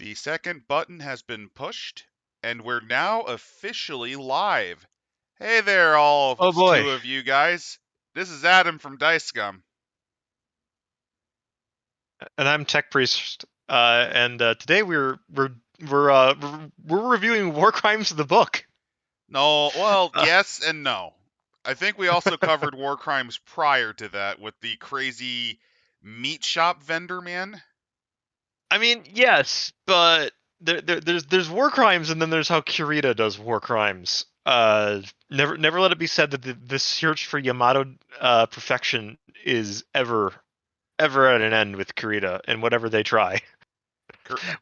The second button has been pushed, and we're now officially live. Hey there, all Oh boy. two of you guys. This is Adam from Dice Scum. And I'm Tech Priest. And today we're reviewing War Crimes the book. No, well, Uh, yes and no. I think we also covered war crimes prior to that with the crazy meat shop vendor man. I mean, yes, but there's War Crimes, and then there's how Kurita does War Crimes. Never let it be said that the search for Yamato perfection is ever at an end with Kurita and whatever they try,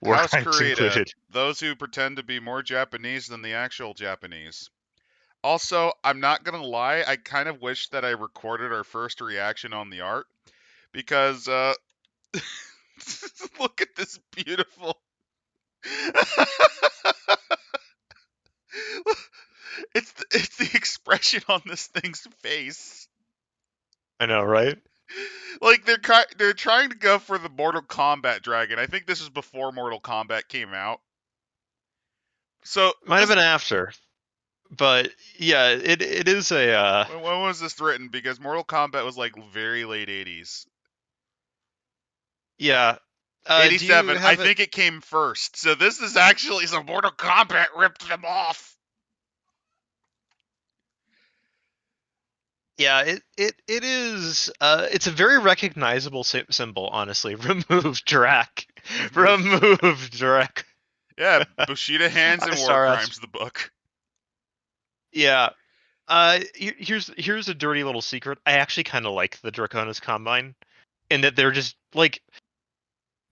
War House Crimes Kurita, included. those who pretend to be more Japanese than the actual Japanese. Also, I'm not gonna lie, I kind of wish that I recorded our first reaction on the art because look at this beautiful it's the expression on this thing's face. I know, right? Like they're trying to go for the Mortal Kombat dragon. I think this is before Mortal Kombat came out. So Might have this been after, but yeah, it is a when was this written? Because Mortal Kombat was like very late 80s. yeah. Do you 87. I have it? think it came first. So this is actually some Mortal Kombat ripped them off. Yeah, it is. It's a very recognizable symbol. Honestly, remove Drac, remove Drac. Yeah, Bushido Hands and War SRS. Crimes, the book. Yeah. Here's a dirty little secret. I actually kind of like the Draconis Combine, in that they're just like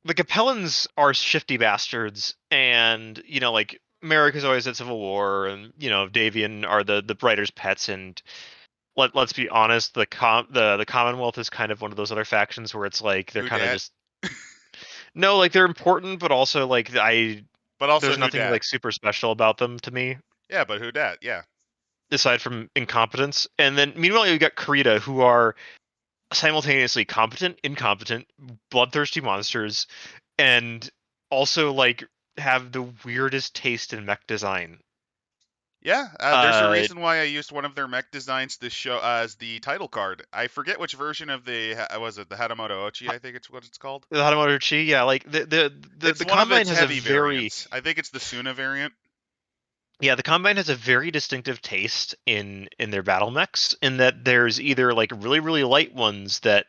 the Capellans are shifty bastards, and like America's always at Civil War, and Davian are the writers' pets, and let's be honest, the Commonwealth is kind of one of those other factions where it's like they're Who kind of dat? just no, like they're important, but also like But also there's who nothing dat? like super special about them to me Yeah, but who dat? Yeah. aside from incompetence. And then meanwhile you got Kurita, who are simultaneously competent, incompetent, bloodthirsty monsters, and also like have the weirdest taste in mech design. Yeah, there's a Uh, reason why I used one of their mech designs to show as the title card. I forget which version of the was it the Hatamoto Ochi, I think it's what it's called. the Hanamoto Chi, yeah, like It's the one of Combine its has a heavy very variants. I think it's the Suna variant. Yeah, the Combine has a very distinctive taste in their battle mechs, in that there's either like really light ones that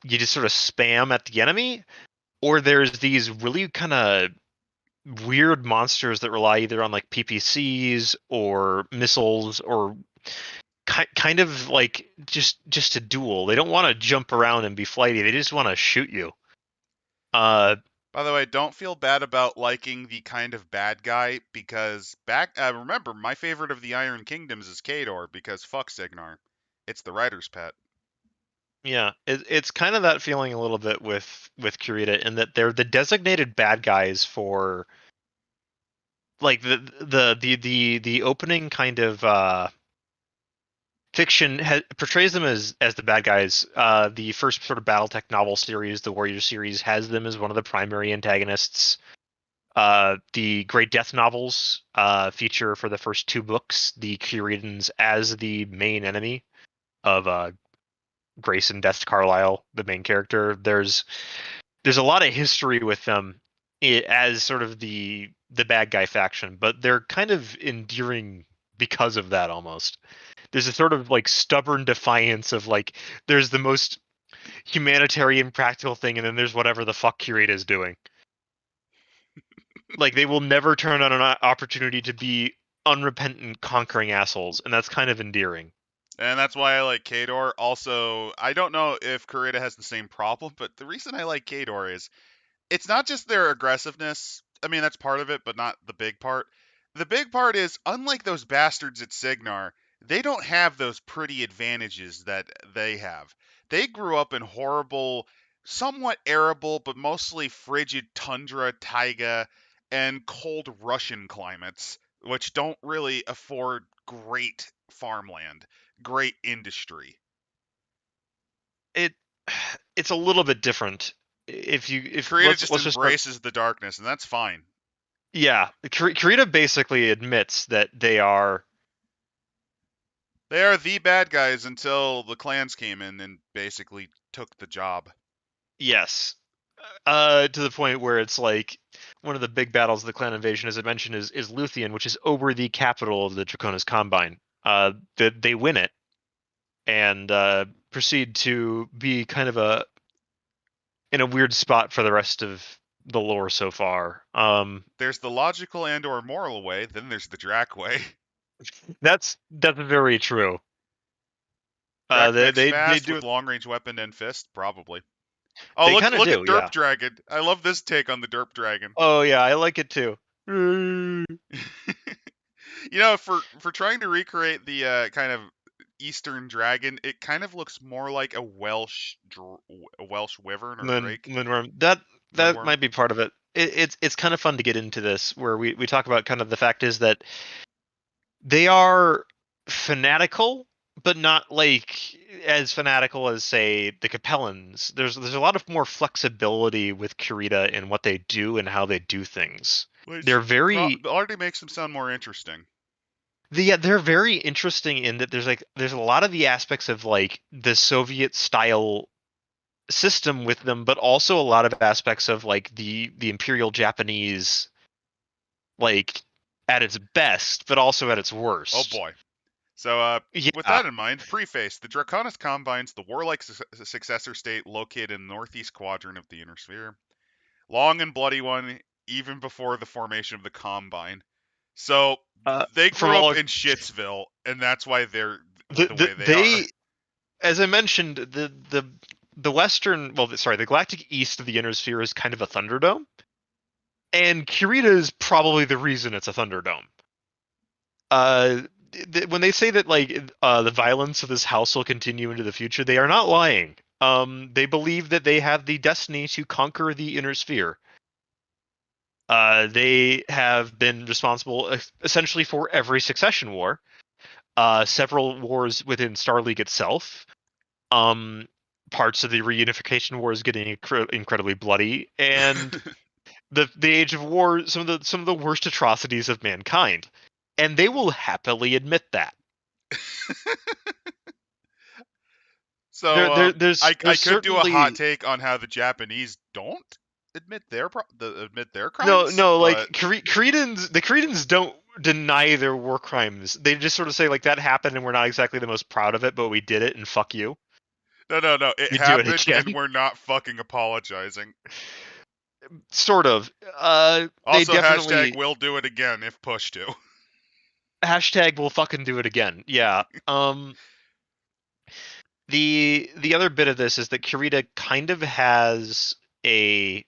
you just sort of spam at the enemy, or there's these really kind of weird monsters that rely either on like PPCs or missiles, or kind of like just a duel. They don't want to jump around and be flighty. They just want to shoot you. Uh, By the way, don't feel bad about liking the kind of bad guy because remember my favorite of the Iron Kingdoms is Kador because fuck Signar. It's the writer's pet. Yeah, it's kind of that feeling a little bit with Kurita, in that they're the designated bad guys for like the opening kind of fiction portrays them as the bad guys. The first sort of BattleTech novel series, the Warrior series, has them as one of the primary antagonists. The Great Death novels feature for the first two books the Kuritans as the main enemy of Grayson Death Carlisle, the main character. There's a lot of history with them as sort of the bad guy faction, but they're kind of endearing because of that almost. There's a sort of like stubborn defiance of like there's the most humanitarian practical thing, and then there's whatever the fuck Kurita is doing. Like they will never turn on an opportunity to be unrepentant conquering assholes, and that's kind of endearing. And that's why I like Kador. Also, I don't know if Kurita has the same problem, but the reason I like Kador is it's not just their aggressiveness. I mean, that's part of it, but not the big part. The big part is, unlike those bastards at Signar, they don't have those pretty advantages that they have. They grew up in horrible, somewhat arable, but mostly frigid tundra, taiga, and cold Russian climates, which don't really afford great farmland, great industry. It it's a little bit different. If Kurita let's just just start. embraces the darkness, and that's fine. Yeah, Kurita basically admits that they are. They are the bad guys until the clans came in and basically took the job. Yes. To the point where it's like one of the big battles of the clan invasion, as I mentioned, is Luthien, which is over the capital of the Draconis Combine. They win it and proceed to be kind of in a weird spot for the rest of the lore so far. There's the logical and or moral way, then there's the Drac way. That's very true. Drac mech's They fast do with long range weapon and fist, probably. Oh, they look kind of look do, at Derp yeah. Dragon. I love this take on the Derp Dragon. Oh yeah, I like it too. For trying to recreate the kind of Eastern dragon, it kind of looks more like a Welsh wyvern or drake, Moonworm. That moonworm. might be part of it. It's kind of fun to get into this where we talk about kind of the fact is that they are fanatical, but not like as fanatical as say the Capellans. There's a lot of more flexibility with Kurita in what they do and how they do things. Which They're very already makes them sound more interesting. they're very interesting in that there's a lot of the aspects of like the Soviet style system with them, but also a lot of aspects of like the Imperial Japanese like at its best, but also at its Oh worst. boy. So, with Yeah, that in mind, preface: the Draconis Combine's the warlike successor state located in the northeast quadrant of the Inner Sphere. Long and bloody one, even before the formation of the Combine. So, they from grew up all in Shitsville, and that's why they're the the way they are. they as I mentioned the western sorry the galactic east of the Inner Sphere is kind of a Thunderdome, and Kurita is probably the reason it's a Thunderdome. Uh, when they say that like the violence of this house will continue into the future, they are not lying. They believe that they have the destiny to conquer the Inner Sphere. They have been responsible essentially for every succession war, several wars within Star League itself, parts of the reunification war is getting incredibly bloody, and the Age of War, some of the worst atrocities of mankind, and they will happily admit that. So, I There's could do a hot certainly take on how the Japanese don't admit their crimes, no like but The Cretans don't deny their war crimes. They just sort of say like that happened and we're not exactly the most proud of it, but we did it and fuck you. no, it We do it happened, and again. we're not fucking apologizing. Sort of. They Also, hashtag definitely will do it again if pushed to. hashtag will fucking do it again. Yeah. The other bit of this is that Kurita kind of has a,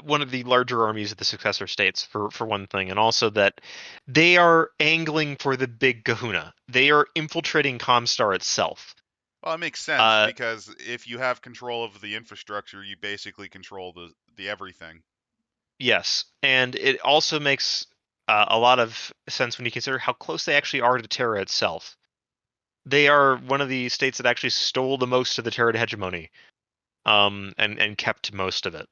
one of the larger armies of the successor states for one thing, and also that they are angling for the big Kahuna. They are infiltrating Comstar itself. Well, it makes sense Uh, because if you have control of the infrastructure, you basically control the everything. yes, and it also makes a lot of sense when you consider how close they actually are to Terra itself. They are one of the states that actually stole the most of the Terran hegemony, and kept most of it.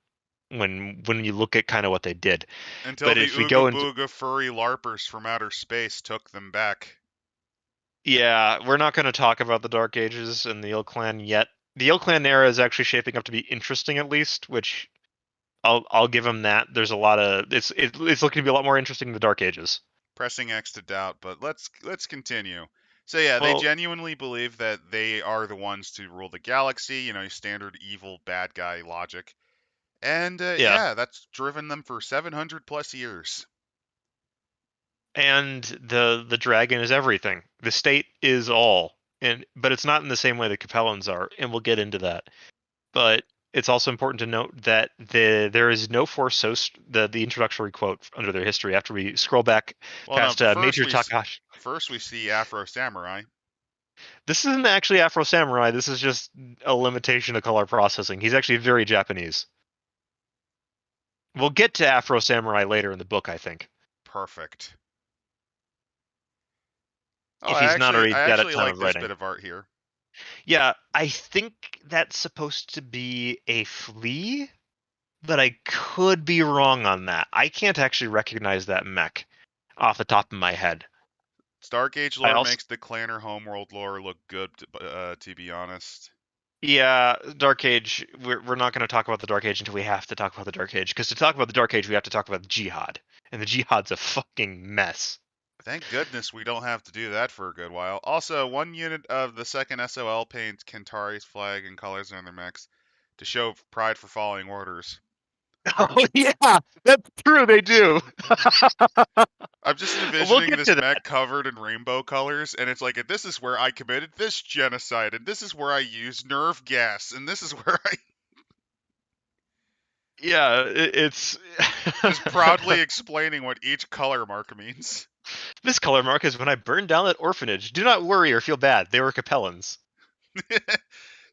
When you look at kind of what they did, Until but the if we Ooga go into Booga furry LARPers from outer space took them back. yeah, we're not going to talk about the Dark Ages and the Ill Clan yet. The Ill Clan era is actually shaping up to be interesting, at least, which I'll give them that. There's a lot of it's looking to be a lot more interesting than the Dark Ages. Pressing X to doubt, but let's continue. So yeah, they Well, genuinely believe that they are the ones to rule the galaxy. Standard evil bad guy logic, and yeah, yeah, that's driven them for 700 plus years. and the dragon is everything. The state is all, and but it's not in the same way the Capellans are, and we'll get into that. But it's also important to note that there is no force so the introductory quote under their history after we scroll back Well, no, past Major Takahashi. first we see Afro Samurai. This isn't actually Afro Samurai. This is just a limitation of color processing. He's actually very Japanese. We'll get to Afro Samurai later in the book, I think, Perfect. Oh, if he's not already I dead at actually time like of this writing. bit of art here. Yeah, I think that's supposed to be a flea. but I could be wrong on that. I can't actually recognize that mech off the top of my head. Dark Age I lore also, makes the Clanner homeworld lore look good, to be honest. yeah, Dark Age. We're not going to talk about the Dark Age until we have to talk about the Dark Age, because to talk about the Dark Age, we have to talk about the Jihad, and the Jihad's a fucking mess. Thank goodness we don't have to do that for a good while. Also, one unit of the second SOL paints Kentari's flag and colors on their mechs to show pride for following orders. Oh yeah, that's true. They do. I'm just We'll envisioning get this to that. mech covered in rainbow colors, and it's like, this is where I committed this genocide, and this is where I used nerve gas, and this is where I Yeah, it's just proudly explaining what each color mark means. this color mark is when I burned down that orphanage. Do not worry or feel bad. They were Capellans.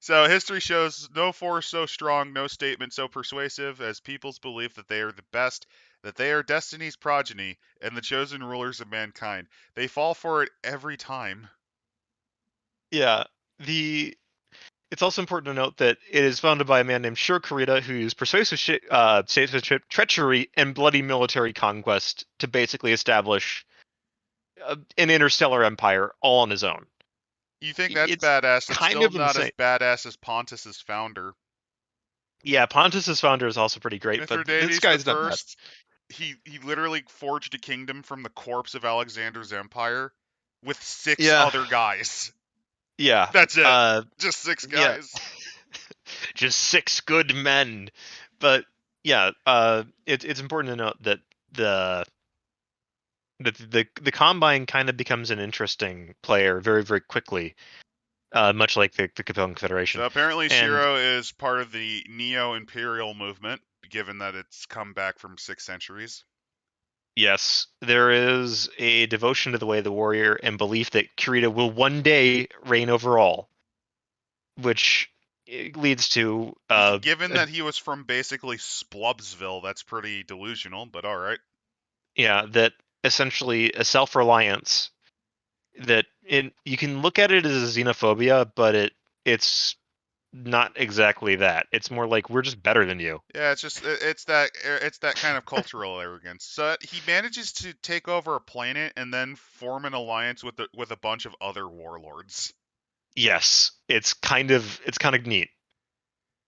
So history shows no force so strong, no statement so persuasive as people's belief that they are the best, that they are destiny's progeny, and the chosen rulers of mankind. They fall for it every time. Yeah, the it's also important to note that it is founded by a man named Shiro Korita, who used persuasive statesmanship, treachery, and bloody military conquest to basically establish an interstellar empire all on his own. You think that's It's badass? It's kind still of not as insane. badass as Pontus's founder. Yeah, Pontus's founder is also pretty great, but this Mithridates the guy's not bad. First, he literally forged a kingdom from the corpse of Alexander's empire with six Yeah, other guys. yeah, That's it. Just six yeah. guys. Just six good men. But yeah, it's important to note that the the Combine kind of becomes an interesting player very, very quickly, much like the Capellan Confederation. So apparently And Shiro is part of the Neo-Imperial movement, given that it's come back from 6 centuries. yes, there is a devotion to the way of the warrior and belief that Kurita will one day reign over all, which leads to Given that he was from basically Splubsville, that's pretty delusional, but alright. yeah, that essentially a self-reliance that you can look at it as a xenophobia, but it's not exactly that. It's more like we're just better than you. Yeah, it's that kind of cultural arrogance. So he manages to take over a planet and then form an alliance with a bunch of other warlords. Yes, it's kind of neat.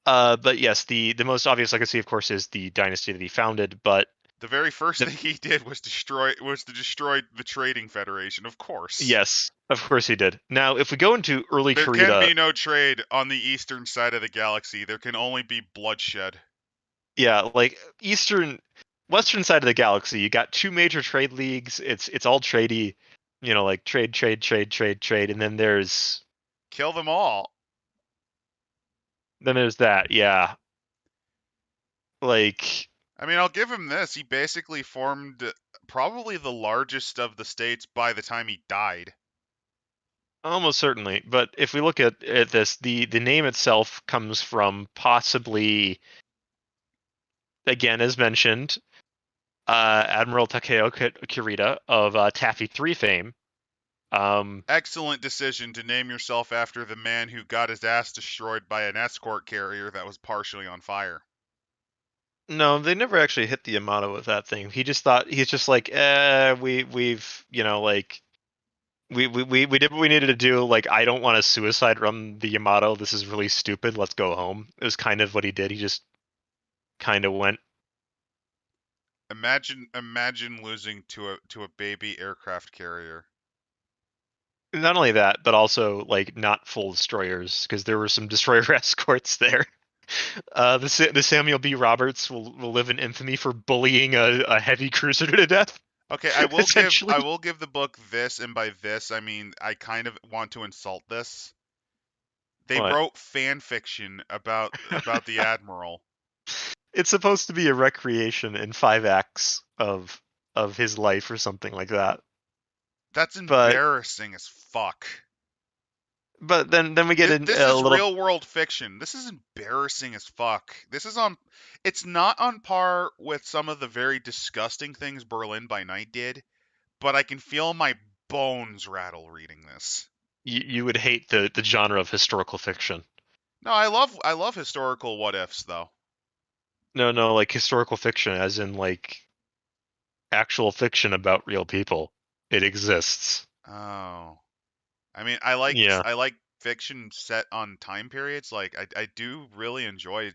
But yes, the most obvious legacy, of course, is the dynasty that he founded. But The very first the, thing he did was to destroy the Trading Federation, of course. yes, of course he did. Now, if we go into early There can Kurita, be no trade on the eastern side of the galaxy. There can only be bloodshed. yeah, like western side of the galaxy, you got two major trade leagues. It's all tradey, like trade, trade, trade, trade, trade, and Kill them all. then there's that. Yeah, like I mean, I'll give him this. He basically formed probably the largest of the states by the time he died. almost certainly. But if we look at this, the name itself comes from possibly, again, as mentioned, Admiral Takeo Kurita of Taffy 3 fame. Excellent decision to name yourself after the man who got his ass destroyed by an escort carrier that was partially on fire. No, they never actually hit the Yamato with that thing. He's just like, we've like we did what we needed to do. Like, I don't want to suicide run the Yamato. This is really stupid. Let's go home. It was kind of what he did. He just kind of went. Imagine losing to a baby aircraft carrier. Not only that, but also like not full destroyers, because there were some destroyer escorts there. The Samuel B. Roberts will live in infamy for bullying a heavy cruiser to death. Okay, I will give Essentially, I will give the book this, and by this I mean I kind of want to insult this. They what? wrote fan fiction about the admiral. It's supposed to be a recreation in 5 acts of his life or something like that. That's But embarrassing as fuck. then we get in This a is little. real world fiction. This is embarrassing as fuck. This is on. It's not on par with some of the very disgusting things Berlin by Night did, but I can feel my bones rattle reading this. You would hate the genre of historical fiction. No, I love historical what ifs though. No, like historical fiction, as in like actual fiction about real people. It exists. Oh, I mean, Yeah, I like fiction set on time periods. Like I do really enjoy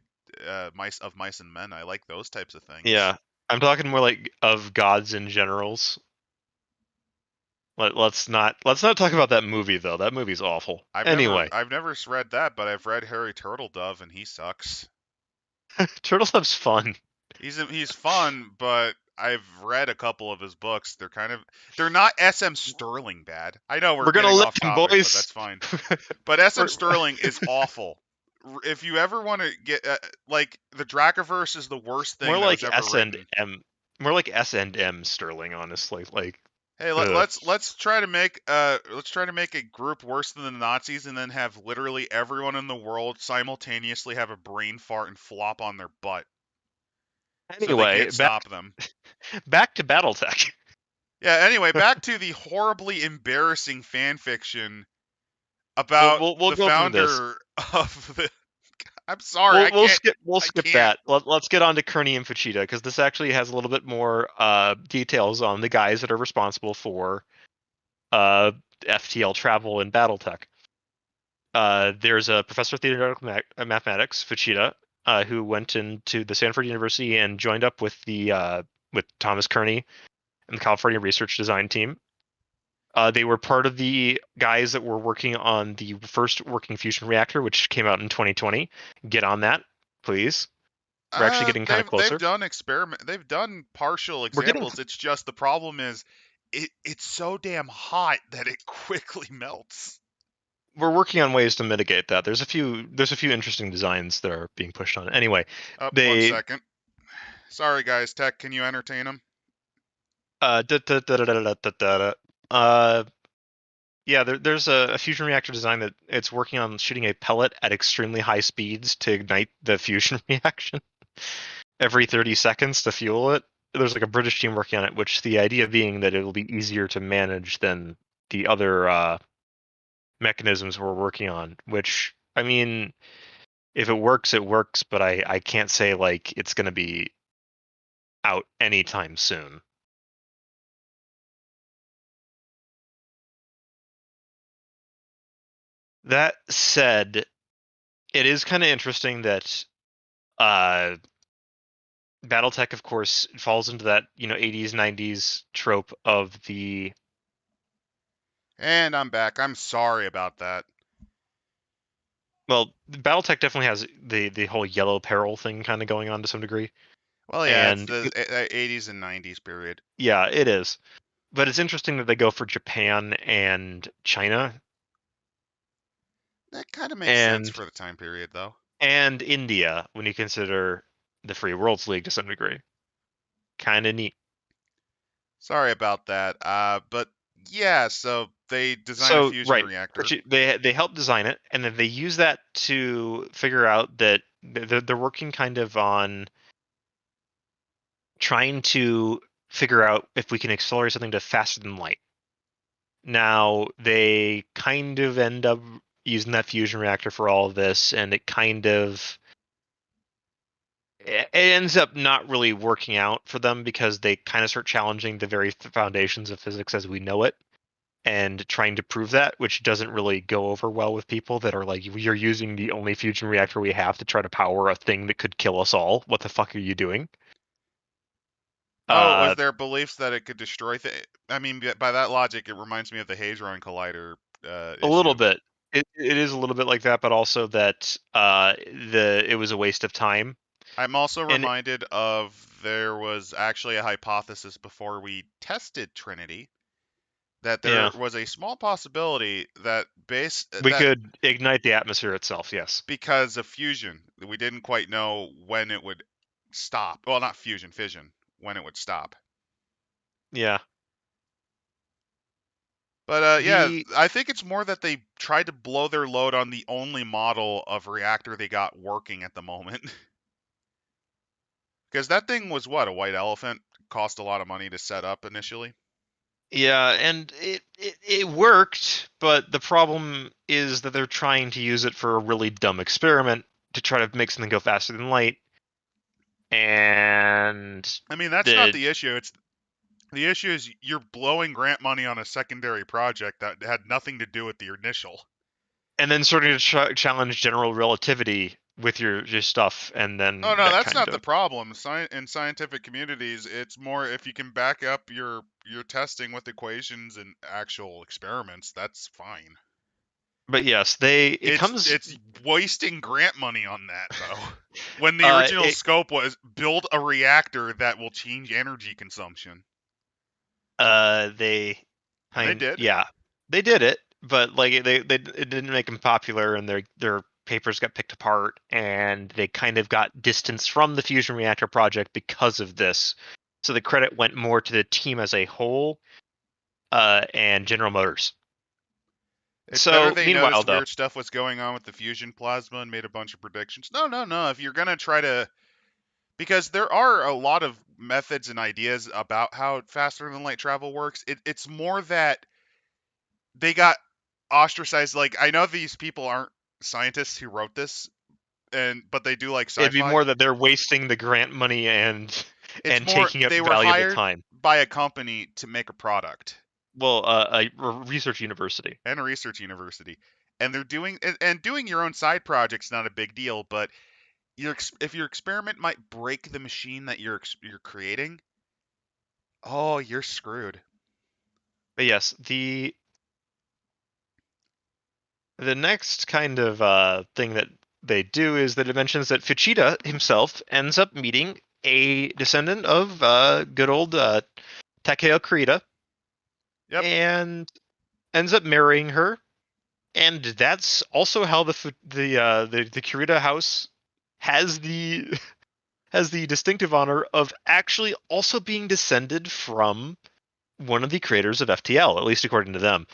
Mice and Men. I like those types of things. yeah. I'm talking more like of gods and generals. Let's not talk about that movie though. That movie's awful. Anyway, I've never read that, but I've read Harry Turtledove and he sucks. Turtle Love's fun. He's fun, but I've read a couple of his books. They're not SM Sterling bad. I know we're We're gonna getting lick off him, topic, but boys. that's fine. But SM We're Sterling is awful. If you ever want to get like the Dracoverse is the worst more thing that was like ever S and written. M, more like S&M Sterling, honestly. Like, Hey, ugh. let's try to make a group worse than the Nazis, and then have literally everyone in the world simultaneously have a brain fart and flop on their butt, so they Anyway, can't back stop them. back to BattleTech. Yeah. Anyway, back to the horribly embarrassing fan fiction We'll about we'll we'll the go through this. founder of the. I'm sorry, We'll skip I can't. that. Let's get on to Kearney and Fujita because this actually has a little bit more details on the guys that are responsible for uh FTL travel and BattleTech. There's a professor of theoretical mathematics, Fujita, who went into the Stanford University and joined up with the with Thomas Kearney and the California Research Design Team. They were part of the guys that were working on the first working fusion reactor, which came out in 2020. Get on that, please. We're actually getting kind of They've closer. done they've done partial We're getting. examples. It's just the problem is it's so damn hot that it quickly melts. We're working on ways to mitigate that. There's a few. There's a few interesting designs that are being pushed on. Anyway, Up one they. second. Sorry guys, Tech, can you entertain them? Da, da, da, da, da, da, da, da, da. Uh, yeah, there's a fusion reactor design that it's working on shooting a pellet at extremely high speeds to ignite the fusion reaction every 30 seconds to fuel it. There's like a British team working on it, which the idea being that it'll be easier to manage than the other mechanisms we're working on. Which, I mean, if it works, it works, but I can't say like it's going to be out anytime soon. That said, it is kind of interesting that uh, BattleTech, of course, falls into that 80s 90s trope of the And I'm back. I'm sorry about that. well, BattleTech definitely has the whole yellow peril thing kind of going on to some degree, Well, yeah, it's and the 80s and 90s period. yeah, it is. But it's interesting that they go for Japan and China That kind of makes sense and for the time period, though. India when you consider the Free Worlds League to some degree. Kind of neat. Sorry about that. But yeah, so they design a So fusion right, reactor. they help design it, and then they use that to figure out that they're working kind of on trying to figure out if we can accelerate something to faster than light. Now they kind of end up using that fusion reactor for all of this, and it ends up not really working out for them because they kind of start challenging the very foundations of physics as we know it and trying to prove that, which doesn't really go over well with people that are like, you're using the only fusion reactor we have to try to power a thing that could kill us all. What the fuck are you doing? Oh, it was Uh, their beliefs that it could destroy I mean, by that logic, it reminds me of the Hadron Collider a little issue. bit. It is a little bit like that, but also that it was a waste of time. I'm also And reminded of there was actually a hypothesis before we tested Trinity that there yeah, was a small possibility that we that could ignite the atmosphere itself. Yes. because of fusion, we didn't quite know when it would stop. Well, not fusion, fission, when it would stop. Yeah. But yeah, The I think it's more that they tried to blow their load on the only model of reactor they got working at the moment. Because that thing was what, a white elephant? Cost a lot of money to set up initially. Yeah, and it worked, but the problem is that they're trying to use it for a really dumb experiment to try to make something go faster than light. and I mean, that's not the the issue. It's the issue is you're blowing grant money on a secondary project that had nothing to do with the initial. and then starting to challenge general relativity with your stuff, and Oh then no, that that's kind not of. the problem. In scientific communities, it's more if you can back up your testing with equations and actual experiments, that's fine. But yes, they it comes. It's wasting grant money on that though. When the original It scope was build a reactor that will change energy consumption. they And they did. yeah, they did it, but like they it didn't make them popular, and their papers got picked apart, and they kind of got distance from the fusion reactor project because of this. So the credit went more to the team as a whole, and General Motors. It's better So they meanwhile, noticed though, weird stuff was going on with the fusion plasma and made a bunch of predictions. No, no, no. If you're going to try to because there are a lot of methods and ideas about how faster than light travel works. It's more that they got ostracized. Like I know these people aren't scientists who wrote this, and but they do like it'd be sci-fi. more that they're wasting the grant money and It's more taking up they were valuable hired time. by a company to make a product Well, a research university. and a research university, and they're doing and doing your own side project's not a big deal, but if your experiment might break the machine that you're creating, oh, you're screwed. But yes, the next kind of thing that they do is that it mentions that Fuchida himself ends up meeting a descendant of good old Takeo Kurita Yep. and ends up marrying her. And that's also how the Kurita house has the has the distinctive honor of actually also being descended from one of the creators of FTL, at least according to them.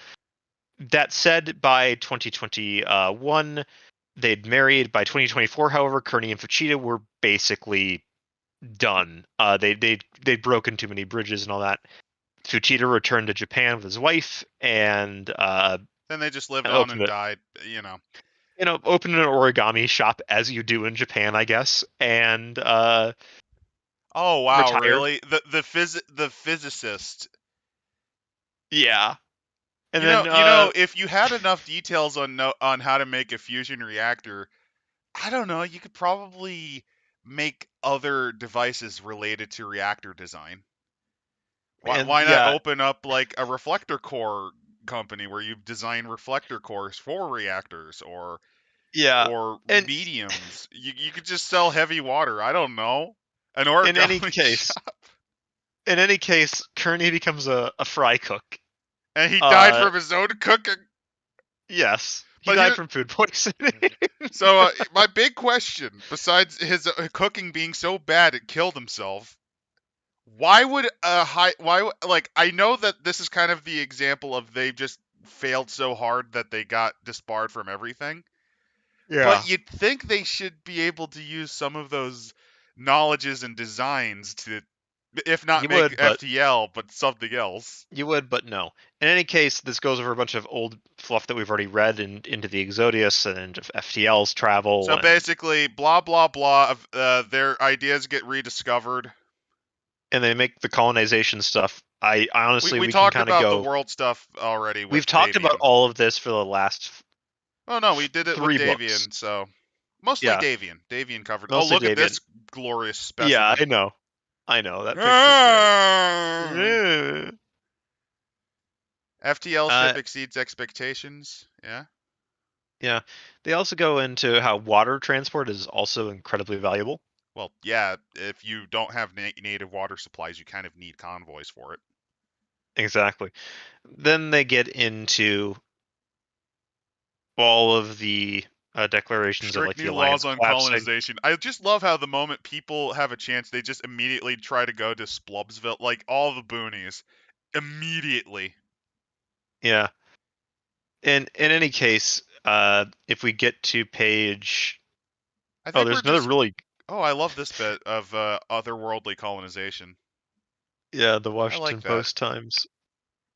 That said, by 2021, they'd married. By 2024, however, Kearney and Fuchida were basically done. They'd broken too many bridges and all that. Fuchida returned to Japan with his wife and Then they just lived on opened and it. died, you know. Opened an origami shop as you do in Japan, I guess, and Oh wow, retired. really? The physicist. Yeah, and You then know, if you had enough details on on how to make a fusion reactor, I don't know, you could probably make other devices related to reactor design. and Why not yeah, open up like a reflector core company where you design reflector cores for reactors yeah, or and mediums? You could just sell heavy water. I don't know. An in any origami case, shop. Kearney becomes a fry cook. And he died Uh, from his own cooking. yes, he But died here, from food poisoning. so my big question, besides his cooking being so bad it killed himself, why would a high? Like I know that this is kind of the example of they've just failed so hard that they got disbarred from everything. But Yeah, you'd think they should be able to use some of those knowledges and designs to, if not you make would, but FTL, but something else. no. In any case, this goes over a bunch of old fluff that we've already read into the Exodius and FTL's travel, So and basically, blah blah blah. Their ideas get rediscovered. they make the colonization stuff. I honestly, We we can talked kind of about the go. world stuff already We've with talked about Davian. all of this for the last Oh no, we did it with 3 books. Davian, so mostly Yeah, Davian. Davian covered. Oh, mostly look at Davian. this glorious Yeah, specimen. I know that picture's great. Ah! Yeah. FTL Uh, ship exceeds expectations. Yeah. yeah. They also go into how water transport is also incredibly valuable. Well, yeah. If you don't have native water supplies, you kind of need convoys for it. Exactly. Then they get into all of the declarations of Strict like the new alliance laws on collapsing. colonization. I just love how the moment people have a chance, they just immediately try to go to Splubsville, like all the boonies, immediately. Yeah. In any case, if we get to page, I oh, think we're there's another just. really, Oh, I love this bit of otherworldly colonization. yeah, the I like Washington that. Post Times.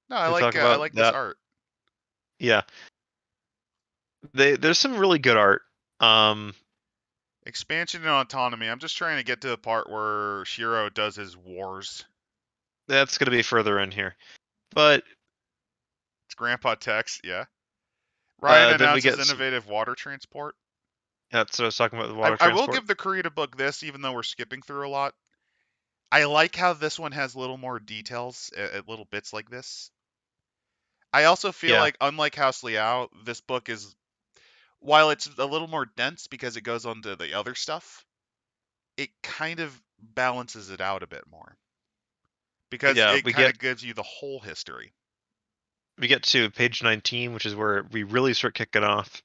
No, They talk I about like this that. art. Yeah, there's some really good art. Um, Expansion and autonomy. I'm just trying to get to the part where Shiro does his wars. That's going to be further in here. But It's Grandpa Tex, yeah. Ryan then we announces get some. innovative water transport. That's what I was talking about, the I, water I will transport. give the Kurita book this, even though we're skipping through a lot. I like how this one has a little more details at little bits like this. I also feel Yeah, like, unlike House Liao, this book is, while it's a little more dense because it goes on to the other stuff, it kind of balances it out a bit more because yeah. it kind of gives you the whole history. We get to page 19, which is where we really start kicking off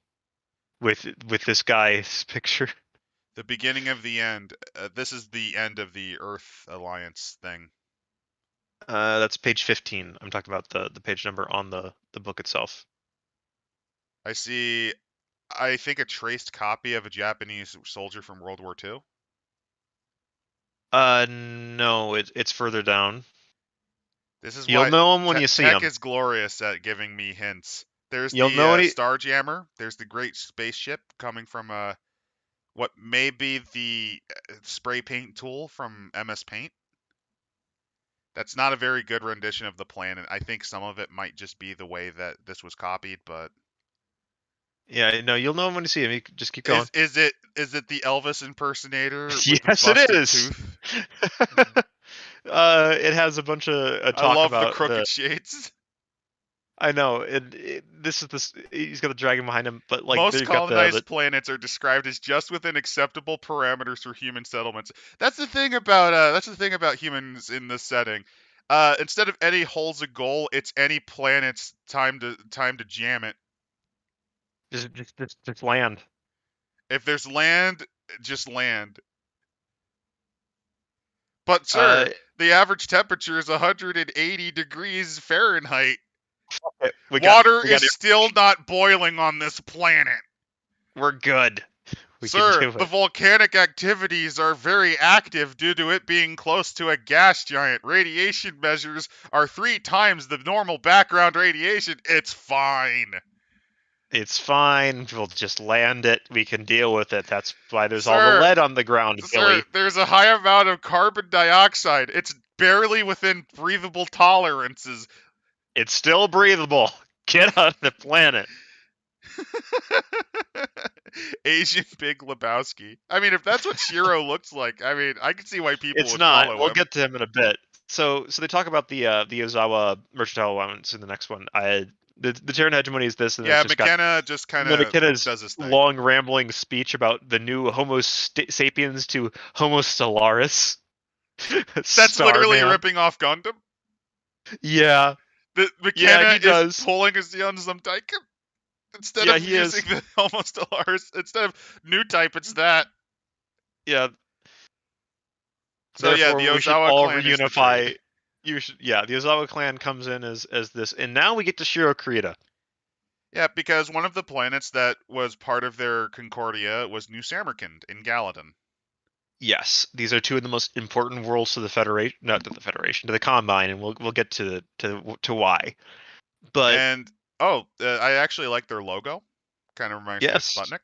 with this guy's picture. The beginning of the end. This is the end of the Earth Alliance thing. That's page 15. I'm talking about the page number on the book itself. I see, I think, a traced copy of a Japanese soldier from World War II. No, it's further down. This is You'll why know him when you see Tech him. is glorious at giving me hints. There's You'll the know when he. Starjammer. There's the great spaceship coming from what may be the spray paint tool from MS Paint. That's not a very good rendition of the planet. I think some of it might just be the way that this was copied, but Yeah, no, you'll know him when you see him. You just keep going. is it the Elvis impersonator with the Yes, it busted is. tooth? It has a bunch of I talk love the about the. crooked shades. I know. This is this. He's got the dragon behind him, but like there Most you've got the. colonized planets are described as just within acceptable parameters for human settlements. That's the thing about humans in this setting. Instead of any hole's a goal, it's any planet's time to jam it. Just land. If there's land, just land. But Uh, sir, the average temperature is 180 degrees Fahrenheit. we got Water we is got it. still not boiling on this planet. We're good. We can Sir, do the it. volcanic activities are very active due to it being close to a gas giant. Radiation measures are 3 times the normal background radiation. It's fine. It's fine. We'll just land it. We can deal with it. That's why there's all the Sir, lead on the ground, sir, Billy. there's a high amount of carbon dioxide. It's barely within breathable tolerances. It's still breathable. Get on the planet. Asian Big Lebowski. I mean, if that's what Shiro looks like, I mean, I can see why people It's would not. follow We'll him. get to him in a bit. So they talk about the Ozawa mercantile allowance in the next one. The Terran hegemony is this, and then it's Yeah, just got McKenna just kind of McKenna's does his thing. long rambling speech about the new Homo sapiens to Homo stellaris. That's literally Starman. ripping off Gundam. Yeah, yeah, McKenna he is does. pulling his on some Daikin. Instead Yeah, of he using is. the Homo Stellaris, instead of new type, it's that. Yeah. So yeah, Therefore, the we should Ozawa all clan is the trade. reunify. Yeah, the Ozawa clan comes in as this, and now we get to Shiro Korita. Yeah, because one of the planets that was part of their Concordia was New Samarkand in Galadon. Yes, these are two of the most important worlds to the Federation, not to the Federation, to the Combine, and we'll get to why. But And I actually like their logo. Kind of reminds me of yes, Sputnik.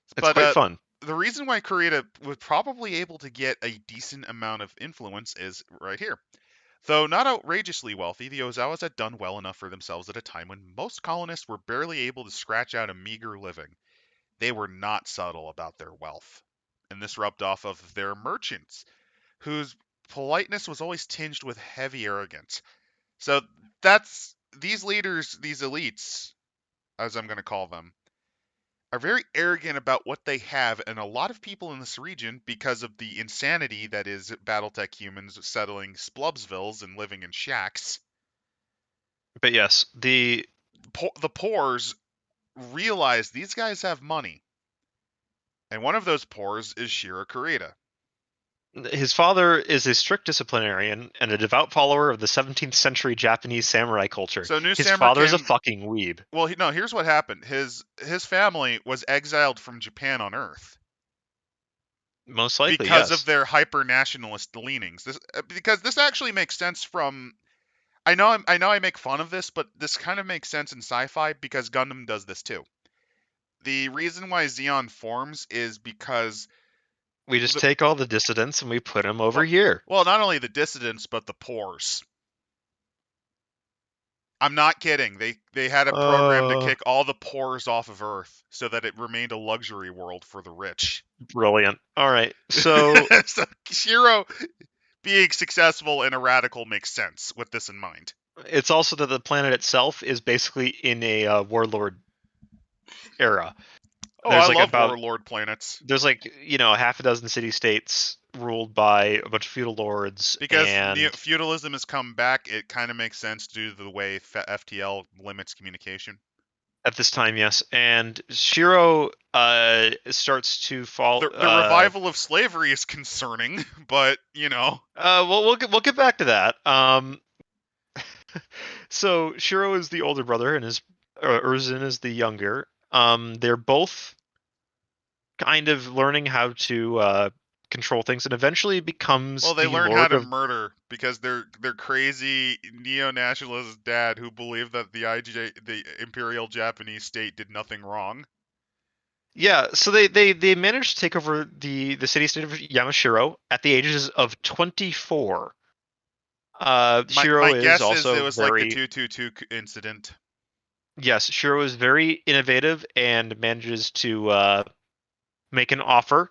it's But quite fun. the reason why Kurita was probably able to get a decent amount of influence is right here. Though not outrageously wealthy, the Ozawas had done well enough for themselves at a time when most colonists were barely able to scratch out a meager living. They were not subtle about their wealth, and this rubbed off of their merchants, whose politeness was always tinged with heavy arrogance. So that's these leaders, these elites, as I'm going to call them, are very arrogant about what they have, and a lot of people in this region, because of the insanity that is Battletech humans settling splubsvilles and living in shacks, But yes, the poors realize these guys have money, and one of those poors is Shiro Korita. his father is a strict disciplinarian and a devout follower of the 17th century Japanese samurai culture. So New His father is a Samarkand, fucking weeb. well, no, here's what happened. His family was exiled from Japan on Earth Most likely, because of yes. their hyper nationalist leanings. Because this actually makes sense from. I know I make fun of this, but this kind of makes sense in sci-fi because Gundam does this too. The reason why Xeon forms is because We just the, take all the dissidents and we put them over well, here. well, not only the dissidents but the pores. I'm not kidding. They had a program to Uh, kick all the pores off of Earth so that it remained a luxury world for the rich. Brilliant. All right. So So Shiro being successful and a radical makes sense with this in mind. it's also that the planet itself is basically in a warlord era. Oh, I There's like love about warlord planets there's like half a dozen city states ruled by a bunch of feudal lords, because and feudalism has come back. It kind of makes sense due to the way FTL limits communication. at this time, yes, and Shiro starts to fall. The revival of slavery is concerning, but Well, we'll get back to that. So Shiro is the older brother, and his Urzin is the younger. They're both kind of learning how to control things, and eventually becomes well, they the learn how Lord to of. murder because they're crazy neo-nationalist dad who believed that the Imperial Japanese state did nothing wrong. Yeah, so they managed to take over the city-state of Yamashiro at the ages of 24. My Shiro is guess is also it was like the very 222 incident. yes, Shiro is very innovative and manages to make an offer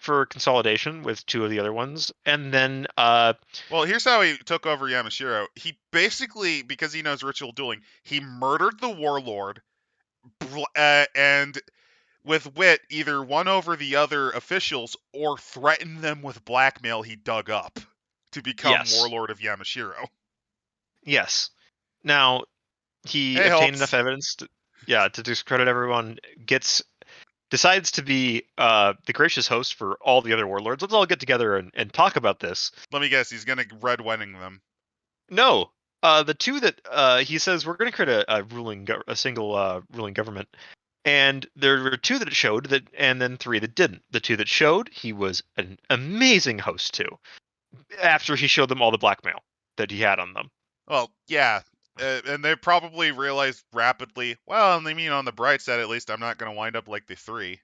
for consolidation with two of the other ones, and then Well, here's how he took over Yamashiro. He basically, because he knows ritual dueling, he murdered the warlord, and with wit, either won over the other officials or threatened them with blackmail he dug up to become yes, warlord of Yamashiro. yes. Now he It obtained enough helps. evidence to discredit everyone. Decides to be the gracious host for all the other warlords. Let's all get together and talk about this. Let me guess, he's gonna red wedding them. No, the two that he says we're going to create a single ruling government, and there were two that it showed that, and then three that didn't. The two that showed, he was an amazing host to. After he showed them all the blackmail that he had on them. Well, yeah, and they probably realized rapidly. Well, I mean, on the bright side, at least I'm not gonna wind up like the three.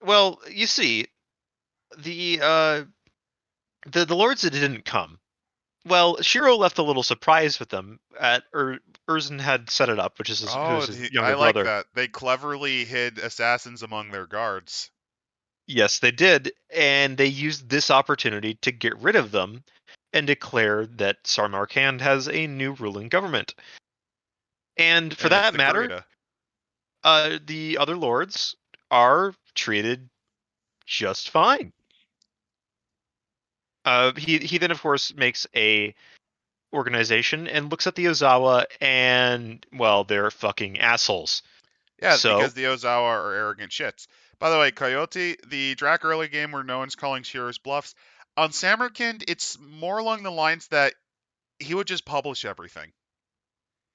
Well, you see, the uh, the lords that didn't come. Well, Shiro left a little surprise with them. Urzin had set it up, who Oh, is his I younger like brother. that. They cleverly hid assassins among their guards. Yes, they did, and they used this opportunity to get rid of them and declare that Samarkand has a new ruling government. And for And it's that the matter, Kurita. the other lords are treated just fine. He then of course makes a organization and looks at the Ozawa, and well, they're fucking assholes. Yeah, So because the Ozawa are arrogant shits. By the way, Coyote, the Drac early game where no one's calling Shiro's bluffs, on Samarkand, it's more along the lines that he would just publish everything.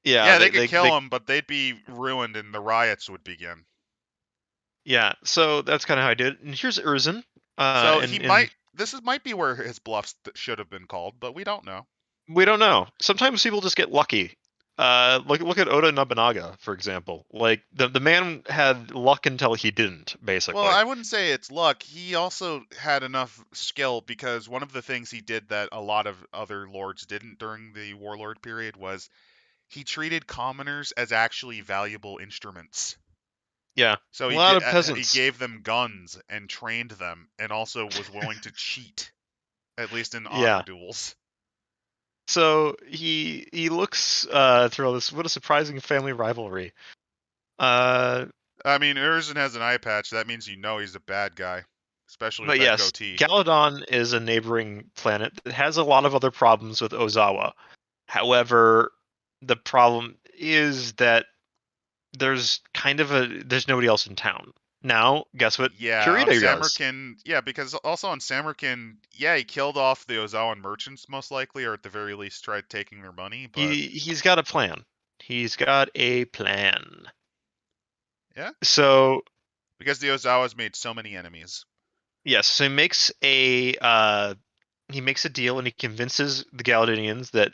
yeah, Yeah, they they could they, kill they him, but they'd be ruined and the riots would begin. yeah. So that's kind of how I did it. And here's Urzin. So he And might. Might be where his bluffs should have been called, but we don't know. we don't know. Sometimes people just get lucky. Look at Oda Nobunaga, for example. Like the man had luck until he didn't, Well, basically. I wouldn't say it's luck. He also had enough skill because one of the things he did that a lot of other lords didn't during the warlord period was he treated commoners as actually valuable instruments. Yeah, So a lot of he peasants. gave them guns and trained them, and also was willing to cheat, at least in honor Yeah. duels. So he looks through all this. What a surprising family rivalry. Uh, I mean, Urzin has an eye patch. That means he's a bad guy, especially with but that yes, goatee. Galadon is a neighboring planet that has a lot of other problems with Ozawa. However, the problem is that there's nobody else in town. Now, guess what Yeah, on Kurita does? Samarkand, yeah, because also on Samarkand, yeah, he killed off the Ozawan merchants most likely, or at the very least tried taking their money. But He's got a plan. He's got a plan. yeah, So because the Ozawas made so many enemies. yes, so he makes a deal and he convinces the Galadinians that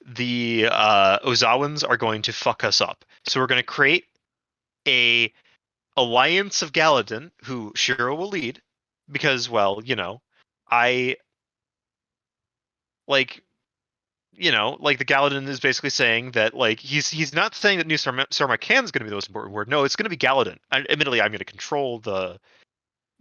the Ozawans are going to fuck us up. So we're going to create a Alliance of Galadin, who Shiro will lead, because, well, I like like the Galadin is basically saying that like he's not saying that New Sarmakan is going to be the most important word. No, it's going to be Galadin. Admittedly, I'm going to control that,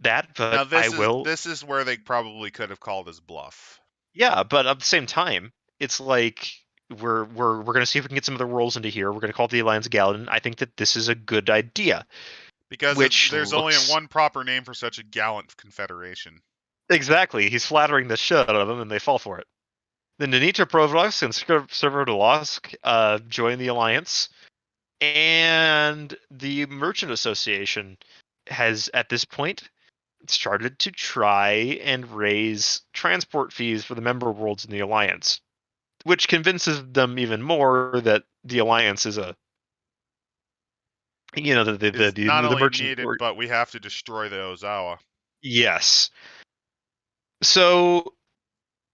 Now but I will. this is where they probably could have called his bluff. Yeah, but at the same time, it's like we're going to see if we can get some other roles into here. We're going to call it the Alliance of Galadin. I think that this is a good idea, Because which there's only looks one proper name for such a gallant confederation. exactly. He's flattering the shit out of them, and they fall for it. The Nanita Provlosk and Severodolosk join the alliance, and the Merchant Association has, at this point, started to try and raise transport fees for the member worlds in the alliance, which convinces them even more that the alliance is a, Is not the only merchant. needed, but we have to destroy the Ozawa. Yes. So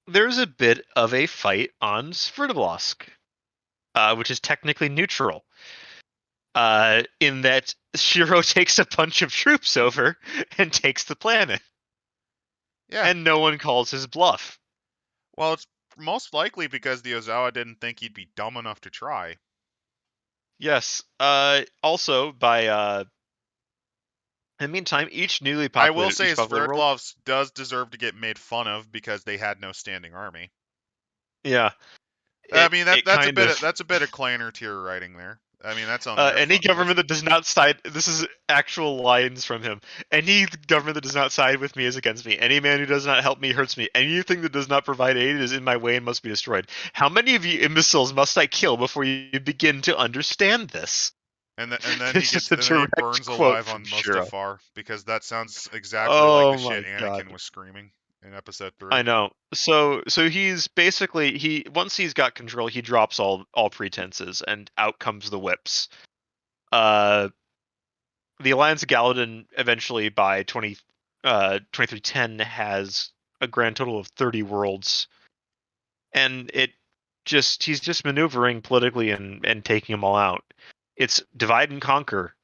there's a bit of a fight on Sverdlovsk, which is technically neutral. In that Shiro takes a bunch of troops over and takes the planet, Yeah. and no one calls his bluff. Well, it's most likely because the Ozawa didn't think he'd be dumb enough to try. Yes. Also, in the meantime, each newly I will populated say world. Sverdlovsk does deserve to get made fun of because they had no standing army. Yeah. I It mean it kind of. that's a bit of Kleiner tier writing there. I mean that's on their Any list. government that does not side, this is actual lines from him. Any government that does not side with me is against me. Any man who does not help me hurts me. Anything that does not provide aid is in my way and must be destroyed. How many of you imbeciles must I kill before you begin to understand this? And then It's just a he direct burns quote alive from on Shiro. Mustafar because that sounds exactly like the Oh shit my Anakin god. was screaming in episode 3. I know. So he's basically he once he's got control, he drops all pretenses and out comes the whips. Uh the Alliance of Galadin eventually by 2310 has a grand total of 30 worlds, and he's just maneuvering politically and taking them all out. It's divide and conquer.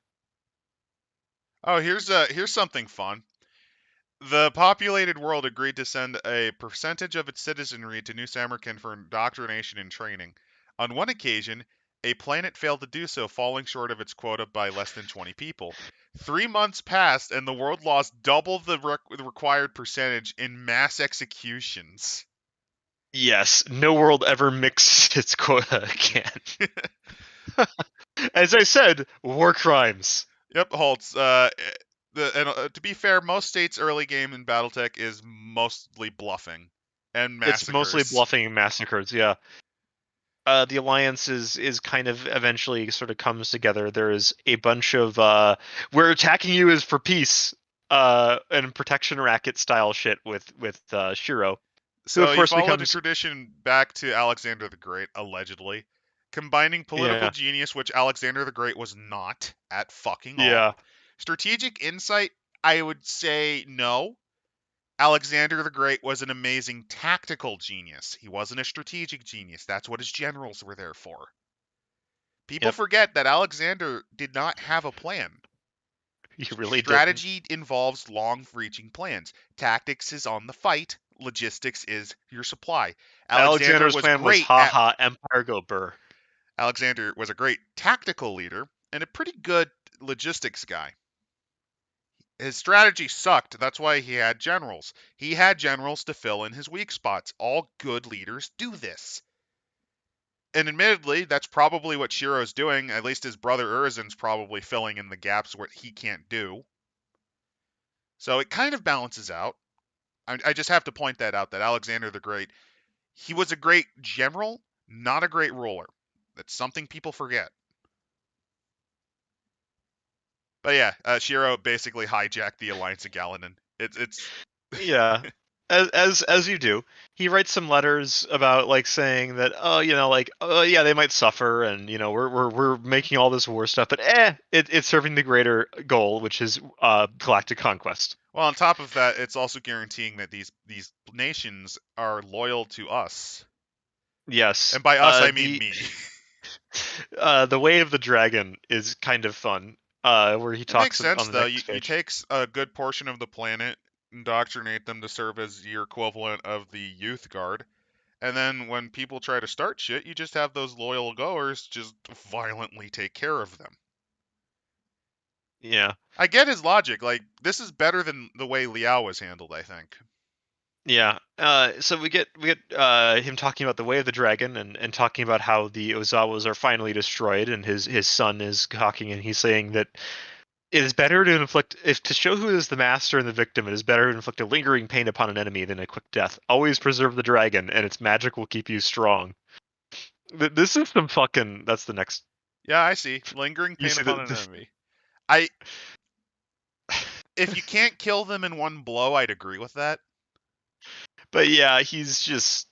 Oh, here's something fun. The populated world agreed to send a percentage of its citizenry to New Samarkand for indoctrination and training. On one occasion, a planet failed to do so, falling short of its quota by less than 20 people. 3 months passed, and the world lost double the required percentage in mass executions. Yes, no world ever mixed its quota again. As I said, war crimes. Yep, Holtz. To be fair, most states' early game in BattleTech is mostly bluffing and It's mostly massacres. bluffing and massacres, yeah. The alliance is kind of eventually sort of comes together. There is a bunch of we're attacking you is for peace, and protection racket style shit with Shiro, who So of he course followed a becomes tradition back to Alexander the Great, allegedly, combining political yeah genius, which Alexander the Great was not at fucking all. yeah Strategic insight, I would say no. Alexander the Great was an amazing tactical genius. He wasn't a strategic genius. That's what his generals were there for. People yep, forget that Alexander did not have a plan. he really didn't. Strategy involves long reaching plans. Tactics is on the fight, logistics is your supply. Alexander's plan was ha ha Empire go burr. Alexander was a great tactical leader and a pretty good logistics guy. His strategy sucked. That's why he had generals. He had generals to fill in his weak spots. All good leaders do this. And admittedly, that's probably what Shiro's doing. At least his brother Urizen's probably filling in the gaps where he can't do. So it kind of balances out. I just have to point that out that Alexander the Great, he was a great general, not a great ruler. That's something people forget. But yeah, Shiro basically hijacked the Alliance of Galadin. It's Yeah, as you do. He writes some letters about like saying that like oh yeah they might suffer and we're making all this war stuff but it's serving the greater goal which is galactic conquest. well, on top of that, it's also guaranteeing that these nations are loyal to us, Yes, and by us I mean me. the way of the dragon is kind of fun. where he It makes talks on sense the though. next You page. take a good portion of the planet, indoctrinate them to serve as your equivalent of the youth guard, and then when people try to start shit, you just have those loyal goers just violently take care of them. Yeah. I get his logic. Like, this is better than the way Liao was handled, I think. Yeah. So we get him talking about the way of the dragon and talking about how the Ozawas are finally destroyed, and his son is talking, and he's saying that it is better to inflict, if to show who is the master and the victim, it is better to inflict a lingering pain upon an enemy than a quick death. Always preserve the dragon, and its magic will keep you strong. This is some fucking. That's the next. Yeah, I see. Lingering You pain see upon the an enemy. I If you can't kill them in one blow, I'd agree with that. but yeah, he's just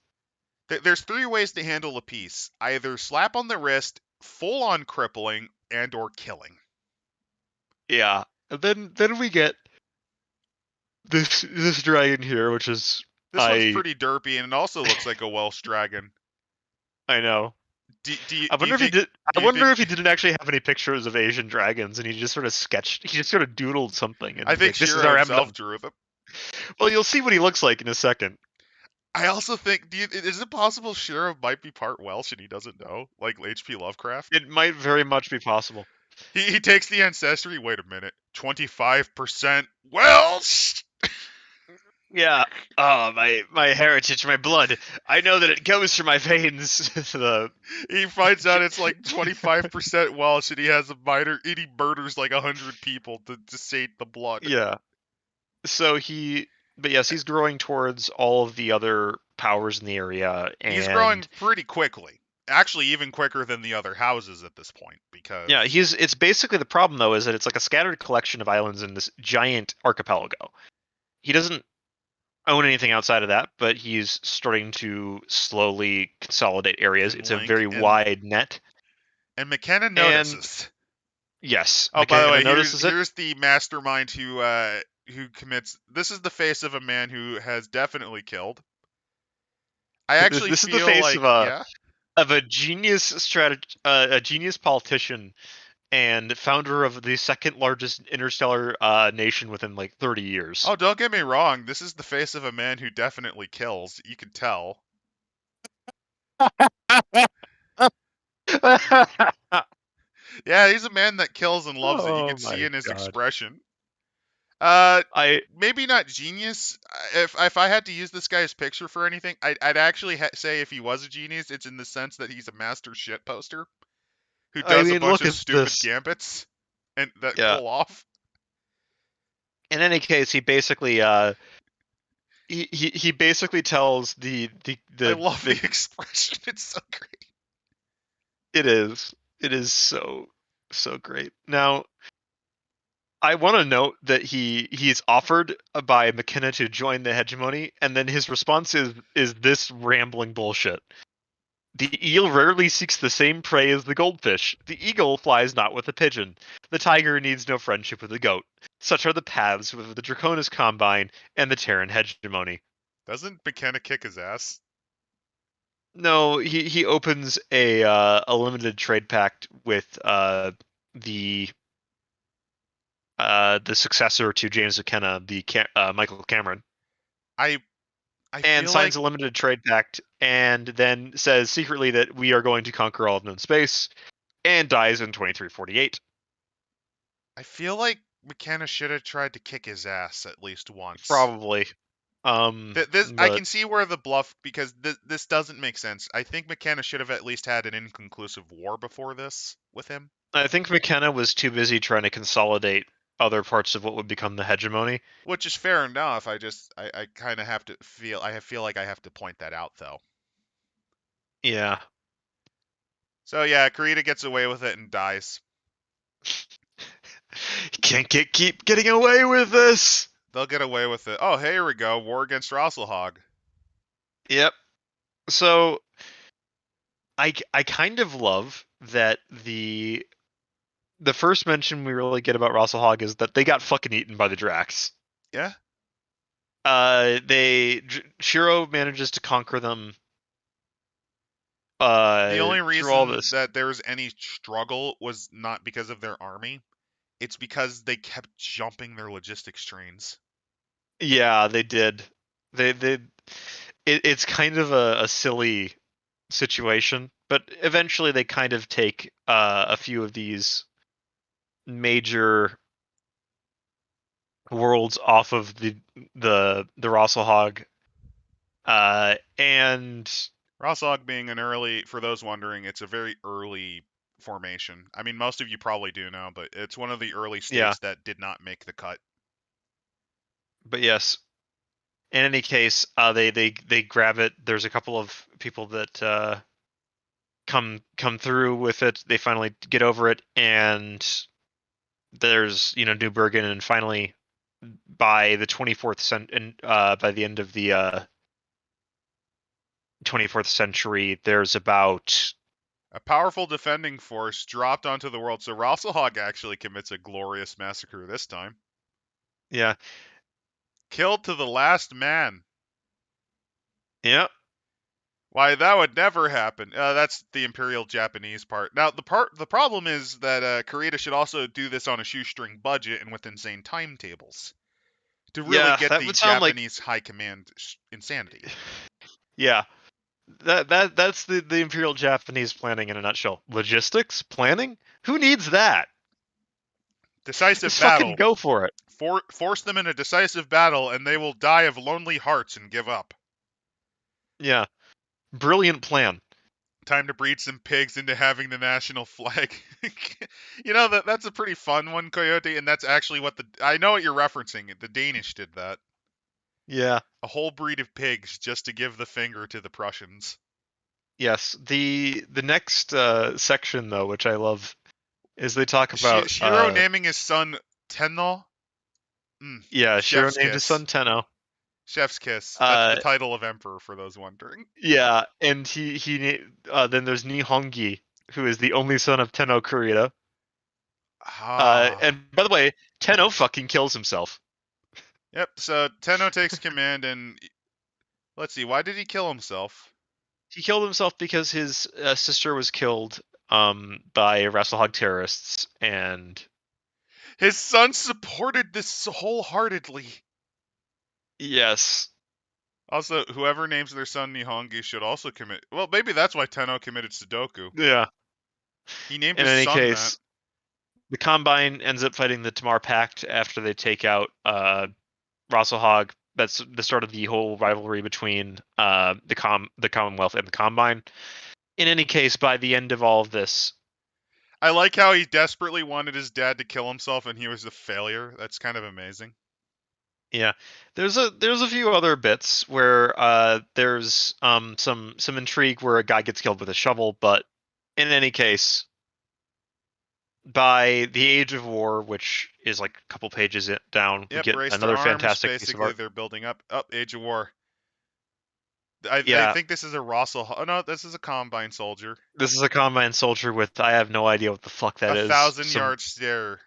There's three ways to handle a piece: either slap on the wrist, full on crippling, and or killing. yeah. And then we get this dragon here, which is This one's I pretty derpy, and it also looks like a Welsh dragon. I know. Do I you wonder if he think did. do I you wonder think if he didn't actually have any pictures of Asian dragons, and he just sort of sketched. He just sort of doodled something, and I he's think like, "This is Shiro our himself emblem." drew them. Well, you'll see what he looks like in a second. I also think, is it possible Shiro might be part Welsh and he doesn't know, like H.P. Lovecraft? It might very much be possible. He takes the ancestry. Wait a minute, 25% Welsh. Yeah. Oh, my heritage, my blood. I know that it goes through my veins. the He finds out it's like 25% Welsh, and he has a minor, and he murders like 100 people to sate the blood. yeah. So but yes, he's growing towards all of the other powers in the area, He's growing and pretty quickly. Actually, even quicker than the other houses at this point, yeah, because it's basically the problem though is that it's like a scattered collection of islands in this giant archipelago. He doesn't own anything outside of that, but he's starting to slowly consolidate areas. can It's a link very wide net, and McKenna and notices. yes, Oh, by the McKenna way, here's notices it. here's the mastermind who commits. This is the face of a man who has definitely killed. I actually This is the feel face like, yeah. of a genius a genius politician and founder of the second largest interstellar nation within like 30 years. Oh, don't get me wrong. This is the face of a man who definitely kills. You can tell. Yeah, he's a man that kills and loves it. You can Oh see my in his god. expression. Uh, I Maybe not genius. If I had to use this guy's picture for anything, I'd actually say if he was a genius, it's in the sense that he's a master shit poster who I does a mean, bunch look of at stupid this. gambits and that Yeah. pull off. In any case, he basically he basically tells I love the the expression. It's so great. it is so great. Now, I want to note that he's offered by McKenna to join the hegemony, and then his response is this rambling bullshit. The eel rarely seeks the same prey as the goldfish. The eagle flies not with the pigeon. The tiger needs no friendship with the goat. Such are the paths with the Draconis Combine and the Terran hegemony. Doesn't McKenna kick his ass? No, he opens a limited trade pact with the the successor to James McKenna, Michael Cameron, I I and feel like signs a limited trade pact, and then says secretly that we are going to conquer all of known space, and dies in 2348. McKenna should have tried to kick his ass at least once. Probably. This I But can see where the bluff, because this doesn't make sense. I think McKenna should have at least had an inconclusive war before this with him, I think McKenna was too busy trying to consolidate other parts of what would become the hegemony. which is fair enough. I kind of have to feel like I have to point that out though. Yeah. So yeah, Kurita gets away with it and dies. Can't keep getting away with this. They'll get away with it. Oh, hey, here we go. War against Rosselhog. Yep. So I kind of love that the first mention we really get about Rosselhog is that they got fucking eaten by the Drax. Yeah. Shiro manages to conquer them. The only Through all reason this. that there was any struggle was not because of their army. it's because they kept jumping their logistics trains. Yeah, they did. It's kind of a silly situation, but eventually they kind of take a few of these major worlds off of the Rosselhog, and Rossog being an early, for those wondering, it's a very early formation. I mean, most of you probably do know, but it's one of the early yeah, states that did not make the cut. but yes. In any case, they grab it. There's a couple of people that come through with it. They finally get over it, and there's New Bergen, and finally by the 24th and by the end of the 24th century, there's about A powerful defending force dropped onto the world, so Rosselhog actually commits a glorious massacre this time. yeah Killed to the last man. yeah Why, that would never happen. That's the Imperial Japanese part. Now, the problem is that Kurita should also do this on a shoestring budget and with insane timetables to really yeah get that the would sound like Japanese high command insanity. yeah that's the Imperial Japanese planning in a nutshell. Logistics planning, who needs that? Decisive Just fucking battle. go for it. Force them in a decisive battle, and they will die of lonely hearts and give up. Yeah, brilliant plan. Time to breed some pigs into having the national flag. That's a pretty fun one, Coyote, and that's actually what I know what you're referencing. The Danish did that. Yeah. A whole breed of pigs just to give the finger to the Prussians. Yes. The next section though, which I love, is they talk about Shiro naming his son Tenno. yeah, Shiro Chef's named his kiss. son Tenno. Chef's kiss. That's the title of emperor for those wondering. Yeah, and then there's Nihongi, who is the only son of Tenno Kurita. Ah. And by the way, Tenno fucking kills himself. Yep, so Tenno takes command, and let's see, why did he kill himself? He killed himself because his sister was killed by Rasselhog terrorists, and His son supported this wholeheartedly. yes. Also, whoever names their son Nihongi should also commit. Well, maybe that's why Tenno committed Sudoku. Yeah. He named In his any son that. case, the Combine ends up fighting the Tamar Pact after they take out Rasselhog. That's the start of the whole rivalry between the Commonwealth and the Combine. In any case, by the end of all of this, I like how he desperately wanted his dad to kill himself and he was a failure. That's kind of amazing. yeah, there's a few other bits where there's some intrigue where a guy gets killed with a shovel, but in any case, by the Age of War, which is like a couple pages down, we Yep, get race to another arms. fantastic piece of Basically, art. they're building up. Age of War. I Yeah, think this is a Rossel. Oh no, this is a Combine soldier. this is a Combine soldier with I have no idea what the fuck that A is. 1,000-yard stare.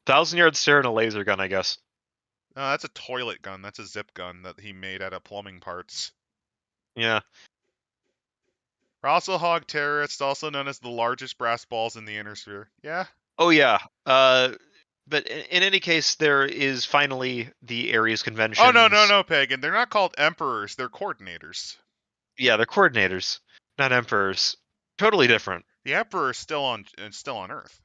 1,000-yard stare and a laser gun, I guess. No, that's a toilet gun. That's a zip gun that he made out of plumbing parts. Yeah. Rosselhog terrorist, also known as the largest brass balls in the inner sphere. Yeah. Oh yeah. But in any case, there is finally the Ares conventions. Oh no, Pagan. They're not called emperors. They're coordinators. Yeah, they're coordinators, not emperors. Totally different. The emperor is still on Earth.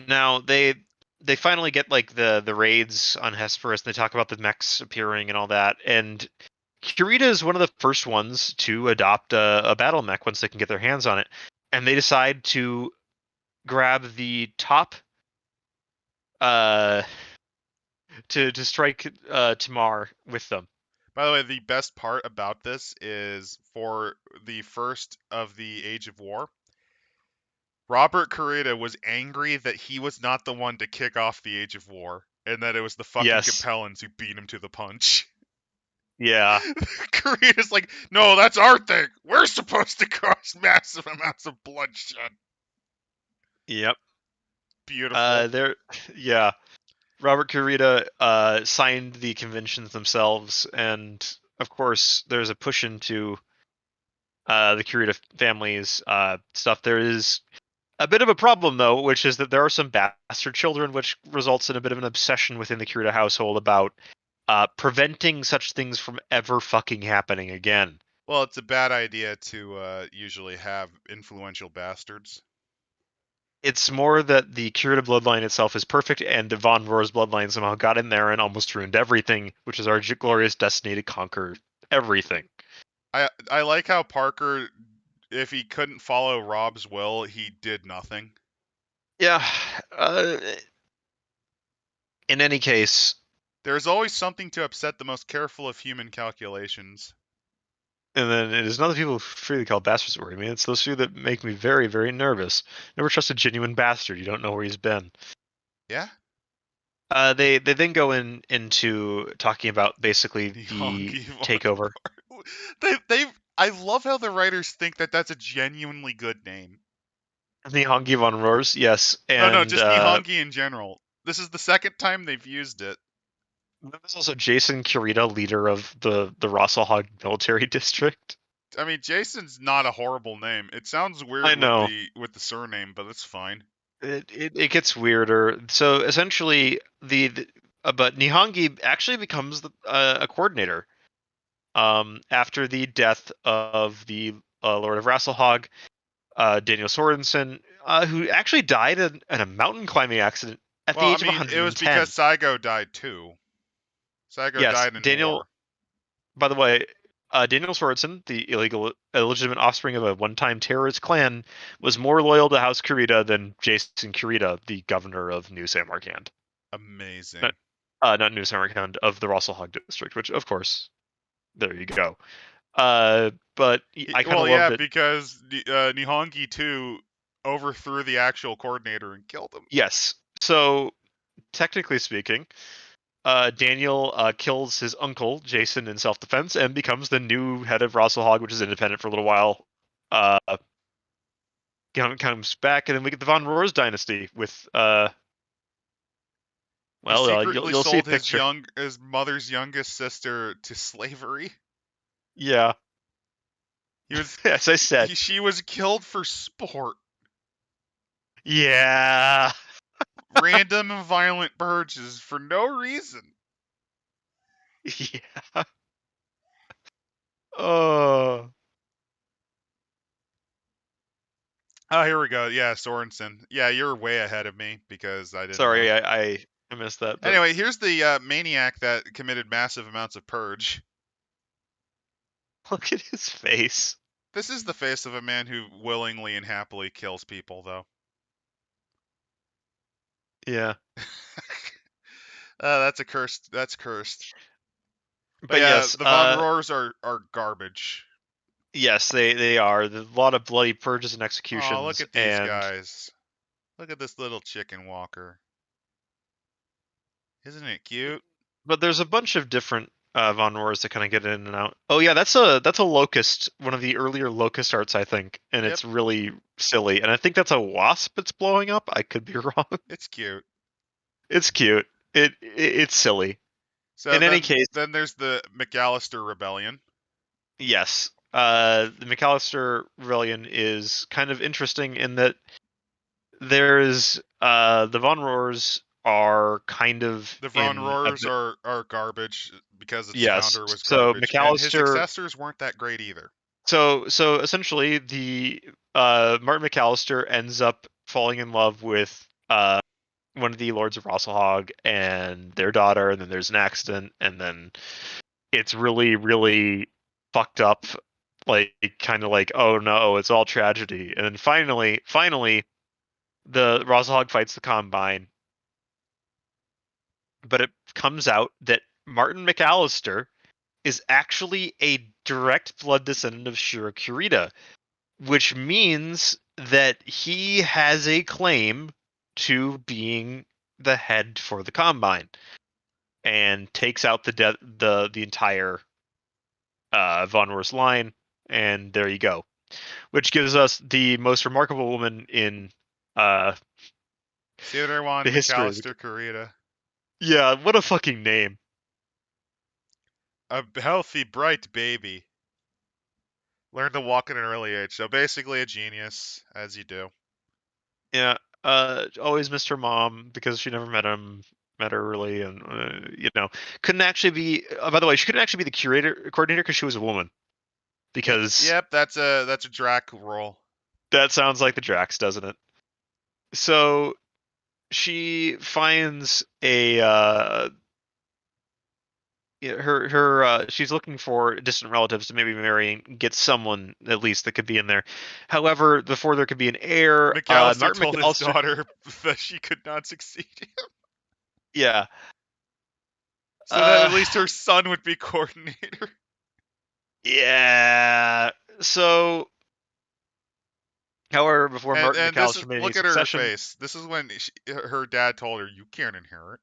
Now they finally get like the raids on Hesperus, and they talk about the mechs appearing and all that. And Kurita is one of the first ones to adopt a battle mech once they can get their hands on it, and they decide to grab the top to strike Tamar with them. By the way, the best part about this is for the first of the Age of War, Robert Kurita was angry that he was not the one to kick off the Age of War, and that it was the fucking Yes. Capellans who beat him to the punch. Yeah. Kurita's like, no, that's our thing. We're supposed to cause massive amounts of bloodshed. Yep. Beautiful. Yeah. Robert Kurita signed the conventions themselves, and of course, there's a push into the Kurita family's stuff. There is A bit of a problem, though, which is that there are some bastard children, which results in a bit of an obsession within the Kurita household about preventing such things from ever fucking happening again. Well, it's a bad idea to usually have influential bastards. It's more that the Kurita bloodline itself is perfect, and the Von Rohr's bloodline somehow got in there and almost ruined everything, which is our glorious destiny to conquer everything. I like how Parker, if he couldn't follow Rob's will, he did nothing. Yeah. In any case, There's always something to upset the most careful of human calculations. and then it is not the people who freely call bastards that worry me. It's those few that make me very, very nervous. Never trust a genuine bastard. You don't know where he's been. Yeah? They then go into talking about basically The the Honky takeover. I love how the writers think that that's a genuinely good name. The Hongi von Roars, yes, No, and just Nihongi in general. This is the second time they've used it. there's also Jason Kurita, leader of the Rossalhog military district. I mean, Jason's not a horrible name. It sounds weird I know. with the surname, but it's fine. It gets weirder. So essentially, but Nihongi actually becomes a coordinator. After the death of the Lord of Rasselhog, Daniel Sorensen, who actually died in a mountain climbing accident at the Well, I age of mean, it was 110. because Saigo died too. Saigo Yes, died in Daniel. war. By the way, Daniel Sorensen, the illegitimate offspring of a one-time terrorist clan, was more loyal to House Kurita than Jason Kurita, the governor of New Samarkand. Amazing. Not New Samarkand, of the Rossalhog district, which, of course, there you go. But I kind of Well, love yeah, that. because Nihongi too overthrew the actual coordinator and killed him. Yes. So, technically speaking, Daniel kills his uncle, Jason, in self-defense and becomes the new head of Rossalhog, which is independent for a little while. Comes back, and then we get the Von Roars dynasty with He secretly you'll see a sold picture. his mother's youngest sister to slavery. Yeah, He was as I said. she was killed for sport. Yeah. Random and violent purges for no reason. Yeah. Oh. Oh, here we go. Yeah, Sorensen. Yeah, you're way ahead of me because I didn't know. Sorry, I missed that. But Anyway, here's the maniac that committed massive amounts of purge. look at his face. This is the face of a man who willingly and happily kills people, though. Yeah. That's a cursed. That's cursed. But But yeah, yes, the Von Roars are garbage. yes, they are. There's a lot of bloody purges and Oh, look executions, at these and guys. Look at this little chicken walker. Isn't it cute? but there's a bunch of different Von Roars that kind of get in and out. Oh yeah, that's a locust, one of the earlier locust arts, I think, and Yep, it's really silly. And I think that's a wasp that's blowing up. I could be wrong. it's cute. It's cute. It's silly. So In any case, then there's the Mcallister Rebellion. yes. The Mcallister Rebellion is kind of interesting in that there's the Von Roars are kind of The Von in a Roars bit. are garbage because its Yes. founder was So garbage, and his Mcallister. successors weren't that great either. So essentially, the Martin McAllister ends up falling in love with one of the Lords of Rossalhog and their daughter, and then there's an accident, and then it's really, really fucked up. Like kind of like, oh no, it's all tragedy. And then finally, the Rossalhog fights the Combine, but it comes out that Martin McAllister is actually a direct blood descendant of Shiro Korita, which means that he has a claim to being the head for the Combine and takes out the entire Von Roars line, and there you go. Which gives us the most remarkable woman in See what I want, the history. Mcallister Kurita. Yeah, what a fucking name. A healthy, bright baby. Learned to walk at an early age, so basically a genius, as you do. Yeah. Always missed her mom because she never met her really, and couldn't actually be. By the way, she couldn't actually be the curator coordinator because she was a woman. Because Yep, that's a Drac role. that sounds like the Drax, doesn't it? So she finds a she's looking for distant relatives to maybe marry and get someone at least that could be in there. However, before there could be an heir, Mcallister Martin told his McAllister, daughter that she could not succeed, yeah, so that at uh, least her son would be coordinator. yeah. So, however, before Martin And this is, McAllister made any look at her succession, face. This is when her dad told her, "You can't inherit."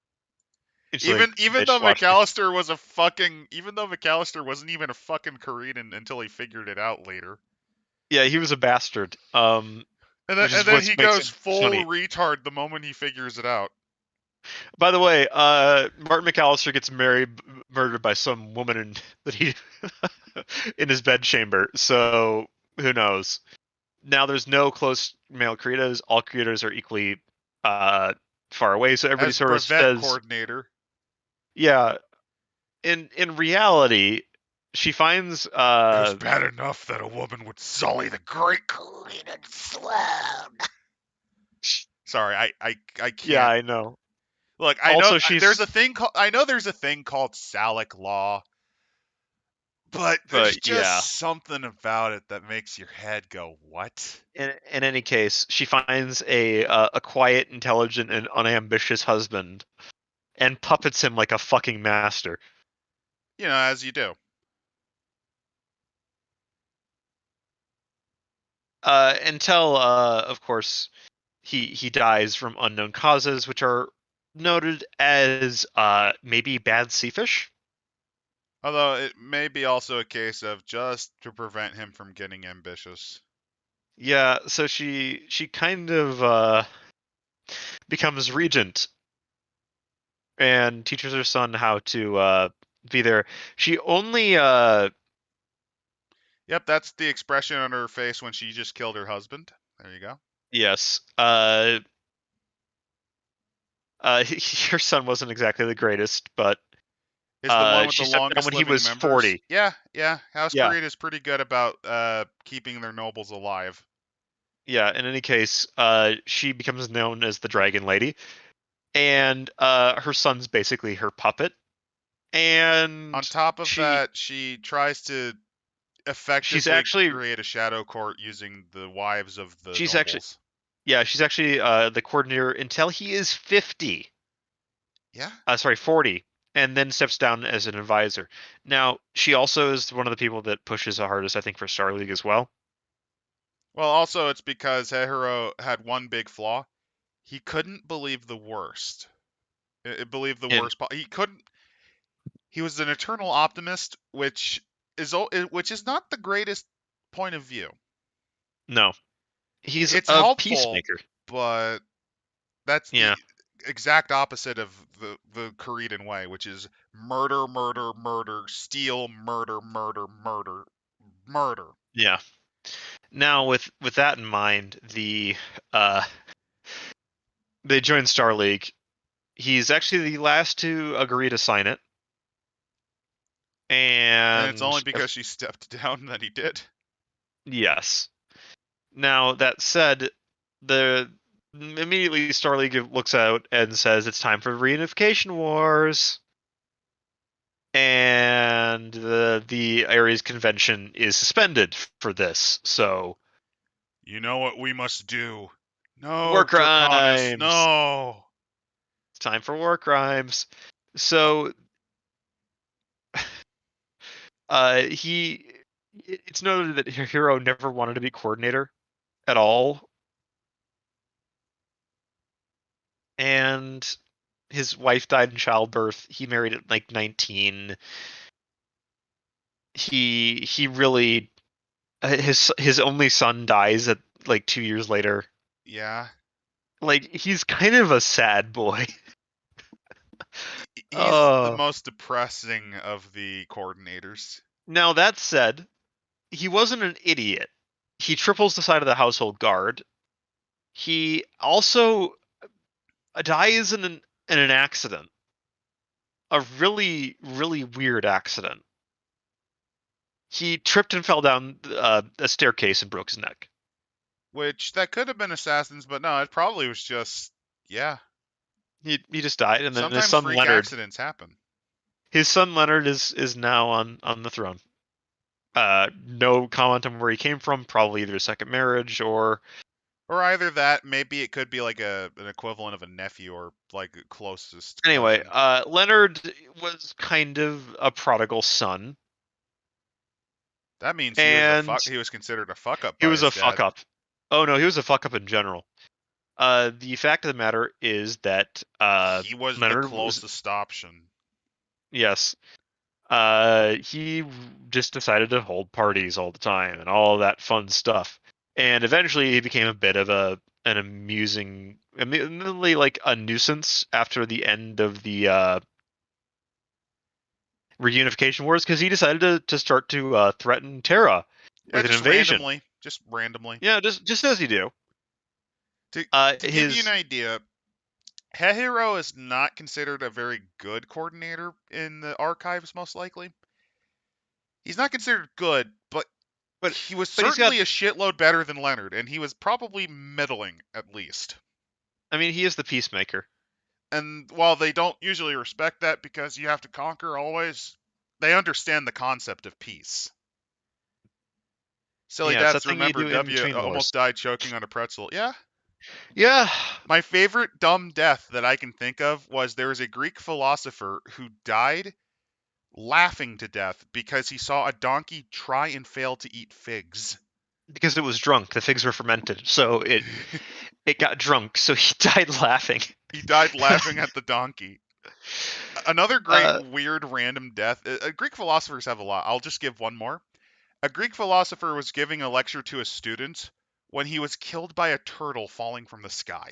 she's like, Even though "Bitch, watch me." McAllister was a fucking, even though McAllister wasn't even a fucking Korean until he figured it out later. Yeah, he was a bastard. And Which is then what he makes goes it full funny. retard the moment he figures it out. By the way, Martin McAllister gets murdered by some woman that he in his bedchamber. So who knows? Now there's no close male creators. All creators are equally uh, far away. So everybody As sort of brevet says, coordinator, yeah. In reality, she finds it was bad enough that a woman would sully the great Korean throne. Sorry, I yeah, can't. I know. Look, I know Also, there's she's a thing called Salic law, but there's but just yeah. something about it that makes your head go, "What?" In any case, she finds a quiet, intelligent, and unambitious husband and puppets him like a fucking master. You know, as you do. Until, of course, he dies from unknown causes, which are noted as maybe bad sea fish. Although it may be also a case of just to prevent him from getting ambitious. Yeah, so she kind of becomes regent and teaches her son how to be there. She only Yep, that's the expression on her face when she just killed her husband. There you go. yes, her son wasn't exactly the greatest, but Is the one with she the stepped down longest when he living was members. 40. Yeah, yeah. House Yeah, Kurita is pretty good about keeping their nobles alive. yeah. In any case, she becomes known as the Dragon Lady, and her son's basically her puppet. On And top of she that, she tries to she's effectively actually create a shadow court using the wives of the she's actually nobles. yeah she's actually the coordinator until he is 50. Yeah. Sorry, 40, and then steps down as an advisor. Now she also is one of the people that pushes the hardest, I think, for Star League as well. Well, also it's because Hehiro had one big flaw. He couldn't believe the worst. Believe the And worst. He couldn't. He was an eternal optimist, which is not the greatest point of view. no, he's It's a helpful, peacemaker. but that's the Yeah, exact opposite of the Korean way, which is murder, murder, murder, steal, murder, murder, murder, murder. yeah. Now, with that in mind, uh, they join Star League. He's actually the last to agree to sign it, And it's only and because she stepped down that he did. yes. Now that said, the immediately Star League looks out and says it's time for reunification wars, and the Ares convention is suspended for this. So You know what we must do? war No, Draconis, crimes. no. It's time for war crimes. So he it's noted that Hero never wanted to be coordinator at all, and his wife died in childbirth. He married at like 19. He really his only son dies at like 2 years later. Yeah, Like he's kind of a sad boy. he's the Oh, most depressing of the coordinators. now that said, he wasn't an idiot. He triples the side of the household guard, He also dies in an accident. A really, really weird accident. He tripped and fell down a staircase and broke his neck. Which, that could have been assassins, but no, it probably was just, yeah. He just died, and then his Sometimes son freak Leonard. accidents happen. His son Leonard is now on the throne. No comment on where he came from. Probably either a second marriage or either that, maybe it could be like an equivalent of a nephew or like a closest anyway. cousin. Leonard was kind of a prodigal son, That means and he was considered a fuck up he by was his a fuck dad. up. Oh no, he was a fuck up in general. The fact of the matter is that He was the Leonard was, closest option. yes. He just decided to hold parties all the time and all that fun stuff. And eventually he became a bit of an amusing, admittedly like a nuisance after the end of the reunification wars, because he decided to start to threaten Terra Yeah, with an invasion. Just randomly. Yeah, just as you do. To give you an idea, Hehiro is not considered a very good coordinator in the archives, most likely. He's not considered good, but he was certainly a shitload better than Leonard, and he was probably middling, at least. I mean, he is the peacemaker. And while they don't usually respect that because you have to conquer always, they understand the concept of peace. Silly Deaths, remember W almost died choking on a pretzel. Yeah? Yeah. My favorite dumb death that I can think of was there was a Greek philosopher who died laughing to death because he saw a donkey try and fail to eat figs. Because it was drunk. The figs were fermented, so it got drunk, so he died laughing. He died laughing at the donkey. Another great, weird, random death. Greek philosophers have a lot. I'll just give one more. A Greek philosopher was giving a lecture to a student when he was killed by a turtle falling from the sky.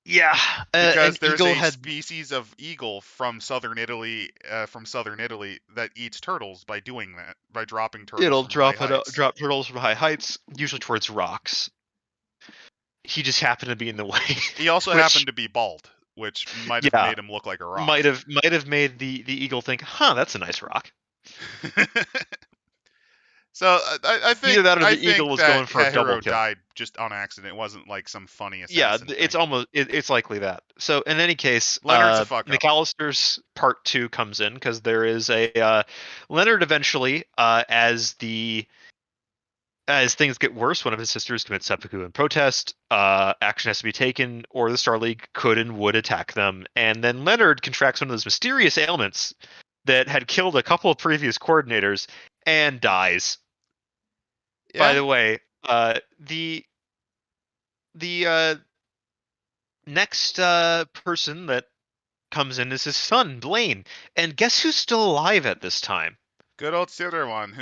Yeah, because there's a species of eagle from southern Italy that eats turtles by doing that, by dropping turtles. It'll drop turtles from high heights, usually towards rocks. He just happened to be in the way. He also happened to be bald, which might have made him look like a rock. Might have made the eagle think, "Huh, that's a nice rock." So I think either that or the eagle was going for a double kill. Died just on accident. It wasn't like some funny assassin. Yeah, it's almost it's likely that. So in any case, Leonard's a fuck up. Mcallister's part 2 comes in because there is a Leonard eventually as things get worse, one of his sisters commits seppuku in protest. Action has to be taken, or the Star League could and would attack them. And then Leonard contracts one of those mysterious ailments that had killed a couple of previous coordinators and dies. Yeah. By the way, the next person that comes in is his son, Blaine. And guess who's still alive at this time? Good old Sirwan,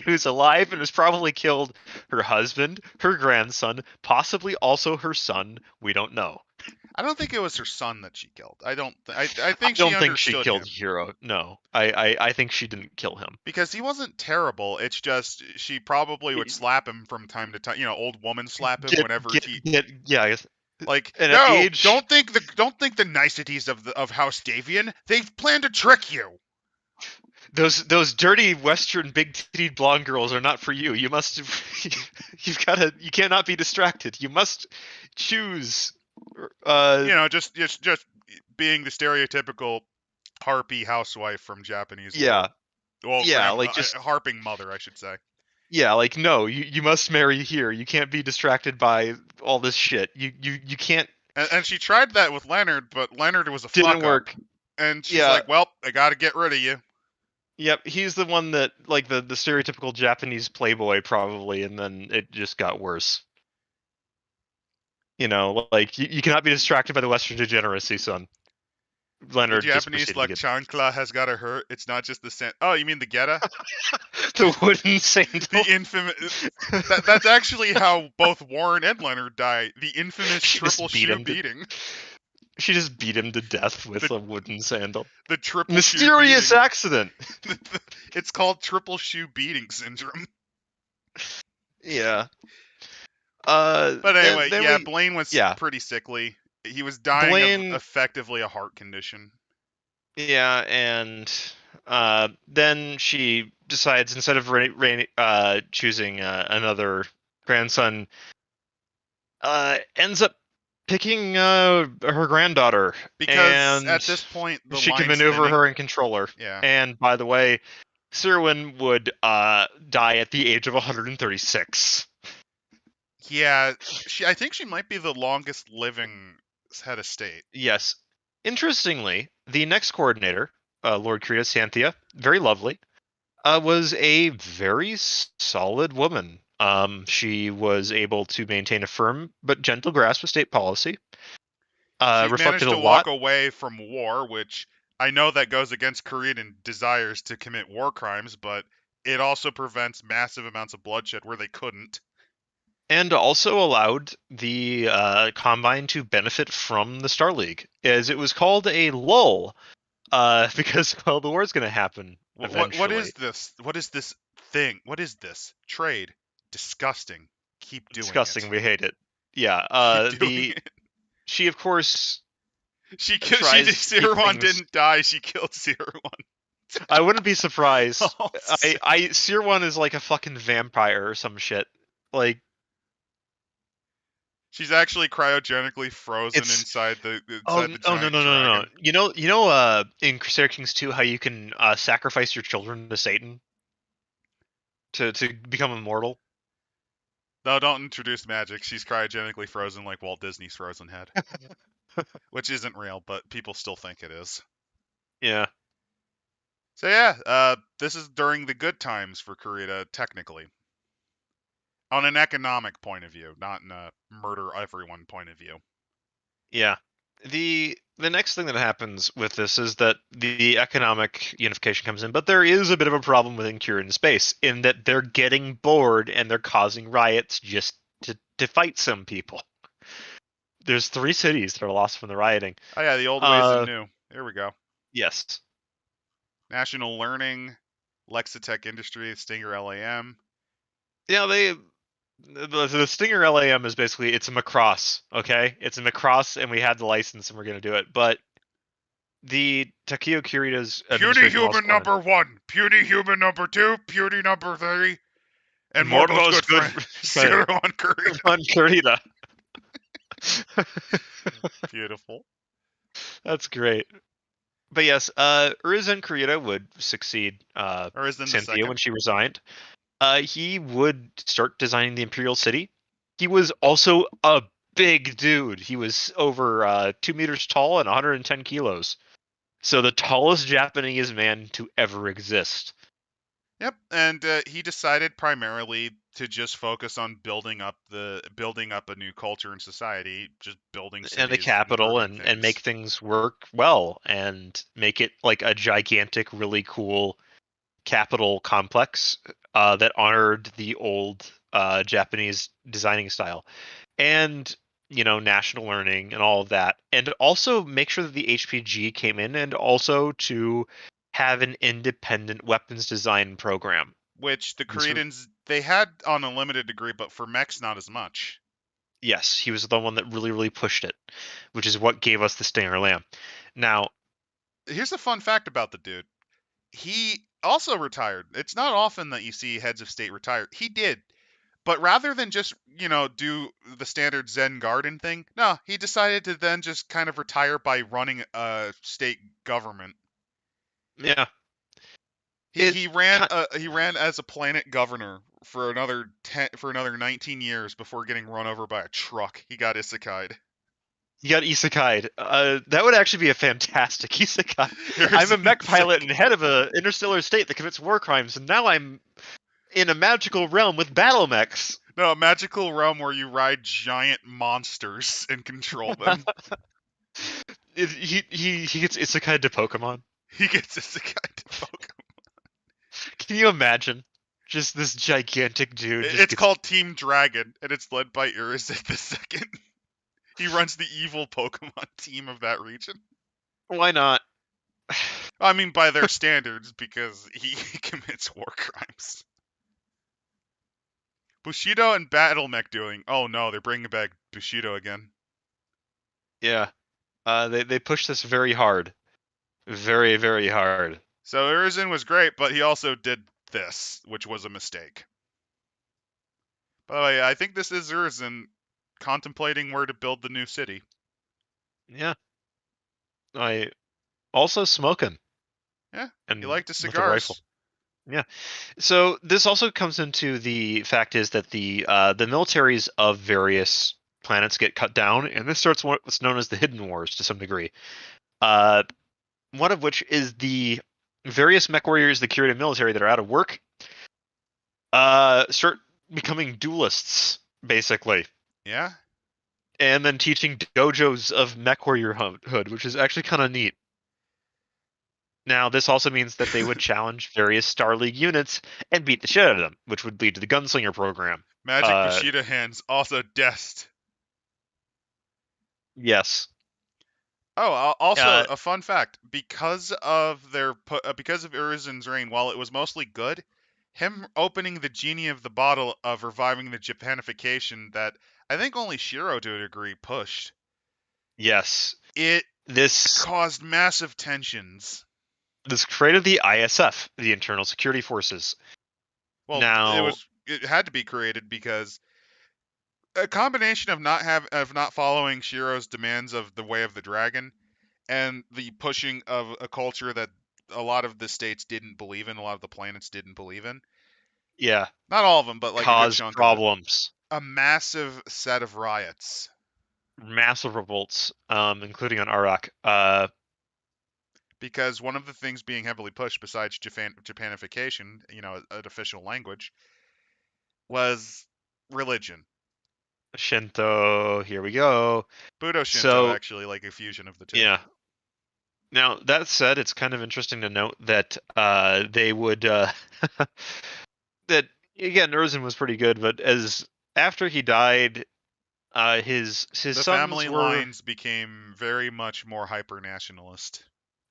who's alive and has probably killed her husband, her grandson, possibly also her son. We don't know. I don't think it was her son that she killed. I don't think she killed Hiro. No, I think she didn't kill him because he wasn't terrible. It's just she probably would slap him from time to time. You know, old woman slap him whenever yeah. Like, and no, don't think the niceties of House Davian. They plan to trick you. Those dirty Western big-titted blonde girls are not for you. You cannot be distracted. You must choose. Just being the stereotypical harpy housewife from Japanese. Yeah. World. Well, yeah, just harping mother, I should say. Yeah, like no, you must marry here. You can't be distracted by all this shit. You can't. And she tried that with Leonard, but Leonard was a fuck up. Didn't work. And she's like, well, I got to get rid of you. Yep, he's the one that, like, the stereotypical Japanese playboy, probably, and then it just got worse. You know, like, you cannot be distracted by the Western degeneracy, son. Leonard, the Japanese, like, chancla has got to hurt. It's not just the sand. Oh, you mean the geta? The wooden sandal. The infamous... that's actually how both Warren and Leonard die. The infamous triple shoe beating. She just beat him to death with a wooden sandal. The triple mysterious shoe accident. It's called triple shoe beating syndrome. Yeah. But anyway, then yeah, we Blaine was yeah pretty sickly. He was dying of Blaine effectively a heart condition. yeah, and then she decides instead of choosing another grandson, ends up picking her granddaughter, Because and at this point, the she can line's maneuver thinning. her and control her. Yeah. And by the way, Sirwin would die at the age of 136. Yeah, I think she might be the longest living head of state. Yes. Interestingly, the next coordinator, Lord Kurita Santhia, very lovely, was a very solid woman. She was able to maintain a firm but gentle grasp of state policy. She Reflected managed a to walk lot, away from war, which I know that goes against Korean desires to commit war crimes, but it also prevents massive amounts of bloodshed where they couldn't. and also allowed the Combine to benefit from the Star League, as it was called a lull, because well, the war's going to happen What is eventually. this? What is this thing? What is this? Trade. Disgusting. Keep doing Disgusting, it. we hate it. Yeah, Keep doing the it. she of course She tries to keep Zero-1 things. didn't die. She killed Zero-1. I wouldn't be surprised. Oh, I Seer One is like a fucking vampire or some shit. Like she's actually cryogenically frozen it's inside the oh no giant no no no no. dragon. In Crusader Kings 2 how you can sacrifice your children to Satan to become immortal. No, don't introduce magic. She's cryogenically frozen like Walt Disney's Frozen Head, which isn't real, but people still think it is. Yeah. So yeah, this is during the good times for Kurita, technically, on an economic point of view, not in a murder everyone point of view. Yeah. The next thing that happens with this is that the economic unification comes in, but there is a bit of a problem within Kurian space in that they're getting bored and they're causing riots just to fight some people. There's 3 cities that are lost from the rioting. Oh yeah, the old ways and new. Here we go. Yes. National Learning, Lexitech Industry, Stinger LAM. Yeah, the Stinger LAM is basically it's a Macross, okay? It's a Macross and we had the license and we're going to do it. But the Takeo Kurita's Puny administration also human wanted number 1, puny human number 2, puny number 3, and Morgo's Morgo's good friend, Zero on Kurita. on Kurita. Beautiful. That's great. But yes, Urizen Kurita would succeed Or is in the Cynthia second? when she resigned. He would start designing the Imperial City. He was also a big dude. He was over 2 meters tall and 110 kilos. So the tallest Japanese man to ever exist. Yep, and he decided primarily to just focus on building up a new culture and society, just building And the cities, capital improving and things. make things work well and make it like a gigantic, really cool capital complex that honored the old Japanese designing style. And national learning and all of that, and also make sure that the HPG came in, and also to have an independent weapons design program. Which the These were, Cretans they had on a limited degree, but for mechs not as much. yes, he was the one that really pushed it, which is what gave us the Stinger Lamb. Now, Here's a fun fact about the dude. He also retired. It's not often that you see heads of state retire. He did. But rather than just, do the standard Zen garden thing, no, he decided to then just kind of retire by running a state government. yeah, He it he ran he ran as a planet governor for another 19 years before getting run over by a truck. He got isekai'd. you got isekai'd. That would actually be a fantastic isekai. I'm Here's a mech pilot Isekai. and head of a interstellar state that commits war crimes, and now I'm in a magical realm with battle mechs. No, a magical realm where you ride giant monsters and control them. He gets isekai to Pokemon. He gets isekai'd to Pokemon. Can you imagine? Just this gigantic dude just It's gets. called Team Dragon, and it's led by Urizik the Second. He runs the evil Pokemon team of that region. Why not? I mean, by their standards, because he commits war crimes. Bushido and Battletech doing? Oh no, they're bringing back Bushido again. Yeah. They pushed this very hard. Very, very hard. So Urizen was great, but he also did this, which was a mistake. By the way, I think this is Urizen contemplating where to build the new city. Yeah. I also smoking Yeah, he and liked his with a rifle. cigars. Yeah. So this also comes into the fact is that the militaries of various planets get cut down, and this starts what's known as the Hidden Wars to some degree. Uh, one of which is the various Mech Warriors, the Kurita military that are out of work, start becoming duelists, basically, Yeah, and then teaching dojos of Mech Warrior hood, which is actually kind of neat. Now, this also means that they would challenge various Star League units and beat the shit out of them, which would lead to the Gunslinger program. Magic Bushido hands also dest. Yes. Oh, also Uh, a fun fact: because of because of Urizen's reign, while it was mostly good, him opening the genie of the bottle of reviving the Japanification that I think only Shiro to a degree pushed. yes. It This caused massive tensions. this created the ISF, the Internal Security Forces. Well, Now, it had to be created because a combination of not following Shiro's demands of the Way of the Dragon and the pushing of a culture that a lot of the states didn't believe in, a lot of the planets didn't believe in. yeah, Not all of them, but like a good caused chunk of it. problems, A massive set of riots massive revolts, including on Arak. because one of the things being heavily pushed besides Japanification, an official language, was religion. Shinto, here we go. Budo Shinto, So, actually, like a fusion of the two. yeah. Now, that said, it's kind of interesting to note that they would that again, Urzen was pretty good, but as after he died, his The sons family were lines became very much more hyper nationalist.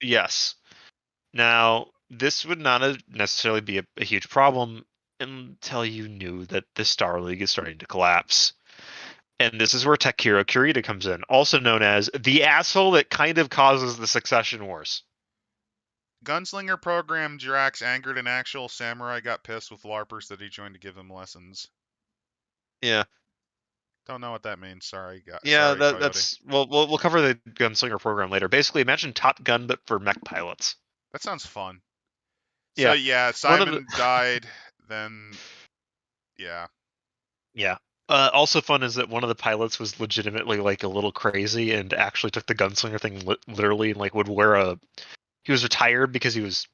yes. Now, this would not necessarily be a huge problem until you knew that the Star League is starting to collapse. And this is where Tech Hero Kurita comes in, also known as the asshole that kind of causes the Succession Wars. Gunslinger program Drax angered an actual samurai got pissed with LARPers that he joined to give them lessons. Yeah, Don't know what that means. Sorry, yeah, sorry, Coyote. that's well, we'll cover the Gunslinger program later. Basically, imagine Top Gun but for mech pilots. That sounds fun. So Yeah, yeah, one of the Simon died. Then yeah, yeah. Also fun is that one of the pilots was legitimately like a little crazy and actually took the gunslinger thing literally and like would wear a. He was retired because he was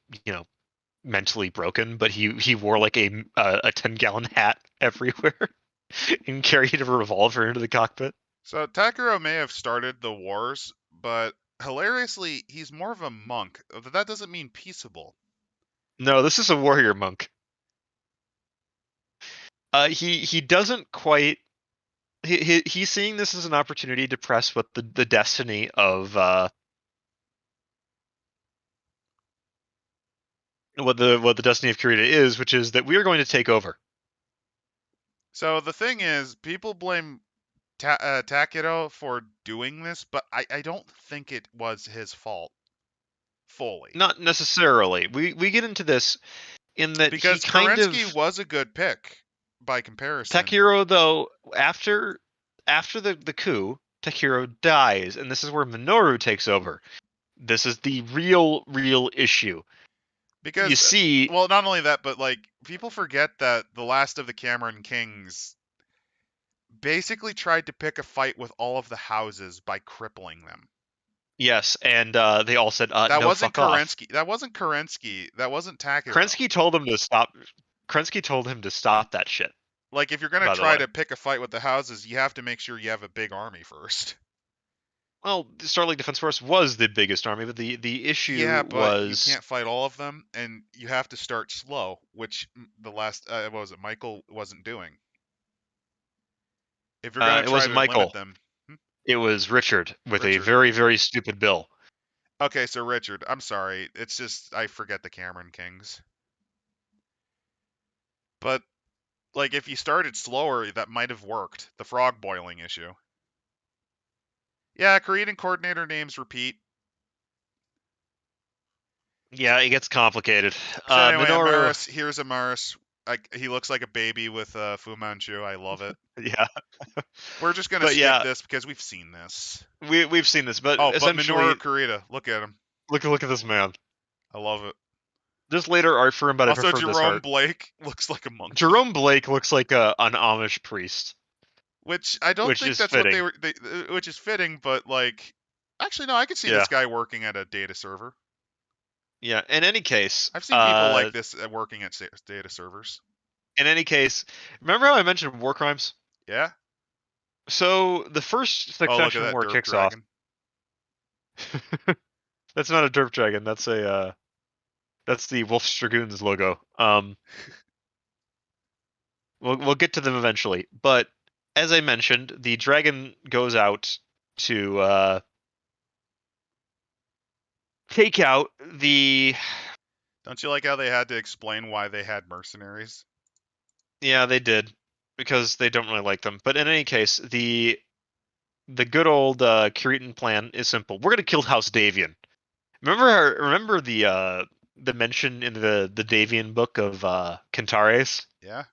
mentally broken, but he wore like a 10-gallon hat everywhere and carried a revolver into the cockpit. so Takuro may have started the wars, but hilariously, he's more of a monk. That doesn't mean peaceable. No, this is a warrior monk. He doesn't quite. He's seeing this as an opportunity to press what the destiny of what the destiny of Kurita is, which is that we are going to take over. So the thing is, people blame Takuro for doing this, but I don't think it was his fault fully. Not necessarily. We get into this in that he Because kind Kerensky of was a good pick by comparison. Takiro though after the coup, Takiro dies, and this is where Minoru takes over. This is the real issue. You Because, see, well, not only that, but like people forget that the last of the Cameron Kings basically tried to pick a fight with all of the houses by crippling them. yes, and they all said, That "No, wasn't fuck off." Kerensky. That wasn't Kerensky. That wasn't Takuro. Krensky told him to stop. Krensky told him to stop that shit. Like, if you're gonna By the try way, to pick a fight with the houses, you have to make sure you have a big army first. well, the Starlight Defense Force was the biggest army, but the Yeah, issue but you was can't fight all of them, and you have to start slow, which the last, what was it, Michael wasn't doing. If you're gonna it try wasn't to limit Michael. them, It was Richard with a Richard. very stupid bill. Okay, so Richard, I'm sorry. It's just I forget the Cameron Kings. But Like, if you started slower, that might have worked. The frog boiling issue. Yeah, creating coordinator names repeat. Yeah, it gets complicated. So anyway, Minoru, Amaris, here's Amaris. He looks like a baby with Fu Manchu. I love it. yeah, We're just gonna but skip yeah, this because we've seen this. we've seen this, but Oh, but Minoru essentially, Kurita, look at him. look at this man. I love it. There's later art for him, but I Also, prefer this Jerome art. Blake looks like a monkey, Jerome Blake looks like an Amish priest, which I don't which think is that's what fitting. they were. Which is fitting, but like, actually, no, I could see Yeah, this guy working at a data server. yeah. In any case, I've seen people like this working at data servers. remember how I mentioned war crimes? Yeah. So the first Oh, look at Succession that War derp kicks off. dragon. That's not a derp dragon. That's the Wolf's Dragoons logo. We'll get to them eventually. But as I mentioned, the dragon goes out to take out the. Don't you like how they had to explain why they had mercenaries? Yeah, they did because they don't really like them. But in any case, the good old Kuritan plan is simple. We're gonna kill House Davian. Remember the mention in the Davian book of Cantares? Yeah.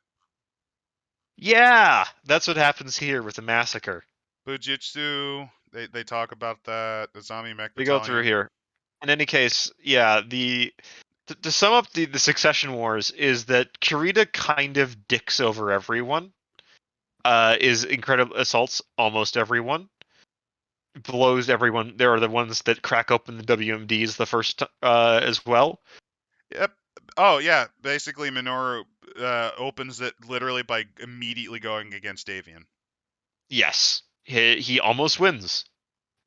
Yeah, that's what happens here with the massacre. Bujitsu. They talk about that. The zombie mech They go through battalion. here. In any case, yeah, to sum up the Succession Wars is that Kurita kind of dicks over everyone. Is incredible assaults almost everyone, blows everyone. There are the ones that crack open the WMDs the first as well. Yep. Oh yeah. Basically, Minoru opens it literally by immediately going against Davian. Yes, he almost wins,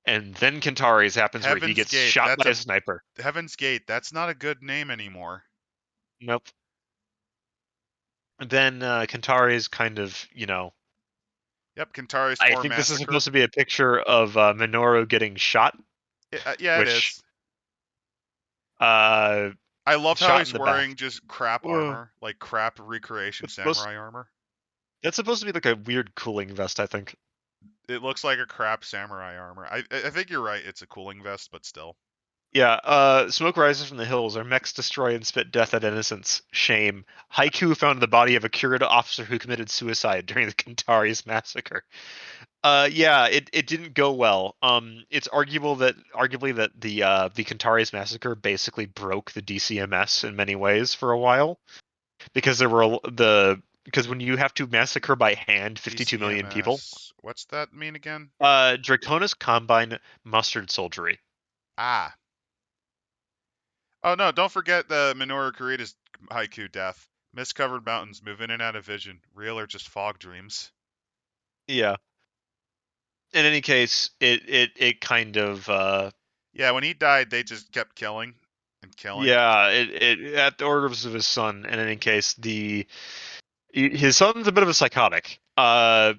and then Cantares happens where he Heaven's gets Gate. shot That's by a a sniper. Heaven's Gate. That's not a good name anymore. Nope. Then Cantares kind of, Yep. Kantari's I Four think this is Massacre. supposed to be a picture of Minoru getting shot, Yeah, it which is. uh, I love how shot in he's the back. wearing just crap Whoa. armor, like crap recreation That's supposed samurai armor. that's supposed to be like a weird cooling vest, I think. It looks like a crap samurai armor. I think you're right. It's a cooling vest, but still. Yeah, smoke rises from the hills. Our mechs destroy and spit death at innocents. Shame. Haiku found the body of a Kurita officer who committed suicide during the Kentaris massacre. Yeah, it didn't go well. It's arguably that the Kentaris massacre basically broke the DCMS in many ways for a while because because when you have to massacre by hand 52 million people, DCMS. What's that mean again? Draconis Combine mustard soldiery. Ah. Oh no! Don't forget the Minoru Kurita's haiku death. Mist-covered mountains move in and out of vision. Real or just fog dreams. Yeah. In any case, it kind of Yeah, when he died, they just kept killing and killing. yeah, it at the orders of his son. In any case, his son's a bit of a psychotic. The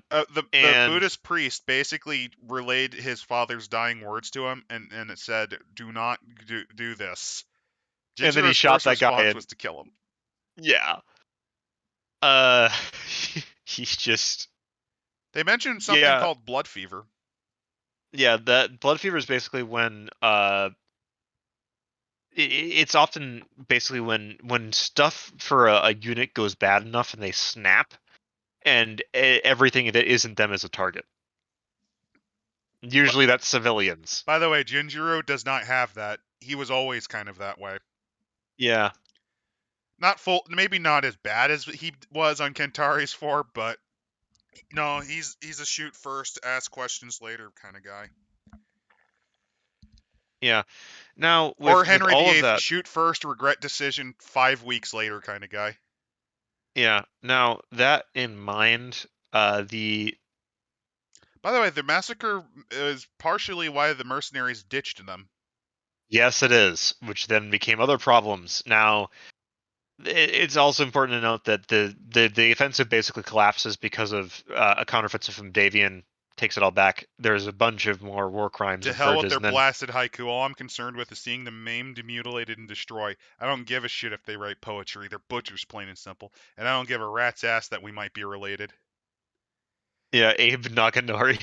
And Buddhist priest basically relayed his father's dying words to him, and it said, "Do not do this." then he Jinjiro's shot first that guy response and was to kill him. yeah. Uh he's just They mentioned something yeah, called blood fever. yeah, that blood fever is basically when it's often basically when stuff for a unit goes bad enough and they snap and everything that isn't them is a target. But, Usually that's civilians. by the way, Jinjiro does not have that. He was always kind of that way. Yeah. Not full, maybe not as bad as he was on Kentari's 4, but no, he's a shoot first, ask questions later kind of guy. Yeah. Now Or with Henry all of VIII, that, shoot first, regret decision 5 weeks later kind of guy. yeah. Now that in mind, the By the way, the massacre is partially why the mercenaries ditched them. yes, it is, which then became other problems. Now it's also important to note that the offensive basically collapses because of a counteroffensive from Davian takes it all back. There's a bunch of more war crimes To and hell with purges, their and then blasted haiku. All I'm concerned with is seeing them maimed, mutilated, and destroy. I don't give a shit if they write poetry. They're butchers, plain and simple. And I don't give a rat's ass that we might be related. yeah, Abe Naganori.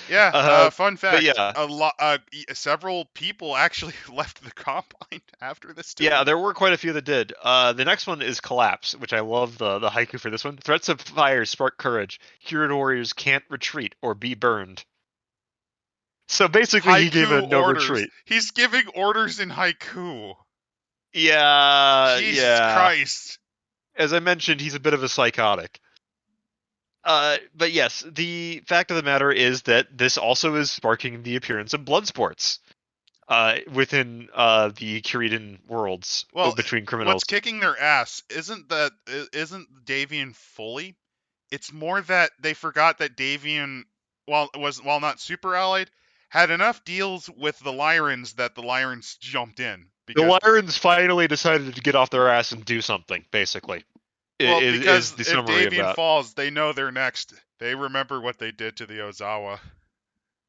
Yeah, fun But fact. yeah, Several people actually left the Combine after this yeah, tournament. there were quite a few that did. The next one is Collapse, which I love the haiku for this one. Threats of fire spark courage. Hero warriors can't retreat or be burned. So basically, he gave a Haiku no orders. retreat. He's giving orders in haiku. Yeah, Jesus yeah. Christ. As I mentioned, he's a bit of a psychotic. But yes, the fact of the matter is that this also is sparking the appearance of blood sports within the Kuritan worlds Well, between what's criminals. kicking their ass isn't Davian fully. It's more that they forgot that Davian, while not super allied, had enough deals with the Lyrans that the Lyrans jumped in The because Lyrans finally decided to get off their ass and do something, basically, is the if summary of Davian that. falls, they know they're next. They remember what they did to the Ozawa.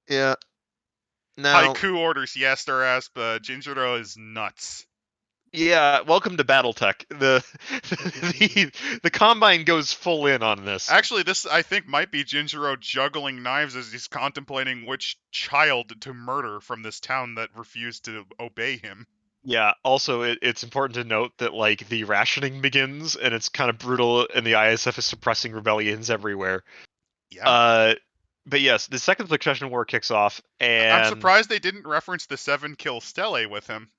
Yeah. Now, Haiku orders yes their ass, but Jinjiro is nuts. yeah, welcome to Battletech. The Combine goes full in on this. Actually, this I think might be Jinjiro juggling knives as he's contemplating which child to murder from this town that refused to obey him. Yeah, also it's important to note that like the rationing begins and it's kind of brutal and the ISF is suppressing rebellions everywhere. Yeah. Uh but yes, the second succession war kicks off I'm and surprised they didn't reference the 7-kill stele with him.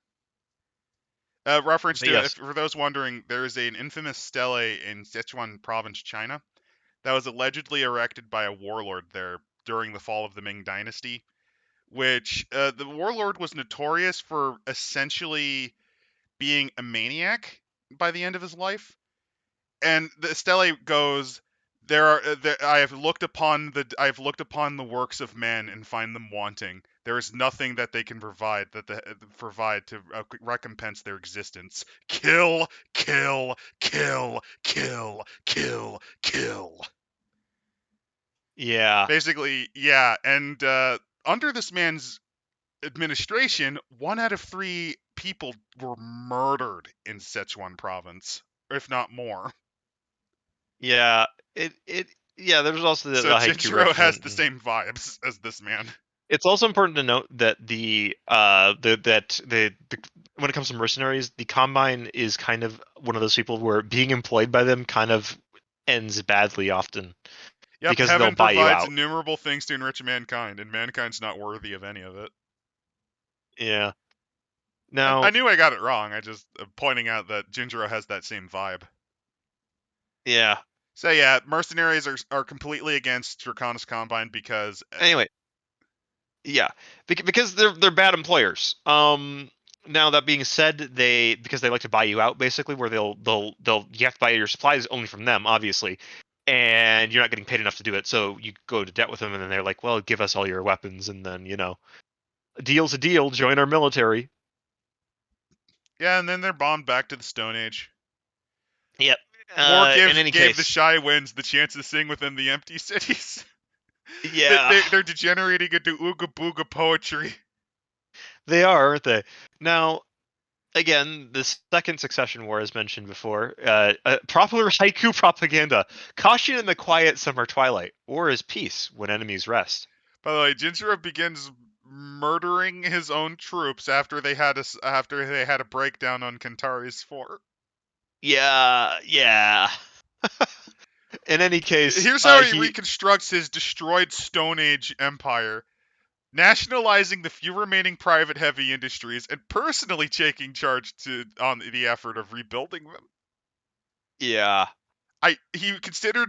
Reference but to, if, yes, for those wondering, there is an infamous stele in Sichuan province, China, that was allegedly erected by a warlord there during the fall of the Ming Dynasty, which the warlord was notorious for essentially being a maniac by the end of his life. And the stele goes, I have looked upon the works of men and find them wanting. There is nothing that they can provide to recompense their existence. Kill, kill, kill, kill, kill, kill. yeah. Basically, yeah. And under this man's administration, 1 out of 3 people were murdered in Sichuan province, if not more. Yeah. It yeah, there's also the So haiku Jinjiro has reference. the same vibes as this man. It's also important to note that the when it comes to mercenaries, the Combine is kind of one of those people where being employed by them kind of ends badly often Yep, because they'll heaven buy you provides out. innumerable things to enrich mankind, and mankind's not worthy of any of it. Yeah. I Now, knew I got it wrong. I just pointing out that Jinjiro has that same vibe. yeah. So yeah, mercenaries are completely against Draconis Combine because Anyway, yeah, because they're bad employers. Now that being said, because they like to buy you out basically, where they'll you have to buy your supplies only from them, obviously, and you're not getting paid enough to do it, so you go to debt with them, and then they're like, well, give us all your weapons, and then a deal's a deal. Join our military. yeah, and then they're bombed back to the Stone Age. Yep. War In any gave the case, shy winds the chance to sing within the empty cities. yeah, They're degenerating into ooga booga poetry. they are, aren't they? Now, again, the second succession war, as mentioned before, popular haiku propaganda. Caution in the quiet summer twilight. War is peace when enemies rest. By the way, Jinjiro begins murdering his own troops after they had a breakdown on Kantari's fort. Yeah, yeah. In any case, Here's how he he reconstructs his destroyed Stone Age empire, nationalizing the few remaining private heavy industries and personally taking charge on the effort of rebuilding them. yeah. He considered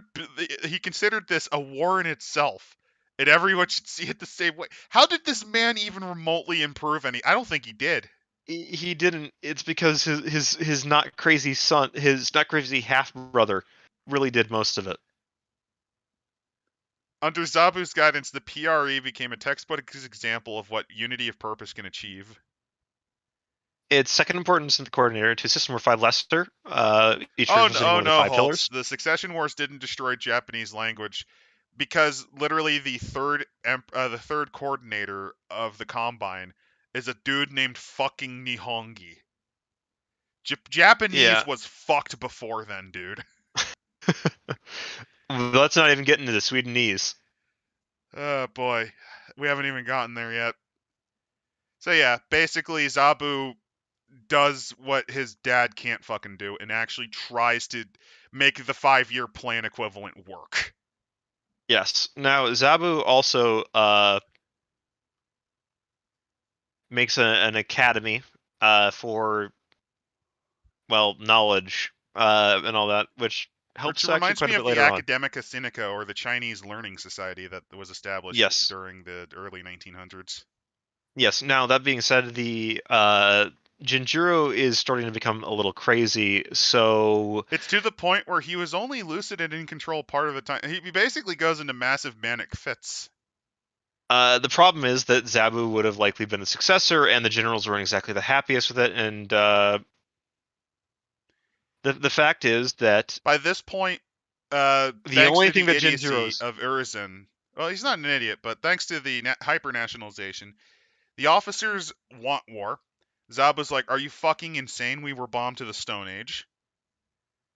this a war in itself, and everyone should see it the same way. How did this man even remotely improve any? I don't think he did. He didn't. It's because his not crazy son, his not crazy half brother, really did most of it. Under Zabu's guidance, the PRE became a textbook example of what unity of purpose can achieve. Its second importance in the coordinator to System War 5 Leicester, each Oh version no, sitting oh over the no, five Holtz. pillars. The succession wars didn't destroy Japanese language. because literally the third coordinator of the Combine is a dude named fucking Nihongi. Japanese Yeah. was fucked before then, dude. Let's not even get into the Swedenese. Oh boy, we haven't even gotten there yet. So yeah, basically Zabu does what his dad can't fucking do and actually tries to make the 5-year plan equivalent work. Yes. Now Zabu also makes an academy for knowledge and all that, which Which helps actually reminds quite me a bit of the later on. Academica Sinica, or the Chinese Learning Society that was established Yes. during the early 1900s. Yes. Now that being said, the Jinjuro is starting to become a little crazy. So It's to the point where he was only lucid and in control part of the time. He basically goes into massive manic fits. the problem is that Zabu would have likely been the successor, and the generals weren't exactly the happiest with it. And the fact is that By this point, the thanks only to thing the that idiocy Jinjuro's of Urizen, well, he's not an idiot, but thanks to the hyper-nationalization, the officers want war. Zabu's like, are you fucking insane? We were bombed to the Stone Age.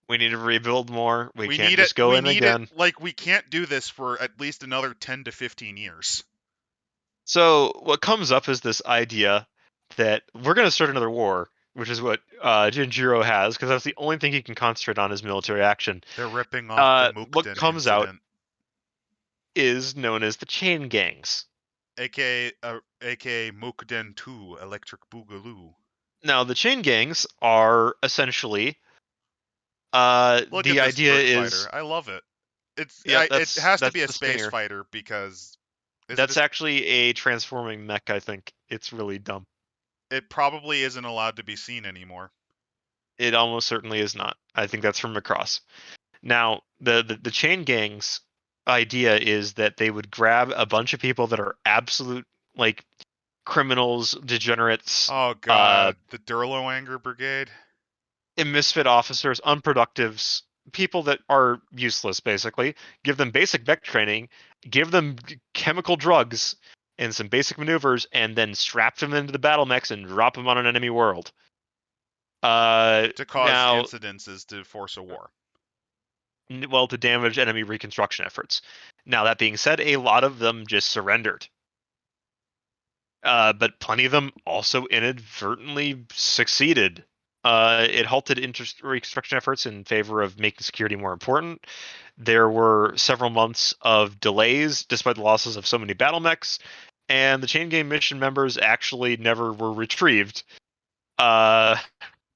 we need to rebuild more. We We can't need it. just go We in need it. again. Like, we can't do this for at least another 10 to 15 years. So what comes up is this idea that we're going to start another war, which is what Jinjuro has, because that's the only thing he can concentrate on is military action. They're ripping off the What Mukden comes out incident, is known as the chain gangs. aka Mukden 2 Electric Boogaloo. Now, the chain gangs are essentially Look at the this idea Turk is fighter. I love it. yep, It has to that's be a the space stinger. fighter because That's actually a transforming mech. I think it's really dumb. it probably isn't allowed to be seen anymore. It almost certainly is not. I think that's from Macross. Now, the chain gangs idea is that they would grab a bunch of people that are absolute like criminals, degenerates, Oh god, the Durlo Anger Brigade. and misfit officers, unproductives, people that are useless basically. Give them basic mech training, give them chemical drugs and some basic maneuvers, and then strap them into the battle mechs and drop them on an enemy world. To cause Now, incidences to force a war. well, to damage enemy reconstruction efforts. Now, that being said, a lot of them just surrendered. But plenty of them also inadvertently succeeded. It halted reconstruction efforts in favor of making security more important. There were several months of delays despite the losses of so many battle mechs, and the chain game mission members actually never were retrieved.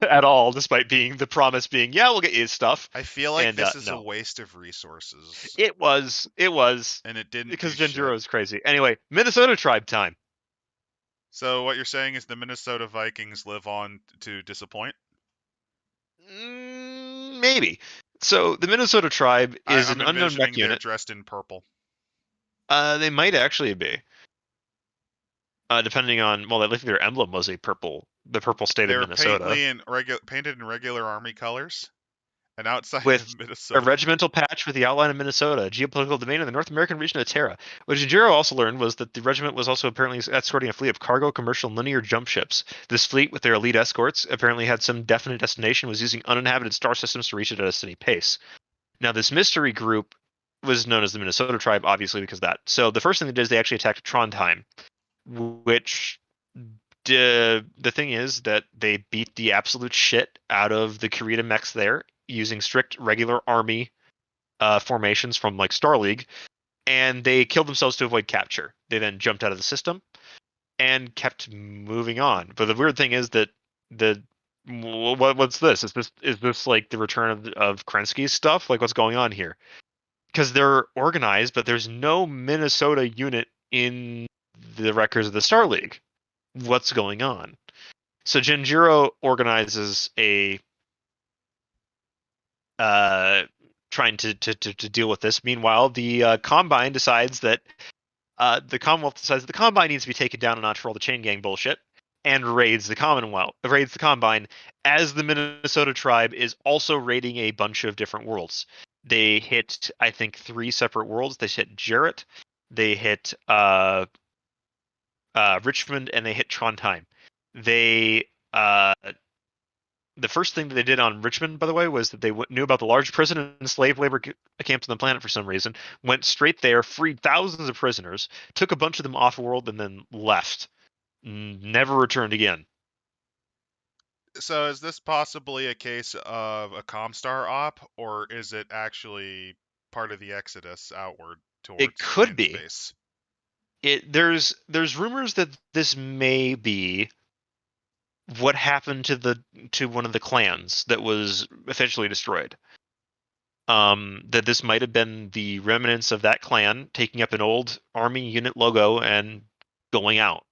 At all, despite being the promise being, yeah, we'll get you stuff. I feel like And this is a no, waste of resources. it was And it didn't do because shit. Genjuro is crazy. Anyway, Minnesota tribe time. So what you're saying is the Minnesota Vikings live on to disappoint? Maybe. So the Minnesota tribe is I'm an unknown mech envisioning they're unit. dressed in purple. They might actually be. Depending on, well, I think their emblem was the purple state of They're Minnesota, painted in regular army colors, and outside of with a Minnesota. regimental patch with the outline of Minnesota, a geopolitical domain in the North American region of Terra. What Jinjuro also learned was that the regiment was also apparently escorting a fleet of cargo, commercial, and linear jump ships. This fleet, with their elite escorts, apparently had some definite destination, was using uninhabited star systems to reach a destiny pace. Now, this mystery group was known as the Minnesota tribe, obviously, because of that. So the first thing they did is they actually attacked Trondheim, which the thing is that they beat the absolute shit out of the Kurita mechs there using strict regular army formations from like Star League, and they killed themselves to avoid capture. They then jumped out of the system and kept moving on. But the weird thing is that what's this? Is this like the return of Krensky's stuff? Like what's going on here? Because they're organized, but there's no Minnesota unit in the records of the Star League. What's going on? So Genjiro organizes a trying to deal with this. Meanwhile, the Combine decides that the Commonwealth decides that the Combine needs to be taken down a notch for all the chain gang bullshit, and raids the Combine, as the Minnesota tribe is also raiding a bunch of different worlds. They hit, I think, 3 separate worlds. They hit Jarrett, they hit Richmond, and they hit Trondheim. They the first thing that they did on Richmond, by the way, was that they knew about the large prison and slave labor camps on the planet for some reason, went straight there, freed thousands of prisoners, took a bunch of them off world, and then left. Never returned again. So is this possibly a case of a Comstar op, or is it actually part of the exodus outward It towards could alien be. space? There's rumors that this may be what happened to one of the clans that was eventually destroyed. That this might have been the remnants of that clan taking up an old army unit logo and going out,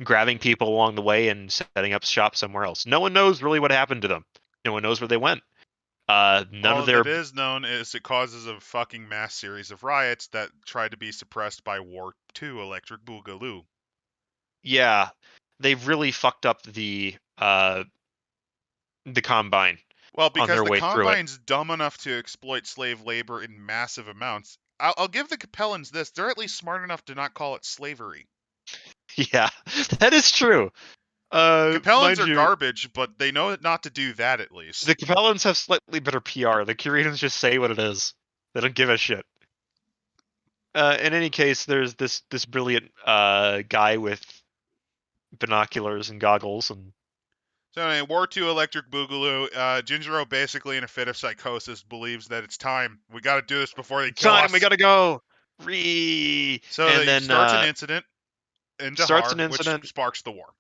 grabbing people along the way and setting up shop somewhere else. No one knows really what happened to them. No one knows where they went. None All of their that is known is it causes a fucking mass series of riots that tried to be suppressed by War 2 Electric Boogaloo. Yeah, they've really fucked up the Combine Well, on because their the way through it. Combine's dumb enough to exploit slave labor in massive amounts. I'll give the Capellans this. They're at least smart enough to not call it slavery. Yeah, that is true. Capellans Mind are you, garbage, but they know not to do that at least. the Capellans have slightly better PR. The Kuritans just say what it is. They don't give a shit. In any case, there's this brilliant guy with binoculars and goggles, and So anyway, War 2 Electric Boogaloo, Jinjiro basically in a fit of psychosis believes that it's time. We gotta do this before they kill time, us. we gotta go. So And they then starts an incident in starts Dahar, an which incident. sparks the war.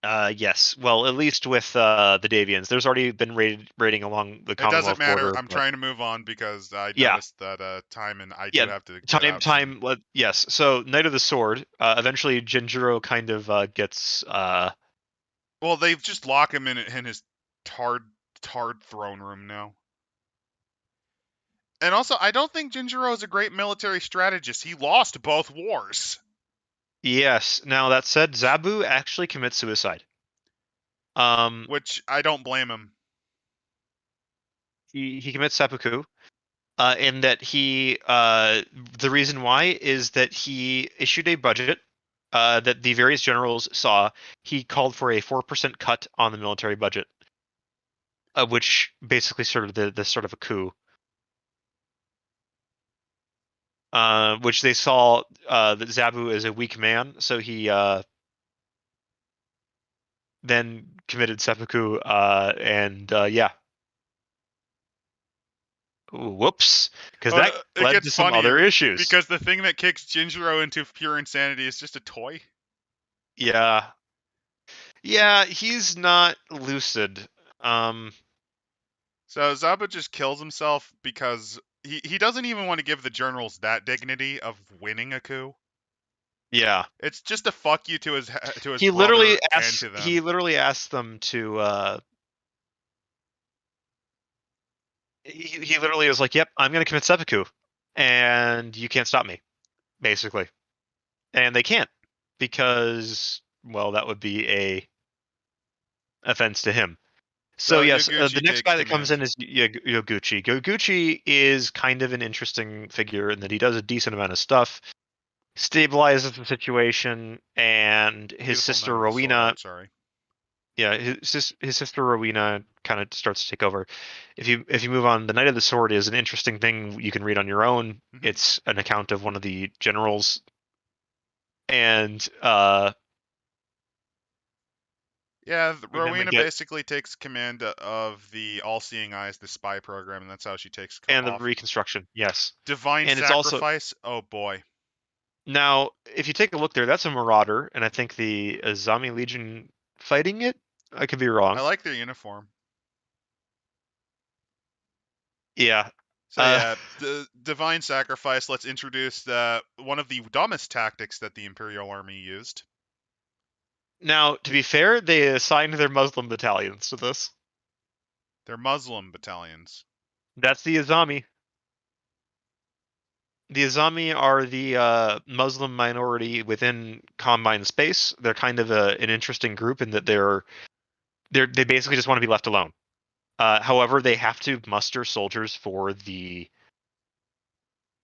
Yes, well, at least with the Davians, there's already been raiding along the It doesn't Commonwealth matter. border. I'm But trying to move on because I yeah, noticed that time and I yeah, do have to get out soon. Yes, so Knight of the Sword. Eventually, Jinjiro kind of gets. Well, they've just lock him in his tarred throne room now. And also, I don't think Jinjiro is a great military strategist. He lost both wars. Yes. Now that said, Zabu actually commits suicide. Which I don't blame him. He commits seppuku. In that the reason why is that he issued a budget that the various generals saw. He called for a 4% cut on the military budget, which basically sort of the sort of a coup. Which they saw that Zabu is a weak man, so he then committed seppuku, and yeah. Ooh, whoops, because that It led gets to some other funnier issues. because the thing that kicks Jinjiro into pure insanity is just a toy. Yeah, he's not lucid. So Zaba just kills himself because he doesn't even want to give the generals that dignity of winning a coup. Yeah, It's just a fuck you to his he brother literally and asks. to them. He literally asked them to. He literally was like, "Yep, I'm gonna commit seppuku, and you can't stop me," basically, and they can't because, well, that would be a offense to him. So yes, Yaguchi the next takes guy that comes command. in is Yoguchi. Yoguchi is kind of an interesting figure in that he does a decent amount of stuff, stabilizes the situation, and his Beautiful sister Knight of the Sword Rowena, art, sorry. yeah, his sister Rowena kind of starts to take over. If you move on, the Knight of the Sword is an interesting thing you can read on your own. Mhm. It's an account of one of the generals, and Yeah, then we Rowena get basically takes command of the All-Seeing Eyes, the spy program, and that's how she takes and the off. Reconstruction, yes, Divine and it's also. Sacrifice. Oh boy. Now, if you take a look there, that's a Marauder, and I think the Azami Legion fighting it. I could be I wrong. like their uniform. Yeah. So yeah, the Divine Sacrifice. Let's introduce one of the dumbest tactics that the Imperial Army used. Now, to be fair, they assigned their Muslim battalions to this. They're Muslim battalions. That's the Azami. The Azami are the Muslim minority within Combine space. They're kind of an interesting group in that they basically just want to be left alone. However, they have to muster soldiers for the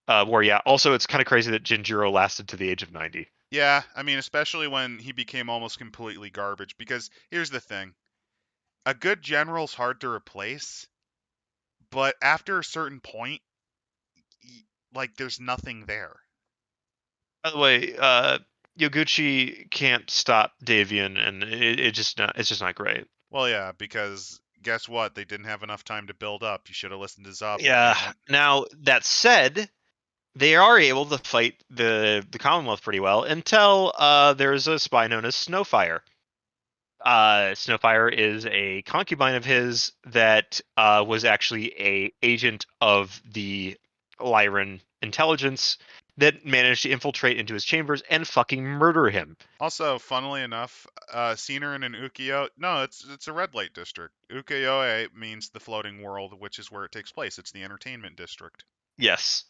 war. Yeah. Also, it's kind of crazy that Jinjiro lasted to the age of 90. Yeah, I mean, especially when he became almost completely garbage. Because here's the thing: a good general's hard to replace, but after a certain point, like there's nothing there. By the way, Yoguchi can't stop Davian, and it's just not great. Well, yeah, because guess what? They didn't have enough time to build up. You should have listened to Zabu, Yeah. damn it. Now that said, they are able to fight the Commonwealth pretty well until there's a spy known as Snowfire. Snowfire is a concubine of his that was actually a agent of the Lyran intelligence that managed to infiltrate into his chambers and fucking murder him. Also, funnily enough, seen her in an ukiyo. No, it's a red light district. Ukiyo-e means the floating world, which is where it takes place. It's the entertainment district. Yes.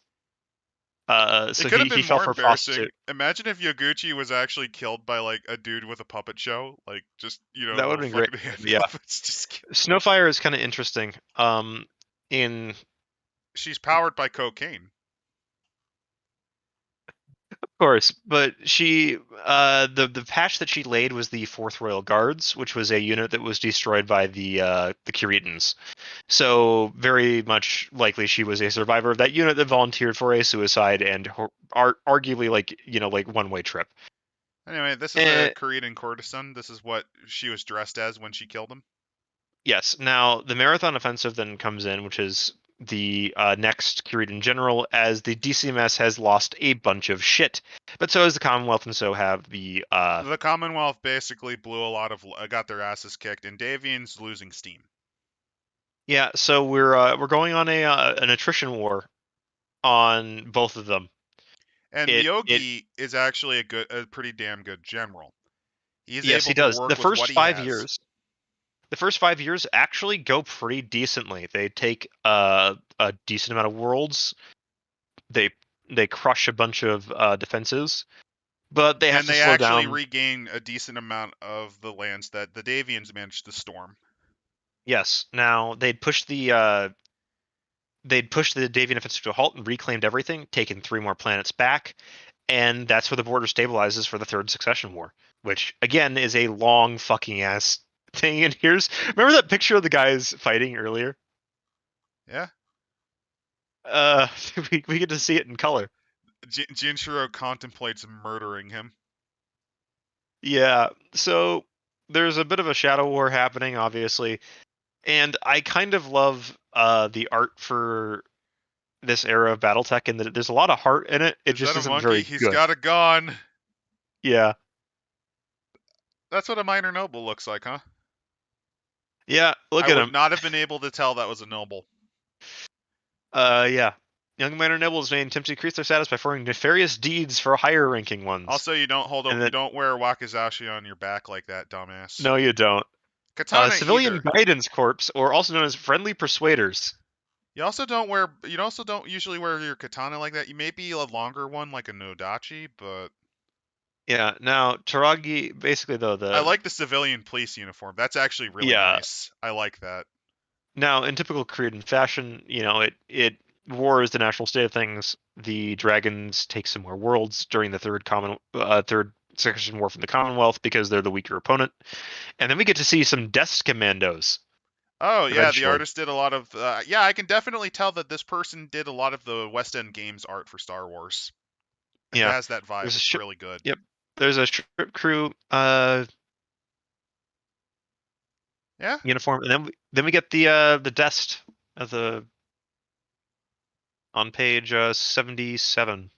It So could have he been fell more for a prostitute. embarrassing. Imagine if Yaguchi was actually killed by like a dude with a puppet show, like just That would little have been great. fucking hand Yeah. puppets. Just Snowfire is kind of interesting. In she's powered by cocaine. Of course, but she the patch that she laid was the Fourth Royal Guards, which was a unit that was destroyed by the Kuritans. So very much likely she was a survivor of that unit that volunteered for a suicide and arguably like one-way trip. Anyway, this is a Eh, Korean courtesan. This is what she was dressed as when she killed him. yes. Now the Marathon Offensive then comes in, which is the next Kuritan general, as the DCMS has lost a bunch of shit, but so has the Commonwealth, and so have the The Commonwealth basically blew a lot of, got their asses kicked, and Davian's losing steam. Yeah, so we're going on a an attrition war on both of them. And It Myogi is actually a pretty damn good general. He's Yes, he able to does. work with what he has. The first 5 years actually go pretty decently. They take a decent amount of worlds. They they crush a bunch of defenses, but they have And to they slow actually down. regain a decent amount of the lands that the Davians managed to storm. Yes, now they'd pushed the Davian offensive to a halt and reclaimed everything, taken 3 more planets back, and that's where the border stabilizes for the Third Succession War, which again is a long fucking ass thing. And remember that picture of the guys fighting earlier? Yeah. Uh, we get to see it in color. Jinshiro contemplates murdering him. Yeah, so there's a bit of a shadow war happening, obviously, and I kind of love the art for this era of BattleTech, and that there's a lot of heart in it. It Is that just a isn't monkey? very He's good. got a gun. Yeah, That's what a minor noble looks like, huh? yeah. Look I at would him. not have been able to tell that was a noble. Yeah. Young minor nobles may attempt to increase their status by performing nefarious deeds for higher ranking ones. Also, you And you then, don't wear wakizashi on your back like that, dumbass. no, you don't. Katana Civilian either. guidance corps, or also known as friendly persuaders. You also don't wear. You also don't usually wear your katana like that. You may be a longer one, like a nodachi, but Yeah. Now Taragi, basically though I the like the civilian police uniform. That's actually really yeah. nice. I like that. Now in typical Korean fashion, it war is the natural state of things. The dragons take some more worlds during the third section war from the Commonwealth because they're the weaker opponent, and then we get to see some Death Commandos Oh yeah, the eventually. artist did a lot of. Yeah, I can definitely tell that this person did a lot of the West End Games art for Star Wars. It Yeah, has that vibe. there's a It's ship. really good. Yep, there's a ship crew Yeah. uniform, and then we get the Dest of the on page 77,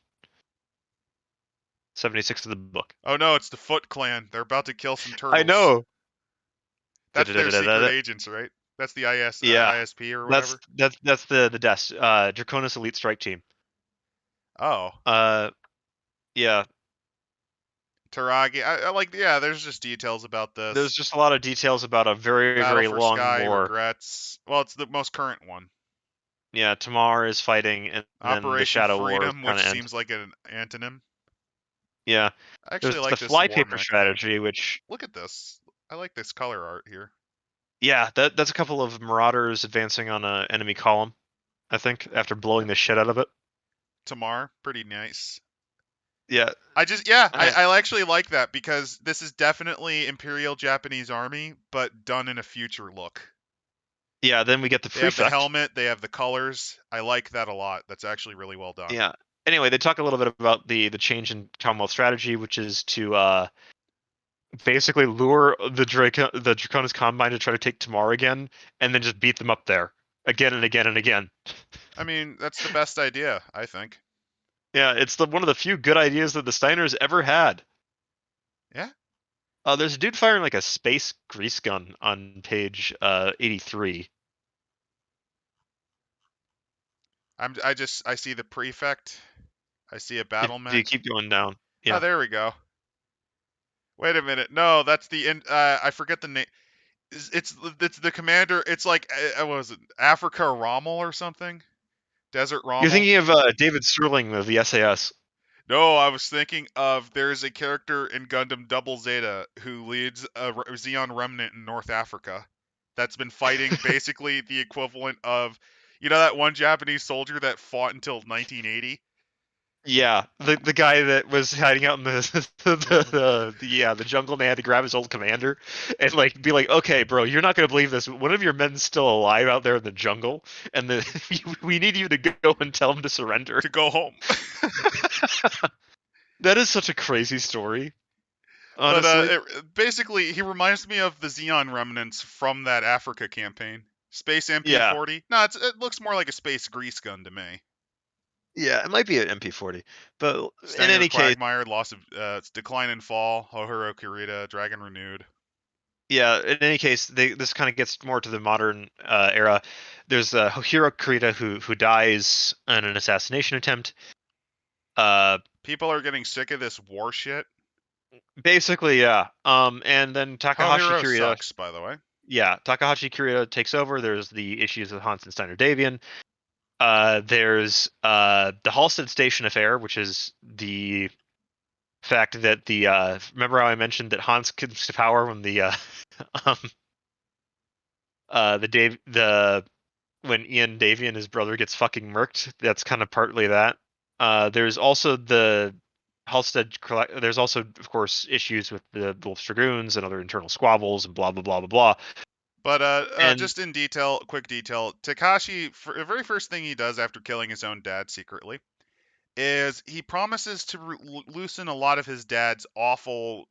76 of the book. Oh no, it's the Foot Clan. They're about to kill some I turtles. know. That's their secret agents, right? That's the Yeah, ISP or that's whatever. that's the Dest Draconis Elite Strike Team. Oh, Uh, yeah, Taragi. I like. Yeah, there's just details about there's this. just a lot of details about a very Battle very for long Sky war. regrets. Well, it's the most current one. Yeah, Tamar is fighting, and then the Operation Shadow War Freedom, kind which of ends. seems like an antonym. Yeah, I actually there's the like this war Flypaper mech. strategy, which Look at this. I like this color art here. Yeah, that's a couple of marauders advancing on a enemy column, I think, after blowing Yep. the shit out of it. Tamar, pretty nice. Yeah. I actually like that because this is definitely Imperial Japanese Army, but done in a future look. Yeah, then we get the They have the prefect. helmet, they have the colors. I like that a lot. That's actually really well done. Yeah. Anyway, they talk a little bit about the change in Commonwealth strategy, which is to basically lure the Draconis Combine to try to take Tamar again, and then just beat them up there again and again and again. I mean, that's the best idea, I think. Yeah, it's one of the few good ideas that the Steiners ever had. Yeah. There's a dude firing like a space grease gun on page 83. I see the prefect. I see a If battle you mech. keep going down, Oh, yeah, there we go. Wait a minute. No, that's the I forget the name. It's the commander. It's like what was it? Africa Rommel or something? Desert you're Rommel? thinking of David Sterling of the SAS. No, I was thinking of there's a character in Gundam Double Zeta who leads a Xeon remnant in North Africa that's been fighting basically the equivalent of, that one Japanese soldier that fought until 1980? Yeah, the guy that was hiding out in the jungle, and they had to grab his old commander and like be like, okay, bro, you're not gonna believe this. One of your men's still alive out there in the jungle, and we need you to go and tell him to surrender. To go home. That is such a crazy story, But honestly. basically, he reminds me of the Xeon remnants from that Africa campaign. Space Yeah, MP40? No, it looks more like a space grease gun to me. yeah, it might be an MP40, but in Steiner any case, Quagmire, loss of decline and fall, Hohiro Kurita, Dragon Renewed. yeah, in any case, this kind of gets more to the modern era. There's Shiro Korita who dies in an assassination attempt. Uh, People are getting sick of this war shit. Basically, yeah. And then Takahashi Hohiro Kurita, sucks, by the way. yeah, Takahashi Kurita takes over. There's the issues with Hans and Steiner Davian. There's the Halstead Station affair, which is the fact that remember how I mentioned that Hans comes to power when um the when Ian Davian, his brother, gets fucking murked. That's kind of partly that. There's also the Halstead. There's also, of course, issues with the Wolf's Dragoons and other internal squabbles and blah blah blah blah blah. But And just in detail, quick detail, Takashi, the very first thing he does after killing his own dad secretly is he promises to loosen a lot of his dad's awful,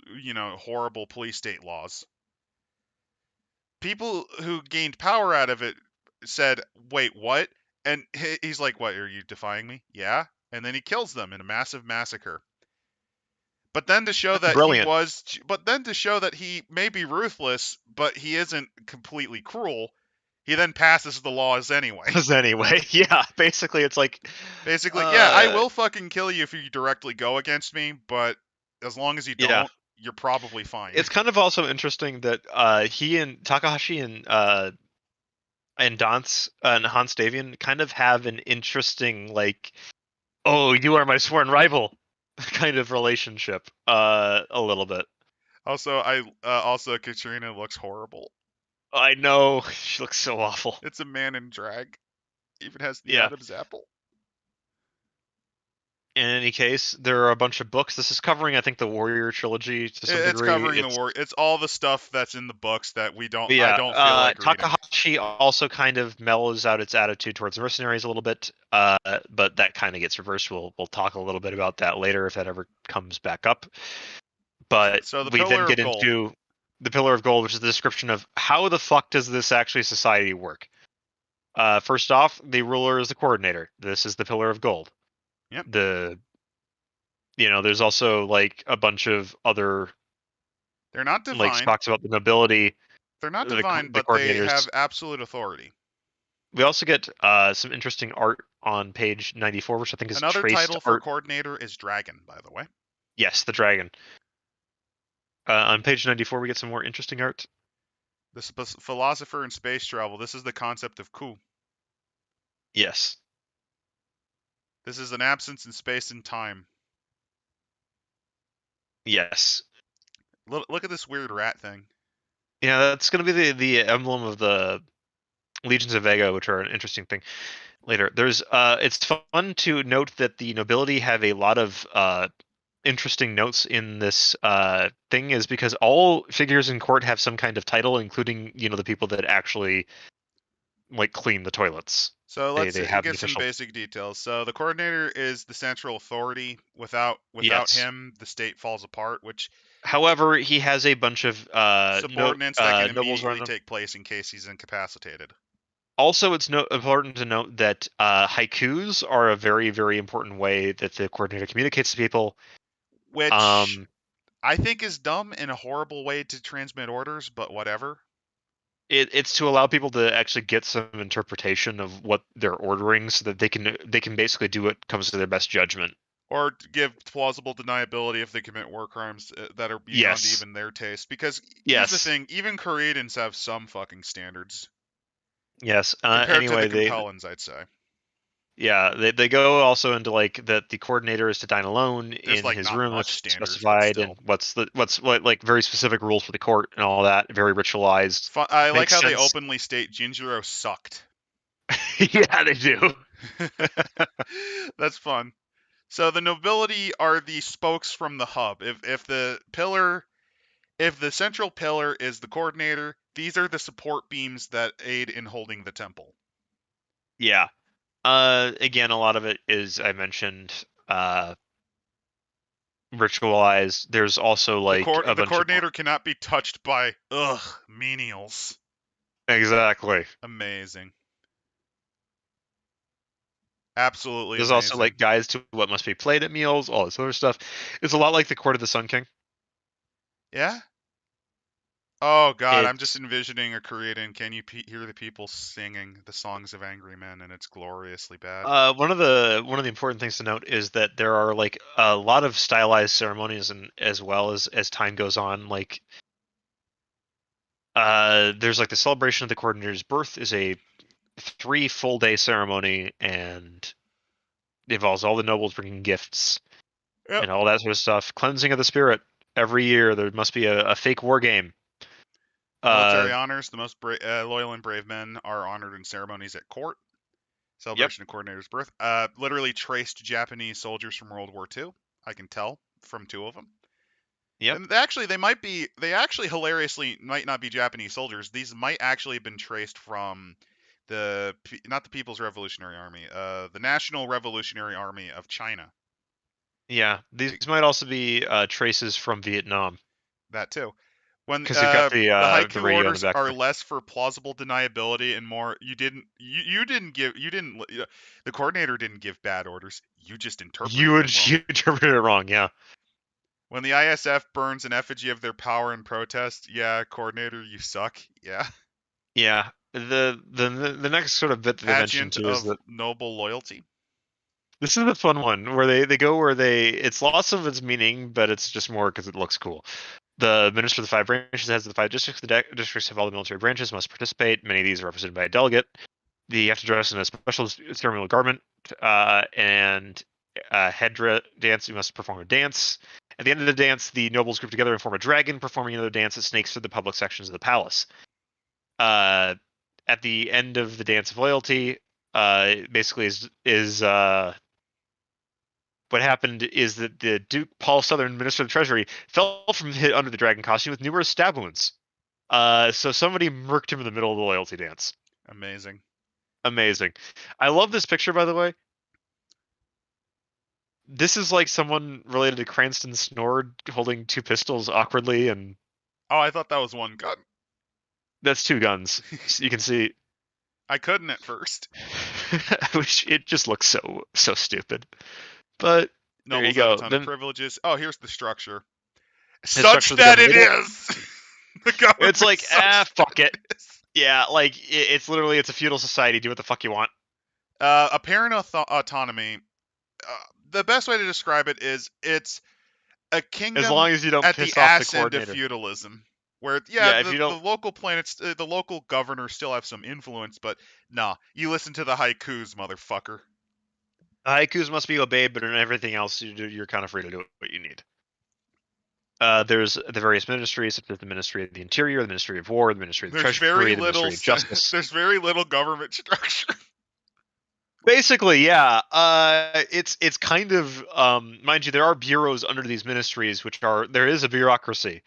horrible police state laws. People who gained power out of it said, "Wait, what?" And he's like, "What? Are you defying me?" Yeah. And then he kills them in a massive massacre. But then to show that brilliant. he may be ruthless, but he isn't completely cruel, he then passes the laws anyway. Anyway, yeah. Basically, it's like, Basically, yeah, I will fucking kill you if you directly go against me, but as long as you yeah. don't, you're probably fine. It's kind of also interesting that he and Takahashi and Dance and Hans Davian kind of have an interesting like, oh, you are my sworn rival kind of relationship, a little bit. Also, also Katrina looks horrible. I know, she looks so awful. It's a man in drag. Even has the Yeah. Adam's apple. In any case, there are a bunch of books. This is covering, I think, the Warrior trilogy to some It's degree. covering the war. It's all the stuff that's in the books that I Yeah, don't feel like reading. Takahashi also kind of mellows out its attitude towards mercenaries a little bit, but that kind of gets reversed. We'll talk a little bit about that later if that ever comes back up. But So the we then Pillar of get Gold. into the Pillar of Gold, which is the description of how the fuck does this actually society work. First off, the ruler is the coordinator. This is the Pillar of Gold. Yep. There's also like a bunch of other They're not like divine. talks about the nobility. They're not The divine, but they coordinators. have absolute authority. We also get some interesting art on page 94, which I think is Another traced title for art. coordinator is Dragon, by the way. Yes, the dragon. On page 94, we get some more interesting art. The philosopher in space travel. This is the concept of Ku. Yes. This is an absence in space and time. Yes. Look at this weird rat thing. Yeah, that's going to be the emblem of the Legions of Vega, which are an interesting thing later. There's it's fun to note that the nobility have a lot of interesting notes in this thing, is because all figures in court have some kind of title, including the people that actually like clean the toilets. So They let's they have an get some official. basic details. So the coordinator is the central authority. Without Yes. him, the state falls apart, which However, he has a bunch of subordinates that can nobles immediately around him. take place in case he's incapacitated. Also, it's important to note that haikus are a very, very important way that the coordinator communicates to people. Which Um, I think is dumb and a horrible way to transmit orders, but whatever. it's to allow people to actually get some interpretation of what they're ordering, so that they can basically do what comes to their best judgment. Or to give plausible deniability if they commit war crimes that are beyond Yes, even their taste. Because here's the yes, thing, even Koreans have some fucking standards. yes. Compared to the Anyway, Capellans, I'd say. they go also into like that the coordinator is to dine alone There's in like his not room, much which is standards, but specified, and still. what's like very specific rules for the court and all that. Very ritualized. I like Makes how they sense. openly state Jinjiro sucked. Yeah, they do. That's fun. So the nobility are the spokes from the hub. If the central pillar is the coordinator, these are the support beams that aid in holding the temple. Yeah. Again, a lot of it is, I mentioned, ritualized. There's also like a The bunch of coordinator cannot be touched by menials. exactly. Amazing. Absolutely There's also amazing. like guides to what must be played at meals, all this other stuff. It's a lot like the Court of the Sun King. Yeah? Oh god, I'm just It's envisioning a Korean. Can you hear the people singing the songs of angry men and it's gloriously bad. one of the important things to note is that there are like a lot of stylized ceremonies, and as well as time goes on, like there's like the celebration of the coordinator's birth is a 3 full day ceremony, and it involves all the nobles bringing gifts Yep. and all that sort of stuff. Cleansing of the spirit. Every year there must be a fake war game. Uh, Military honors. The most loyal and brave men are honored in ceremonies at court. yep, Celebration of coordinator's birth. Literally traced Japanese soldiers from World War II. I can tell from 2 of them. yep, And actually, they actually hilariously might not be Japanese soldiers. These might actually have been traced from not the People's Revolutionary Army, the National Revolutionary Army of China. yeah. These might also be traces from Vietnam, That too. When because you've got the the haiku radio in the orders back are there. less for plausible deniability and more you didn't the coordinator didn't give bad orders. You just interpreted them wrong. You interpreted it wrong. Yeah, When the ISF burns an effigy of their power in protest, yeah, coordinator, you suck. Yeah. yeah. The next sort of bit that they mentioned Pageant too is of that noble loyalty. this is the fun one where they go where they it's lots of its meaning, but it's just more because it looks cool. The minister of the 5 branches, heads of the 5 districts. The districts of all the military branches must participate. Many of these are represented by a delegate. You have to dress in a special ceremonial garment and head dance. You must perform a dance. At the end of the dance, the nobles group together and form a dragon, performing another dance that snakes through the public sections of the palace. Uh, at the end of the dance of loyalty, basically is what happened is that the Duke Paul Southern, Minister of the Treasury, fell from hit under the dragon costume with numerous stab wounds. So somebody murked him in the middle of the loyalty dance. Amazing. Amazing. I love this picture, by the way. This is like someone related to Cranston Snord holding 2 pistols awkwardly, and Oh, I thought that was one gun. that's 2 guns. So you can see, I couldn't at first. which it just looks so stupid. But there you Nobles have a go. ton of Then privileges. Oh, here's the structure. the Such structure of the that it government. is. The government. It's like fuck it. It is. Yeah, like it's literally it's a feudal society. Do what the fuck you want. Apparent autonomy. The best way to describe it is it's a As kingdom long as you don't at the piss off the ass end of coordinator. feudalism, where Yeah, if the you don't, local planets, the local governors still have some influence, but nah, you listen to the haikus, motherfucker. haikus must be obeyed, but in everything else you're kind of free to do what you need. There's the various ministries, such as the Ministry of the Interior, the Ministry of War, the Ministry of the There's very Treasury, the little. Ministry of Justice. There's very little government structure. Basically, yeah. It's kind of mind you, there are bureaus under these ministries, there is a bureaucracy,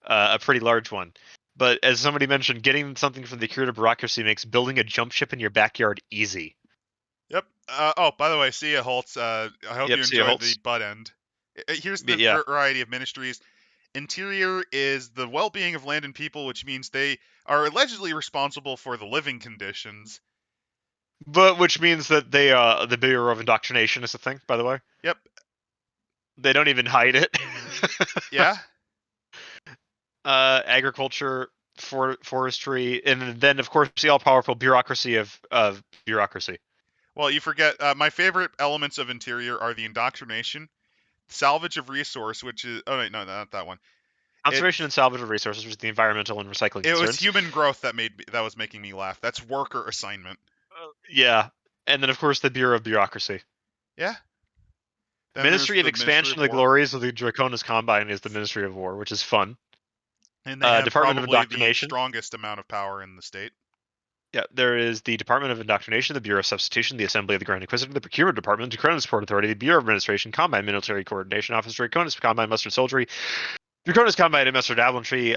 a pretty large one. But as somebody mentioned, getting something from the Kurita bureaucracy makes building a jump ship in your backyard easy. Yep. Oh, by the way, see ya, Holtz. I hope Yep, you see ya, enjoyed the Holtz. butt end. Here's the Yeah, variety of ministries. Interior is the well-being of land and people, which means they are allegedly responsible for the living conditions. but which means that the Bureau of Indoctrination is a thing. By the way, Yep. they don't even hide it. Yeah. Agriculture, forestry, and then of course the all-powerful bureaucracy of bureaucracy. Well, you forget my favorite elements of Interior are the indoctrination, salvage of resource, which is no, not that one. Conservation and salvage of resources, which is the environmental and recycling It was concerns. human growth that was making me laugh. That's worker assignment. Yeah, and then of course the Bureau of Bureaucracy. Yeah. Then Ministry of the Expansion of the War. Glories of the Draconis Combine is the Ministry of War, which is fun. And they have Department of probably the Indoctrination. strongest amount of power in the state. Yeah, there is the Department of Indoctrination, the Bureau of Substitution, the Assembly of the Grand Inquisitor, the Procurement Department, the Draconis Port Authority, the Bureau of Administration, Combine Military Coordination Office, Draconis Combine Mustard Soldiery, Draconis Combine and Mustard Aventry,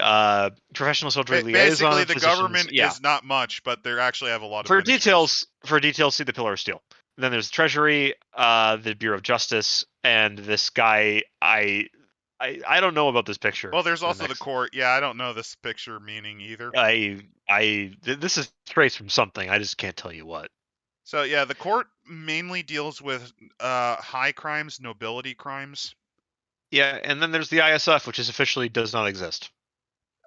Professional Soldiery Liaison. Basically, the government is not much, but they actually have a lot of For details, see the Pillar of Steel. Then there's the Treasury, the Bureau of Justice, and this guy. I don't know about this picture. Well, there's also the court. Yeah, I don't know this picture meaning either. This is traced from something. I just can't tell you what. So yeah, the court mainly deals with high crimes, nobility crimes. Yeah, and then there's the ISF, which officially does not exist.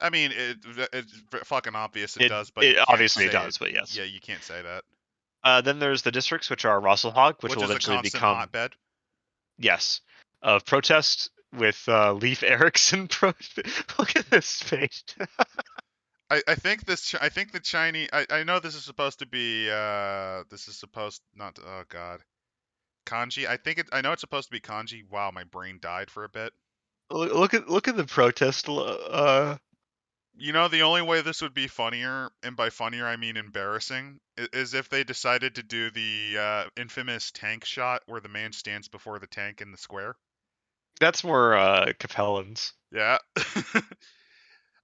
I mean, it's fucking obvious it does, but it obviously does. But yes, yeah, you can't say that. Then there's the districts, which are Rosselhog, which will is eventually a constant become hotbed. Yes, of protest with Leif Erikson. Look at this face. I think the Chinese. I know this is supposed to be. This is supposed not. Oh God. Kanji. I know it's supposed to be kanji. Wow, my brain died for a bit. Look at the protest. You know, the only way this would be funnier, and by funnier I mean embarrassing, is if they decided to do the infamous tank shot where the man stands before the tank in the square. That's more Capellans. Yeah.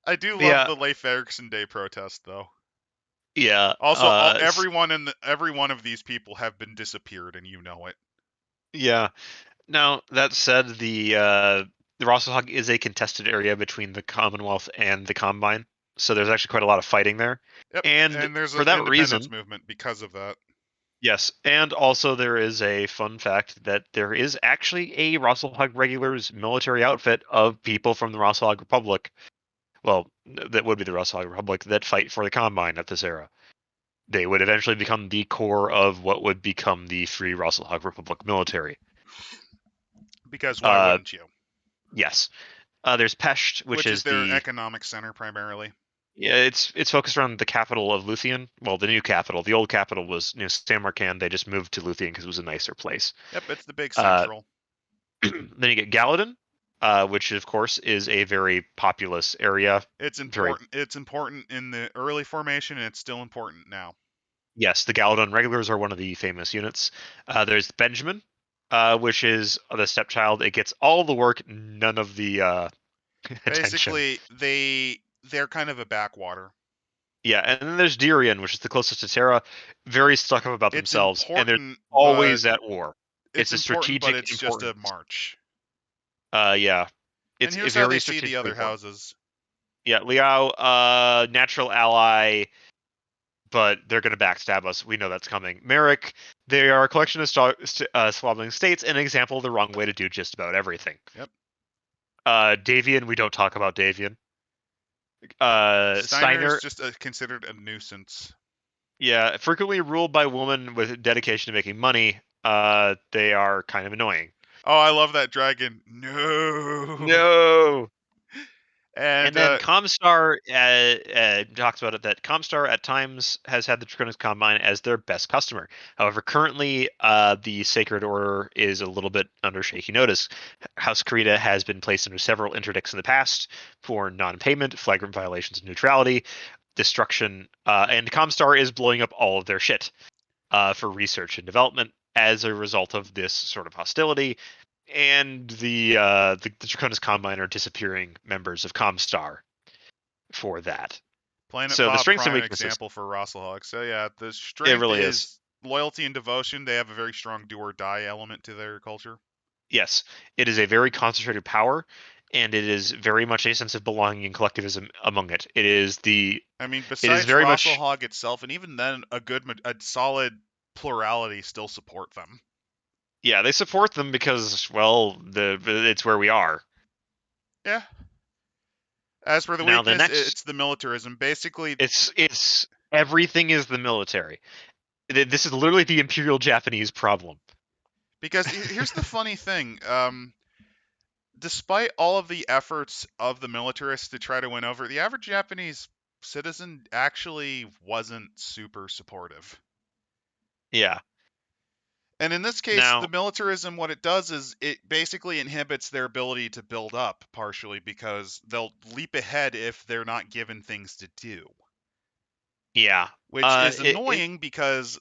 I do love the Leif Erikson Day protest, though. Yeah. Also, every one of these people have been disappeared, and you know it. Yeah. Now that said, the Rosselhog is a contested area between the Commonwealth and the Combine, so there's actually quite a lot of fighting there. Yep. And there's for that reason movement because of that. Yes, and also there is a fun fact that there is actually a Rosselhog Regulars military outfit of people from the Rosselhog Republic. Well, that would be the Rosselhog Republic that fight for the Combine at this era. They would eventually become the core of what would become the Free Rosselhog Republic military. Because why wouldn't you? Yes. There's Pesht, which is their economic center primarily. Yeah, it's focused around the capital of Luthien. Well, the new capital. The old capital was San Marcan. They just moved to Luthien because it was a nicer place. Yep, it's the big central. Then you get Galadin, which of course is a very populous area. It's important. It's important in the early formation, and it's still important now. Yes, the Galadin regulars are one of the famous units. There's Benjamin, which is the stepchild. It gets all the work, none of the attention. Basically, they're kind of a backwater. Yeah, and then there's Dirian, which is the closest to Terra, very stuck up about themselves, and they're always at war. It's a strategic, but it's just a march. Yeah, it's and here's how they see the other houses. Yeah, Liao, natural ally, but they're going to backstab us. We know that's coming. Merrick, they are a collection of squabbling states, an example of the wrong way to do just about everything. Yep. Davian, we don't talk about Davian. Steiner is just considered a nuisance. Yeah, frequently ruled by women with dedication to making money. They are kind of annoying. Oh, I love that dragon. No. And then Comstar talks about it that Comstar at times has had the Draconis Combine as their best customer. However, currently the Sacred Order is a little bit under shaky notice. House Kurita has been placed under several interdicts in the past for non-payment, flagrant violations of neutrality, destruction, and Comstar is blowing up all of their shit for research and development as a result of this sort of hostility. And the Draconis Combine are disappearing members of Comstar for that. Planet So Bob, the strengths and prime weaknesses. example for Rosselhog. So yeah, the strength really is loyalty and devotion. They have a very strong do or die element to their culture. Yes, it is a very concentrated power, and it is very much a sense of belonging and collectivism among it. It is the. I mean, It is besides very much. Rosselhog itself, and even then, a solid plurality still support them. Yeah, they support them because, well, it's where we are. Yeah. As for the Now, weakness, the next, it's the militarism. Basically, it's everything is the military. This is literally the Imperial Japanese problem. Because here's the funny thing. Despite all of the efforts of the militarists to try to win over, the average Japanese citizen actually wasn't super supportive. Yeah. And in this case, Now, the militarism, what it does is it basically inhibits their ability to build up, partially because they'll leap ahead if they're not given things to do. yeah. Which is annoying because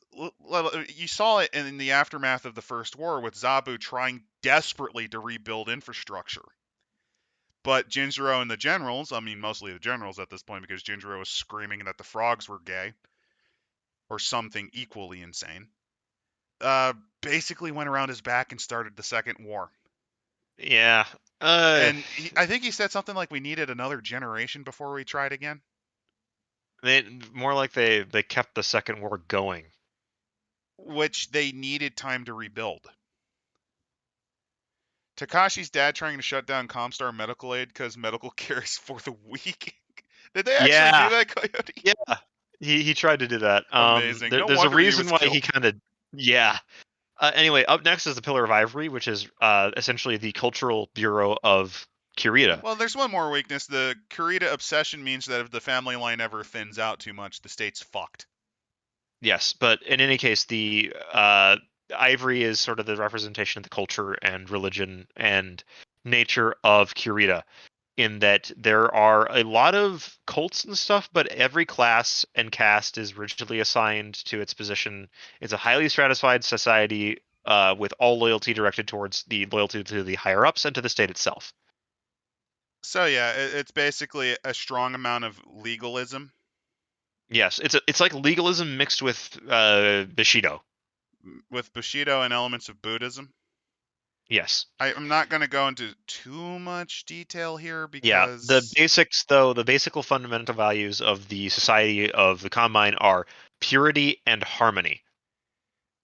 you saw it in the aftermath of the First War with Zabu trying desperately to rebuild infrastructure. But Jinjiro and the generals, I mean mostly the generals at this point because Jinjiro was screaming that the frogs were gay or something equally insane, basically went around his back and started the Second War. Yeah. And I think he said something like we needed another generation before we tried again. More like they kept the Second War going. Which they needed time to rebuild. Takashi's dad trying to shut down Comstar Medical Aid because medical care is for the weak. Did they actually do that, Coyote? Yeah. He tried to do that. Amazing. No there's a wonder reason why killed. he kind of. Yeah. Anyway, up next is the Pillar of Ivory, which is essentially the cultural bureau of Kurita. Well, there's one more weakness. The Kurita obsession means that if the family line ever thins out too much, the state's fucked. Yes, but in any case, the Ivory is sort of the representation of the culture and religion and nature of Kurita, in that there are a lot of cults and stuff, but every class and caste is rigidly assigned to its position. It's a highly stratified society with all loyalty directed towards the loyalty to the higher ups and to the state itself. So yeah, it's basically a strong amount of legalism. Yes, it's like legalism mixed with Bushido. With Bushido and elements of Buddhism. Yes. I'm not going to go into too much detail here because... Yeah, the basics, though, the basic fundamental values of the Society of the Combine are purity and harmony.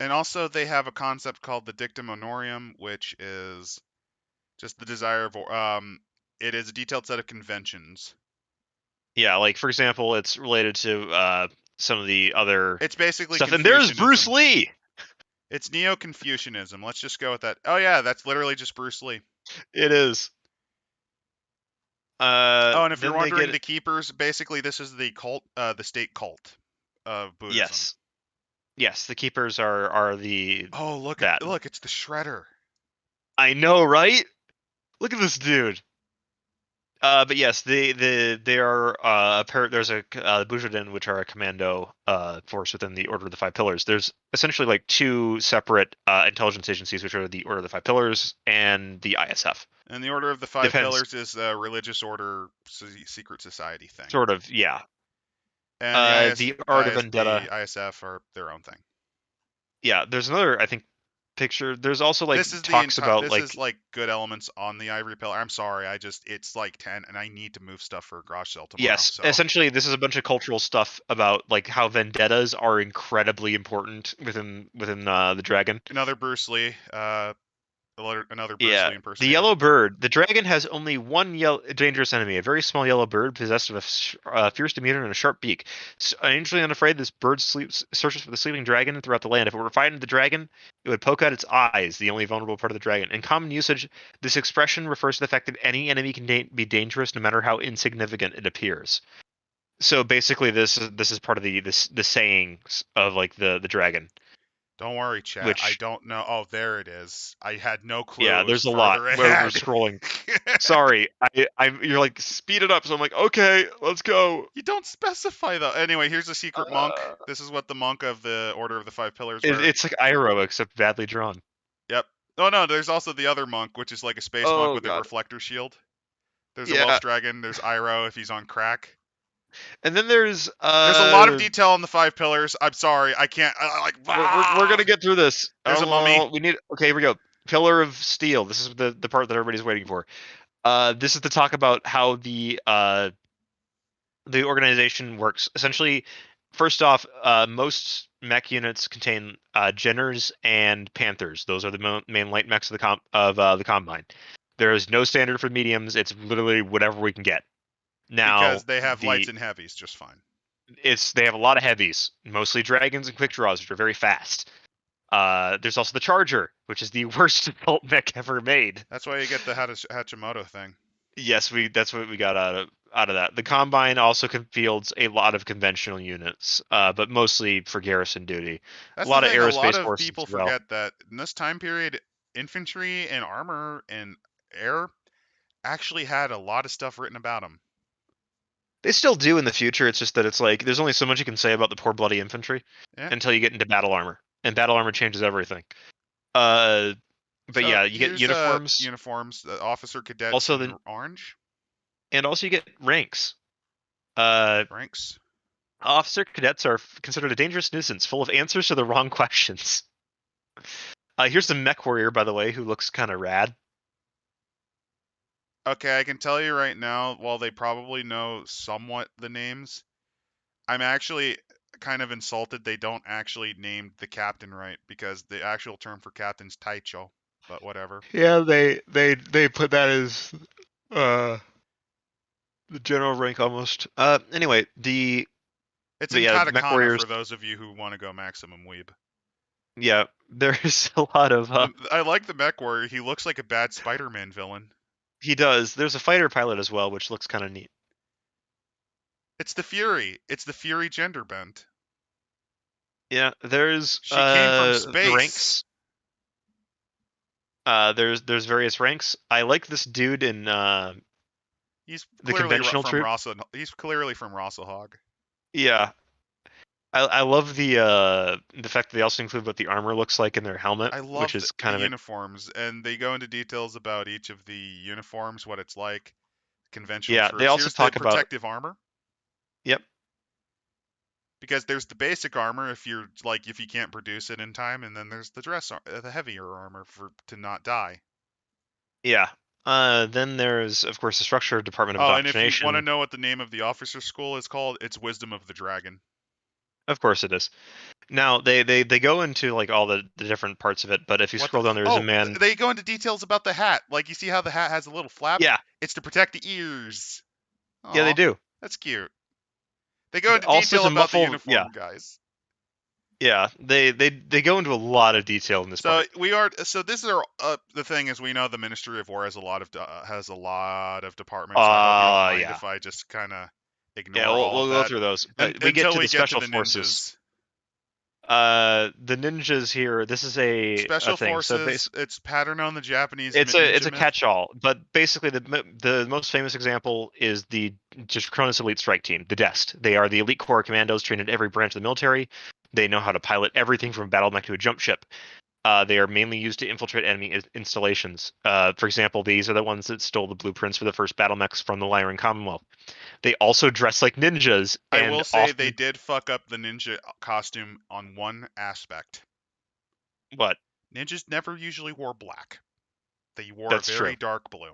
And also they have a concept called the dictum honorium, which is just the desire of... it is a detailed set of conventions. Yeah, like, for example, it's related to some of the other... It's basically stuff. And there's Bruce Lee! It's Neo-Confucianism. Let's just go with that. Oh yeah, that's literally just Bruce Lee. It is. And if you're wondering, the Keepers, basically this is the cult, the state cult of Buddhism. Yes, the Keepers are the... Oh, look, it's the Shredder. I know, right? Look at this dude. But yes, they are there's a Bujuden, which are a commando force within the Order of the Five Pillars. There's essentially like two separate intelligence agencies, which are the Order of the Five Pillars and the ISF. And the Order of the Five Pillars is a religious order secret society thing. Sort of, yeah. And the Art of Vendetta, the ISF are their own thing. Yeah, there's another, I think, picture. There's also like talks about this is like good elements on the Ivory Pillar. I'm sorry, it's like 10 and I need to move stuff for a garage sale tomorrow. Yes, so. Essentially this is a bunch of cultural stuff about like how vendettas are incredibly important within the dragon. Another Bruce Lee, another Bruce Lee impersonator. The yellow bird. The dragon has only one dangerous enemy, a very small yellow bird possessed of a fierce demeanor and a sharp beak. Unusually unafraid, this bird searches for the sleeping dragon throughout the land. If it were to find the dragon, It would poke out its eyes, the only vulnerable part of the dragon. In common usage, this expression refers to the fact that any enemy can be dangerous no matter how insignificant it appears. So basically, this is part of the sayings of like the dragon. Don't worry, chat. I Which, don't know. Oh, there it is. I had no clue yeah, it was there's a lot further where we're ahead. scrolling. Sorry, you're like speed it up, so I'm like, okay, let's go. You don't specify though. Anyway, here's a secret monk. Uh, This is what the monk of the Order of the Five Pillars wear. it's like Iroh except badly drawn. Yep. Oh no, there's also the other monk, which is like a space monk Oh with a god. reflector shield. There's a Yeah, Welsh dragon. There's Iroh if he's on crack. and then there's There's a lot of detail on the Five Pillars. I'm sorry, I can't. Like, we're gonna get through this. There's a mummy. We need. Okay, here we go. Pillar of Steel. This is the part that everybody's waiting for. This is to talk about how the organization works. Essentially, first off, most mech units contain Jenners and Panthers. Those are the main light mechs of the Combine. There is no standard for mediums. It's literally whatever we can get. Now, because they have lights and heavies just fine. They have a lot of heavies, mostly dragons and quick draws, which are very fast. There's also the Charger, which is the worst assault mech ever made. That's why you get the Hachimoto thing. Yes, that's what we got out of that. The Combine also fields a lot of conventional units, but mostly for garrison duty. That's a lot the of thing. aerospace A lot of forces people as well. forget that in this time period, infantry and armor and air actually had a lot of stuff written about them. They still do in the future. It's just that it's like there's only so much you can say about the poor bloody infantry until you get into battle armor, and battle armor changes everything. But so yeah, you get uniforms. Uniforms, officer cadets, also in orange, and also you get ranks. Ranks. Officer cadets are considered a dangerous nuisance, full of answers to the wrong questions. Here's the Mech Warrior, by the way, who looks kind of rad. Okay, I can tell you right now, while they probably know somewhat the names, I'm actually kind of insulted they don't actually name the captain right, because the actual term for captain's Taicho, but whatever. Yeah, they put that as the general rank almost. Anyway, it's in Mech katakana Warriors, for those of you who want to go maximum weeb. yeah, there's a lot of I like the Mech Warrior. He looks like a bad Spider-Man villain. He does. There's a fighter pilot as well, which looks kind of neat. It's the Fury. It's the Fury gender bent. Yeah, there's she came from space. The ranks. There's various ranks. I like this dude in he's the clearly conventional from troop. He's clearly from Rosselhog. Yeah, I love the fact that they also include what the armor looks like in their helmet, I love which is kind of uniforms, and they go into details about each of the uniforms, what it's like, conventional. Yeah, troops. they also Here's talk the about protective armor. Yep. Because there's the basic armor if you're like if you can't produce it in time, and then there's the the heavier armor to not die. Yeah. Then there's of course the structure department of indoctrination. And if you want to know what the name of the officer school is called, it's Wisdom of the Dragon. Of course it is. Now they go into like all the different parts of it, but if you scroll down, there's a man. They go into details about the hat. Like you see how the hat has a little flap. Yeah, it's to protect the ears. Aww, yeah, they do. That's cute. They go into also detail about the uniform guys. Yeah, they go into a lot of detail in this part. So this is the thing is we know the Ministry of War has a lot of departments. So I hope you don't mind if I just kind of ignore we'll go through those. But we get to the special forces. The ninjas here. This is a special thing. forces. So it's patterned on the Japanese. It's a catch-all, but basically the most famous example is the Draconis Elite Strike Team, the DEST. They are the elite corps commandos trained in every branch of the military. They know how to pilot everything from a battle mech to a jump ship. They are mainly used to infiltrate enemy installations. For example, these are the ones that stole the blueprints for the first battle mechs from the Lyran Commonwealth. They also dress like ninjas. I will say they did fuck up the ninja costume on one aspect. What? Ninjas never usually wore black. They wore a very dark blue.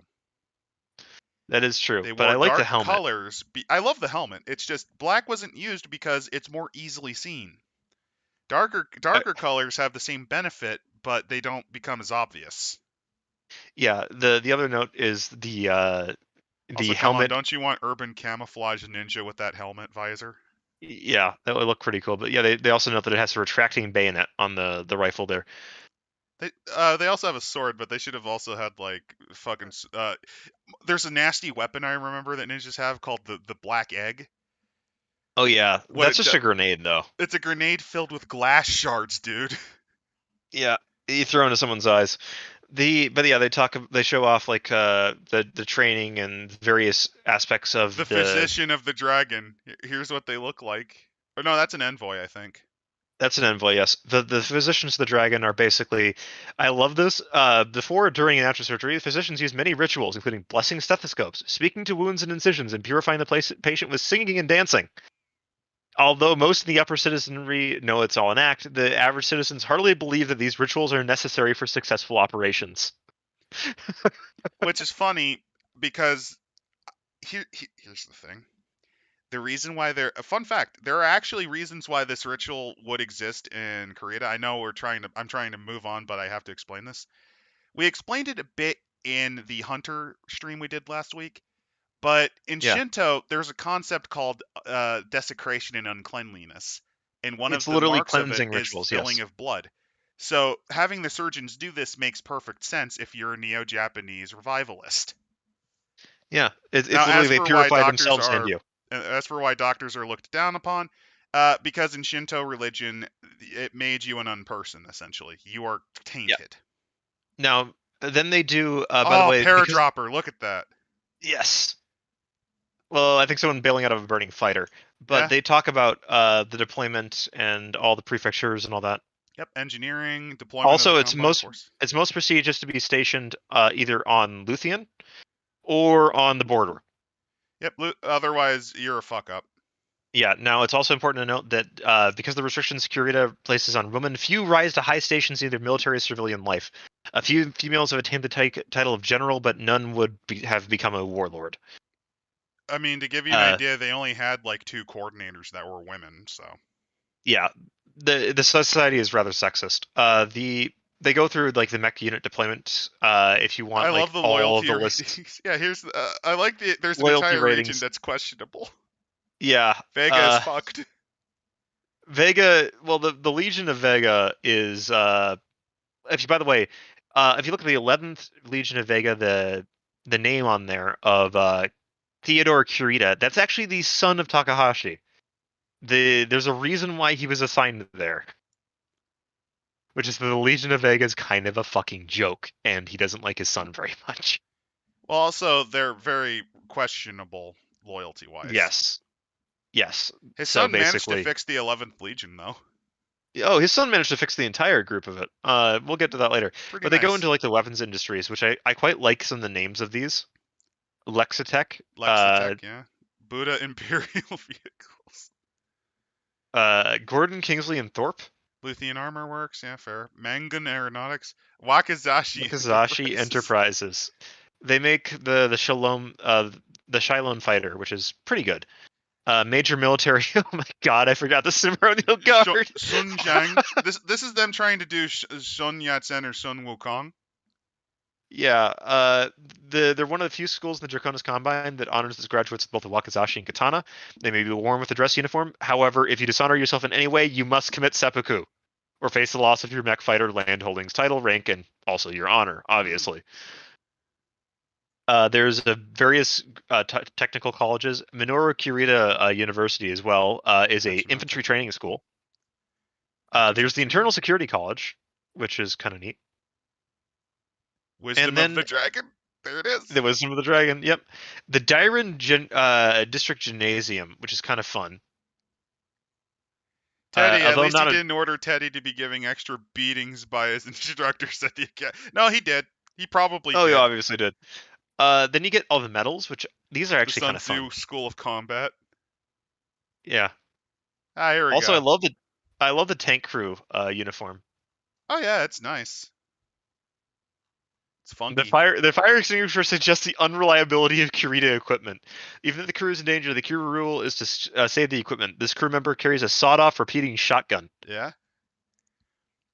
That is true, but I like the helmet. Colors. I love the helmet. It's just black wasn't used because it's more easily seen. Darker colors have the same benefit, but they don't become as obvious. Yeah, the other note is the also, helmet. Don't you want urban camouflage ninja with that helmet visor? Yeah, that would look pretty cool. But yeah, they also note that it has a retracting bayonet on the rifle there. They also have a sword, but they should have also had like fucking. There's a nasty weapon I remember that ninjas have called the black egg. Oh yeah, What that's it just do- a grenade though. It's a grenade filled with glass shards, dude. Yeah, you throw into someone's eyes. But yeah, they show off like the training and various aspects The of the. physician of the dragon. Here's what they look like. Oh no, that's an envoy, I think. That's an envoy, yes. The physicians of the dragon are basically. I love this. Before, during, and after surgery, the physicians use many rituals, including blessing stethoscopes, speaking to wounds and incisions, and purifying the patient with singing and dancing. Although most of the upper citizenry know it's all an act, the average citizens hardly believe that these rituals are necessary for successful operations. Which is funny because here's the thing. The reason why a fun fact, there are actually reasons why this ritual would exist in Kurita. I know I'm trying to move on, but I have to explain this. We explained it a bit in the Hunter stream we did last week, but in Yeah, Shinto, there's a concept called desecration and uncleanliness, and one it's of the literally marks of it cleansing is rituals. spilling Yes. of blood. So having the surgeons do this makes perfect sense if you're a neo-Japanese revivalist. Yeah, Now, it's literally they purify themselves and you. as for why doctors are looked down upon, because in Shinto religion, it made you an unperson essentially. You are Yeah. tainted. Now, then they do. By the Oh, way, because paradropper! Look at that. yes. Well, I think someone bailing out of a burning fighter, but Yeah. they talk about the deployment and all the prefectures and all that. Yep. Engineering, deployment of the Also, Combine Force. it's most prestigious to be stationed either on Luthien or on the border. Yep. Otherwise, you're a fuck up. Yeah. Now, it's also important to note that because of the restrictions Kurita places on women, few rise to high stations in either military or civilian life. A few females have attained the title of general, but none would have become a warlord. I mean, to give you an Uh, idea, they only had like 2 coordinators that were women. So. yeah, the society is rather sexist. They go through like the mech unit deployment. If you I want like love the all of loyalty the lists, ratings. Yeah, I like there's an loyalty entire region ratings. that's questionable. Yeah, Vega is fucked. Vega. Well, the Legion of Vega is. If you, by the way, if you look at the 11th Legion of Vega, the name on there of Theodore Kurita, that's actually the son of Takahashi. There's a reason why he was assigned there, which is that the Legion of Vega is kind of a fucking joke, and he doesn't like his son very much. Well, also they're very questionable loyalty-wise. Yes, yes. His So son managed to basically, fix the 11th Legion, though. oh, his son managed to fix the entire group of it. We'll get to that later. Pretty But they go nice. into like the weapons industries, which I quite like some of the names of these. Lexitech, Lexitech, yeah. Buddha Imperial Vehicles. Gordon, Kingsley, and Thorpe. Luthien Armor Works, yeah, fair. Mangan Aeronautics. Wakizashi Makazashi Enterprises. Enterprises. They make the Shalom the Shylon fighter, which is pretty good. Major military. Oh my god, I forgot the ceremonial guard. Sun Jiang. This is them trying to do Sun Yat-sen or Sun Wukong. Yeah, they're one of the few schools in the Draconis Combine that honors its graduates with both the Wakizashi and Katana. They may be worn with a dress uniform. However, if you dishonor yourself in any way, you must commit seppuku, or face the loss of your mech fighter land holdings, title, rank, and also your honor, obviously. There's various technical colleges. Minoru Kurita University as well is a infantry training school. There's the Internal Security College, which is kind of neat. Wisdom of the Dragon. There it is. The Wisdom of the Dragon. Yep. The Dairen District Gymnasium, which is kind of fun. Teddy, at least he didn't order Teddy to be giving extra beatings by his instructors at the academy. No, he did. He probably did. Oh, he obviously did. Then you get all the medals, which these are actually kind of fun. The Sun Tzu School of Combat. Yeah. Here we also, go. I love the tank crew uniform. Oh yeah, it's nice. It's funky. The fire extinguisher suggests the unreliability of Kurita equipment. Even if the crew is in danger, the crew rule is to save the equipment. This crew member carries a sawed-off repeating shotgun. Yeah.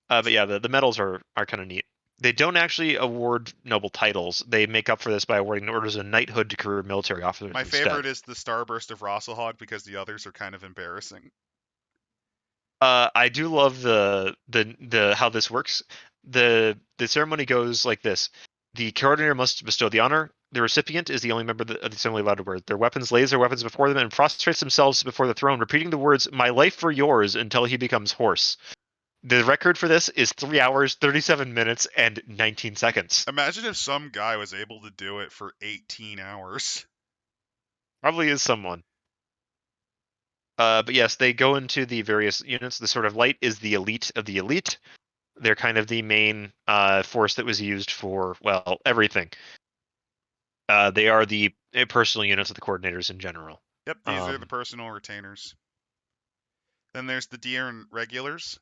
But yeah, the medals are kind of neat. They don't actually award noble titles. They make up for this by awarding orders of knighthood to career military officers. My favorite is the Starburst of Rosselhog because the others are kind of embarrassing. I do love the how this works. the ceremony goes like this: the coordinator must bestow the honor. The recipient is the only member of the assembly allowed to wear their weapons, lays their weapons before them, and prostrates themselves before the throne, repeating the words "My life for yours" until he becomes hoarse. The record for this is 3 hours, 37 minutes, and 19 seconds. Imagine if some guy was able to do it for 18 hours. Probably is someone. But yes, they go into the various units. The Sword of Light is the elite of the elite. They're kind of the main force that was used for, well, everything. They are the personal units of the coordinators in general. Yep, these are the personal retainers. Then there's the Deer and Regulars.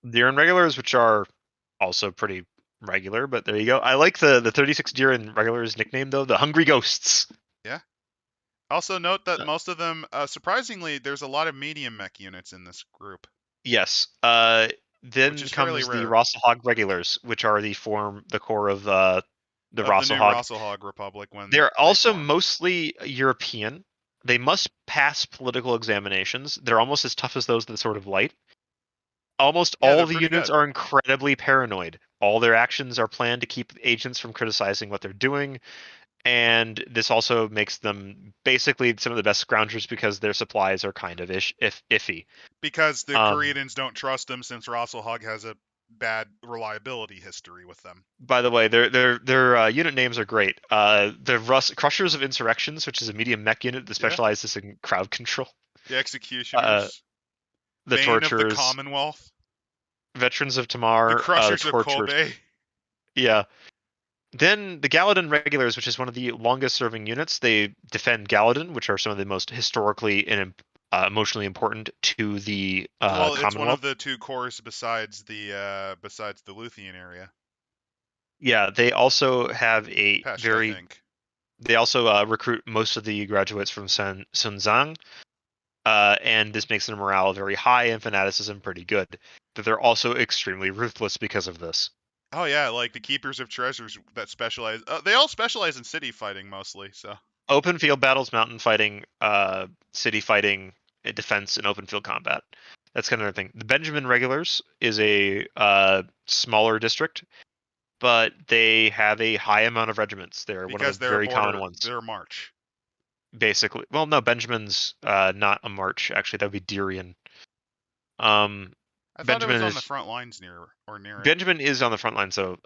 Deer and Regulars, which are also pretty regular, but there you go. I like the 36 Deer and Regulars nickname, though, the Hungry Ghosts. Yeah. Also note that most of them, surprisingly, there's a lot of medium mech units in this group. Yes. Then comes the Rosselhog Regulars, which are the core of the Rosselhog. Rosselhog Republic. They're also mostly European. They must pass political examinations. They're almost as tough as those of the Sword of Light. Almost all the units are incredibly paranoid. All their actions are planned to keep agents from criticizing what they're doing. And this also makes them basically some of the best scroungers because their supplies are kind of iffy. Because the Koreans don't trust them since Rosselhog has a bad reliability history with them. By the way, their unit names are great. The Crushers of Insurrections, which is a medium mech unit that specializes in crowd control. The Executioners. The Bane Torturers. Of the Commonwealth. Veterans of Tamar. The Crushers of Kobe. Yeah. Then the Gallatin Regulars, which is one of the longest-serving units. They defend Gallatin, which are some of the most historically and emotionally important to the Commonwealth. It's one of the two cores besides the Luthian area. Yeah, they also have a Pesht, They also recruit most of the graduates from Sunzang, and this makes their morale very high and fanaticism pretty good. But they're also extremely ruthless because of this. Oh yeah, like the Keepers of Treasures that specialize. They all specialize in city fighting mostly. So open field battles, mountain fighting, city fighting, defense, and open field combat. That's kind of the thing. The Benjamin Regulars is a smaller district, but they have a high amount of regiments. They're one of the very common ones. They're a march. Basically, well, no, Benjamin's not a march. Actually, that would be Dyrian. I thought Benjamin it was on the front lines near it. Benjamin is on the front line. So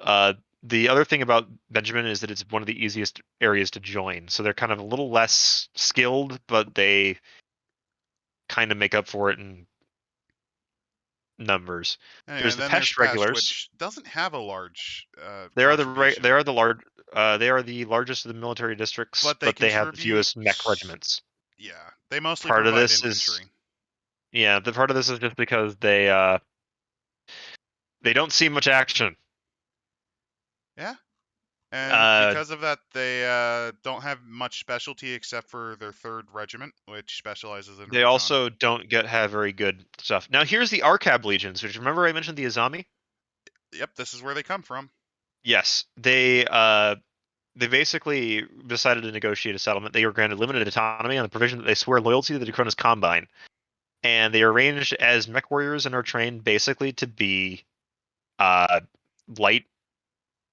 the other thing about Benjamin is that it's one of the easiest areas to join. So they're kind of a little less skilled, but they kind of make up for it in numbers. Anyway, there's the Pesht Regulars, which doesn't have a large. They are the largest of the military districts, but they have the fewest mech regiments. Yeah, they mostly part of this infantry. Yeah, the part of this is just because they don't see much action. Yeah, and because of that, they don't have much specialty except for their 3rd regiment, which specializes in. They also don't have very good stuff. Now, here's the Arcab legions, which remember I mentioned the Azami. Yep, this is where they come from. Yes, they basically decided to negotiate a settlement. They were granted limited autonomy on the provision that they swear loyalty to the Draconis Combine. And they are arranged as Mech Warriors and are trained basically to be light,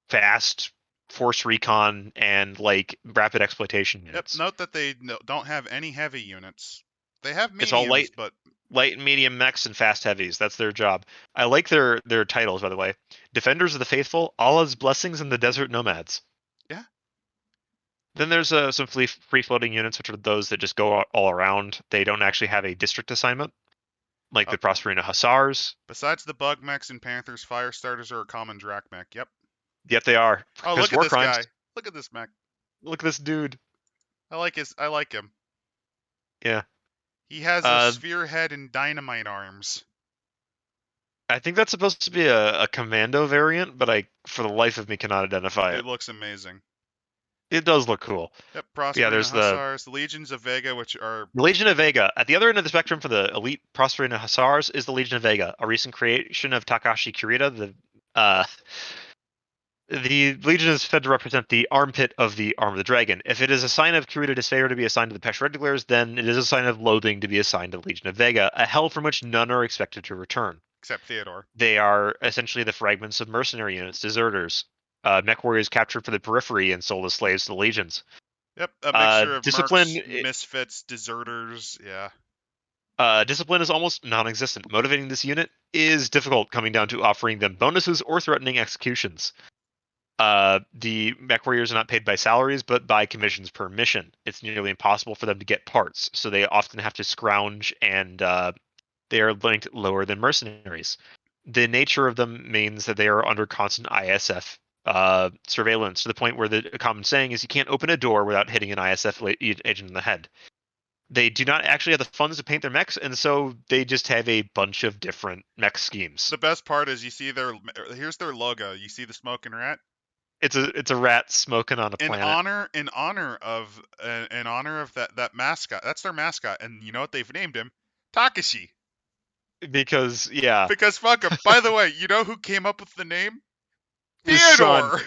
fast, force recon, and like rapid exploitation units. Yep. Note that they don't have any heavy units. They have mediums, it's all light, but light and medium mechs and fast heavies. That's their job. I like their titles, by the way. Defenders of the Faithful, Allah's Blessings, and the Desert Nomads. Yeah. Then there's some free-floating units, which are those that just go all around. They don't actually have a district assignment, like the Prosperina Hussars. Besides the Bug Mechs and Panthers, Firestarters are a common Drac Mech. Yep. Yep, they are. Oh, look at this guy. Look at this mech. Look at this dude. I like him. Yeah. He has a sphere head and dynamite arms. I think that's supposed to be a commando variant, but I, for the life of me, cannot identify it. It looks amazing. It does look cool. Yep, Prosperina Hussars, the Legions of Vega, which are... The Legion of Vega. At the other end of the spectrum for the elite Prosperina Hussars is the Legion of Vega, a recent creation of Takashi Kurita. The Legion is said to represent the armpit of the arm of the dragon. If it is a sign of Kurita disfavor to be assigned to the Pesht Regulars, then it is a sign of loathing to be assigned to the Legion of Vega, a hell from which none are expected to return. Except Theodore. They are essentially the fragments of mercenary units, deserters, Mech Warriors captured for the periphery and sold as slaves to the legions. Yep, a mixture of Discipline, mercs, misfits, deserters. Yeah. discipline is almost non-existent. Motivating this unit is difficult, coming down to offering them bonuses or threatening executions. The Mech Warriors are not paid by salaries, but by commissions per mission. It's nearly impossible for them to get parts, so they often have to scrounge, and they are linked lower than mercenaries. The nature of them means that they are under constant ISF surveillance, to the point where the common saying is you can't open a door without hitting an ISF agent in the head. They do not actually have the funds to paint their mechs, and so they just have a bunch of different mech schemes. The best part is you see here's their logo. You see the smoking rat? It's a rat smoking on a In planet. honor of that mascot. That's their mascot, and you know what they've named him? Takashi. Because yeah, Because fuck him. By the way, you know who came up with the name? his son. Theodore.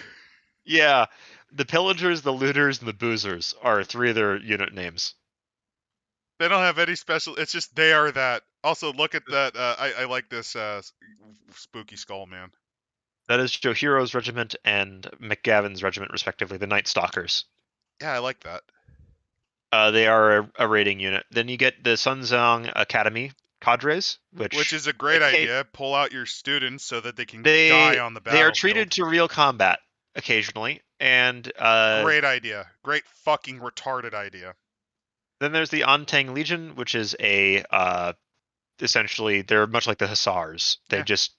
Yeah, the pillagers, the looters, and the boozers are three of their unit names. They don't have any special. It's just they are that. Also, look at that. I like this spooky skull, man. That is Johiro's regiment and McGavin's regiment, respectively, the Night Stalkers. Yeah, I like that. They are a raiding unit. Then you get the Sunzong Academy cadres, Which is a great idea. Pull out your students so that they can die on the they are battlefield. treated to real combat occasionally, and great idea. Great fucking retarded idea. Then there's the Antang Legion, which is a essentially they're much like the Hussars. They just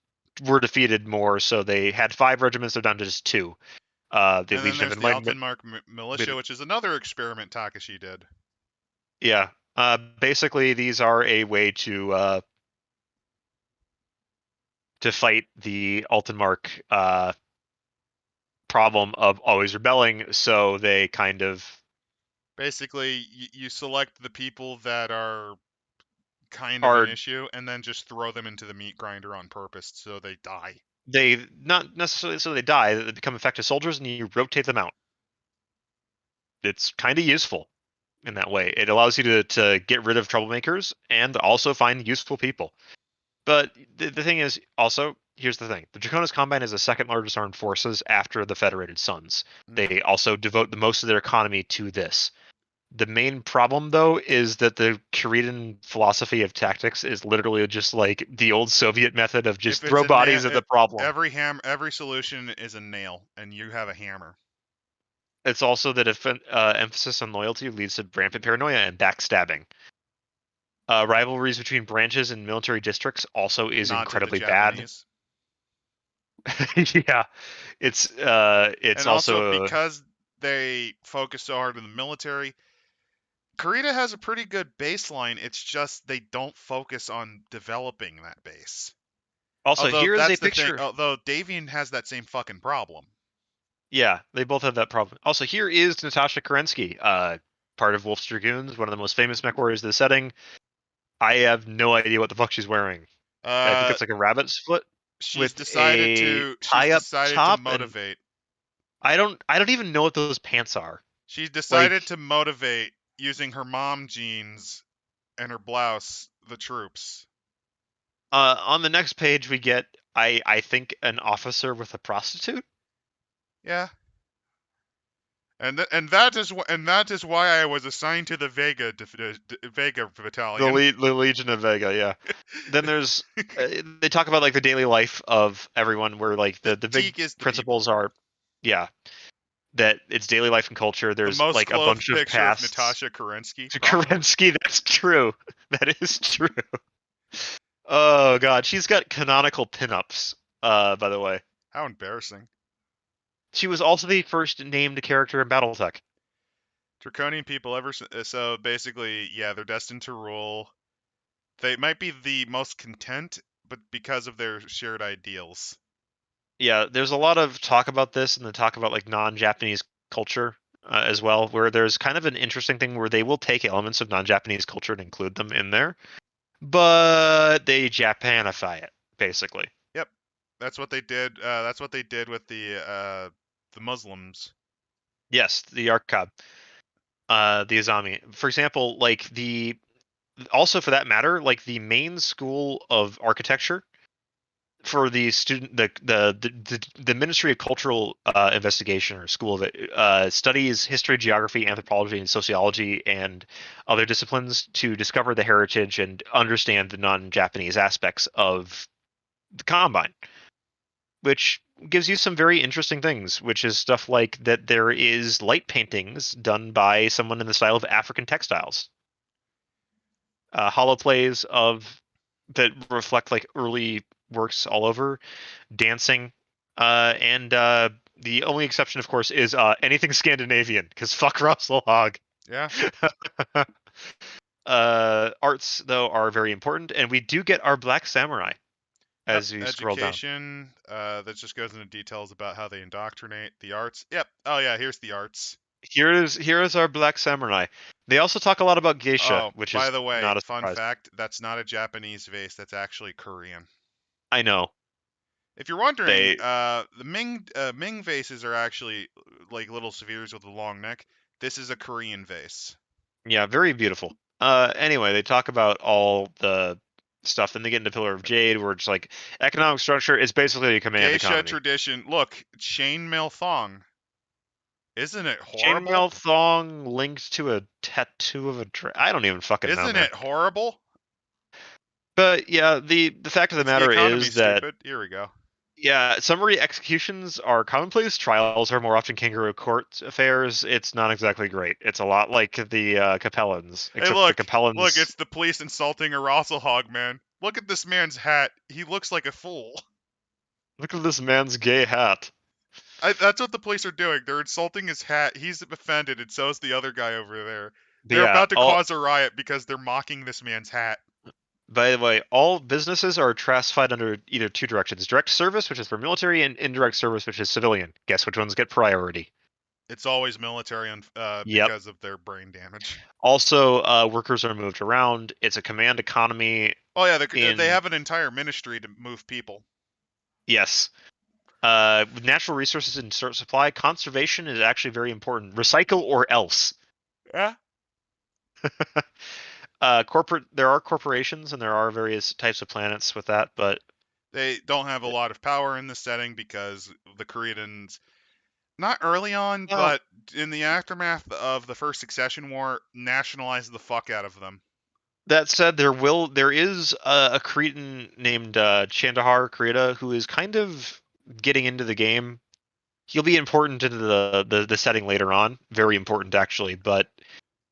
were defeated more, so they had 5 regiments. They're down to just 2. The and Legion then of there's the Enlightenment Militia, which is another experiment Takashi did. Yeah. Basically, these are a way to fight the Altenmark problem of always rebelling. So they kind of basically you select the people that are kind of an issue, and then just throw them into the meat grinder on purpose so they die. They not necessarily so they die. They become effective soldiers, and you rotate them out. It's kind of useful in that way. It allows you to get rid of troublemakers and also find useful people. But the thing is, also, here's the thing. The Draconis Combine is the second largest armed forces after the Federated Sons. They also devote the most of their economy to this. The main problem, though, is that the Kuritan philosophy of tactics is literally just like the old Soviet method of just throw bodies at the problem. Every solution is a nail, and you have a hammer. It's also that emphasis on loyalty leads to rampant paranoia and backstabbing. Rivalries between branches and military districts also is Not incredibly bad. Yeah, it's and also because they focus so hard on the military. Kurita has a pretty good baseline. It's just they don't focus on developing that base. Also, here's a picture. Although Davian has that same fucking problem. Yeah, they both have that problem. Also, here is Natasha Kerensky, part of Wolf's Dragoons, one of the most famous mech warriors of the setting. I have no idea what the fuck she's wearing. I think it's like a rabbit's foot. She's decided to motivate. I don't even know what those pants are. She's decided to motivate using her mom jeans and her blouse the troops. On the next page we get I think an officer with a prostitute. Yeah. And that is why I was assigned to the Vega battalion. The Legion of Vega, yeah. Then there's they talk about like the daily life of everyone, where like the big principles are, yeah, that it's daily life and culture. There's the most like a bunch of pasts. Of Natasha Kerensky. Kerensky, that's true. That is true. Oh god, she's got canonical pinups. By the way, how embarrassing. She was also the first named character in Battletech. Draconian people so basically, yeah, they're destined to rule. They might be the most content, but because of their shared ideals. Yeah, there's a lot of talk about this, and the talk about like non-Japanese culture as well, where there's kind of an interesting thing where they will take elements of non-Japanese culture and include them in there, but they Japanify it, basically. Yep, that's what they did. That's what they did with the Muslims. Yes, the Arqab, the Azami. For example, like also for that matter, like the main school of architecture for the student the Ministry of Cultural Investigation or School of it studies history, geography, anthropology, and sociology and other disciplines to discover the heritage and understand the non-Japanese aspects of the Combine, which gives you some very interesting things, which is stuff like that there is light paintings done by someone in the style of African textiles, holoplays of that reflect like early works all over, dancing, and the only exception, of course, is anything Scandinavian, because fuck Russell Hogg. Yeah. Arts, though, are very important, and we do get our Black Samurai Yep. as you scroll down. Education. That just goes into details about how they indoctrinate the arts. Yep. Oh yeah, here's the arts. Here is our Black Samurai. They also talk a lot about geisha, Oh, which by is the way, not a fun surprise. fact, that's not a Japanese vase, that's actually Korean. I know. If you're wondering, They the Ming vases are actually like little spheres with a long neck. This is a Korean vase. Yeah, very beautiful. Anyway, they talk about all the stuff, and they get into Pillar of Jade, where it's like economic structure is basically a command Geisha economy. tradition. Look, chainmail thong. Isn't it horrible? Chainmail thong linked to a tattoo of a I don't even fucking know, Isn't man. it horrible? But yeah, the fact of the It's the matter economy, is that stupid. Here we go. yeah, summary executions are commonplace. Trials are more often kangaroo court affairs. It's not exactly great. It's a lot like the Capellans, Hey, except the look, Capellans. it's the police insulting a Rosselhog man. Look at this man's hat. He looks like a fool. Look at this man's gay hat. That's what the police are doing. They're insulting his hat. He's offended, and so is the other guy over there. But They're yeah, about to all cause a riot because they're mocking this man's hat. by the way, all businesses are classified under either two directions: direct service, which is for military, and indirect service, which is civilian. Guess which ones get priority? It's always military Yep. because of their brain damage. Also, workers are moved around. It's a command economy. Oh yeah, they In have an entire ministry to move people. yes, with natural resources and supply, conservation is actually very important. Recycle or else. Yeah. There are corporations and there are various types of planets with that, but They don't have a lot of power in this setting because the Koreans, not early on, well, but in the aftermath of the First Succession War, nationalized the fuck out of them. that said, there is a Cretan named Chandahar Kurita who is kind of getting into the game. He'll be important into the setting later on, very important actually, but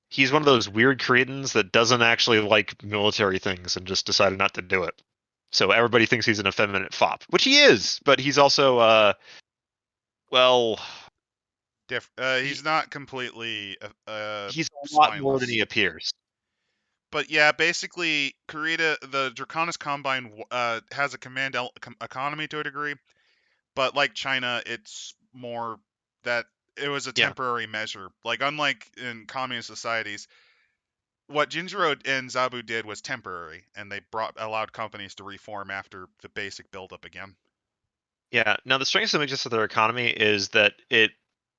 he's one of those weird Cretans that doesn't actually like military things and just decided not to do it. So everybody thinks he's an effeminate fop, which he is, but he's also well, He's not completely he's a lot more than spineless. he appears. But yeah, basically, Kurita, the Draconis Combine has a command economy to a degree, but like China, it's more that it was a Yeah. temporary measure. Like unlike in communist societies, what Jinjiro and Zabu did was temporary, and they allowed companies to reform after the basic buildup again. Yeah. Now the strength that makes this of their economy is that it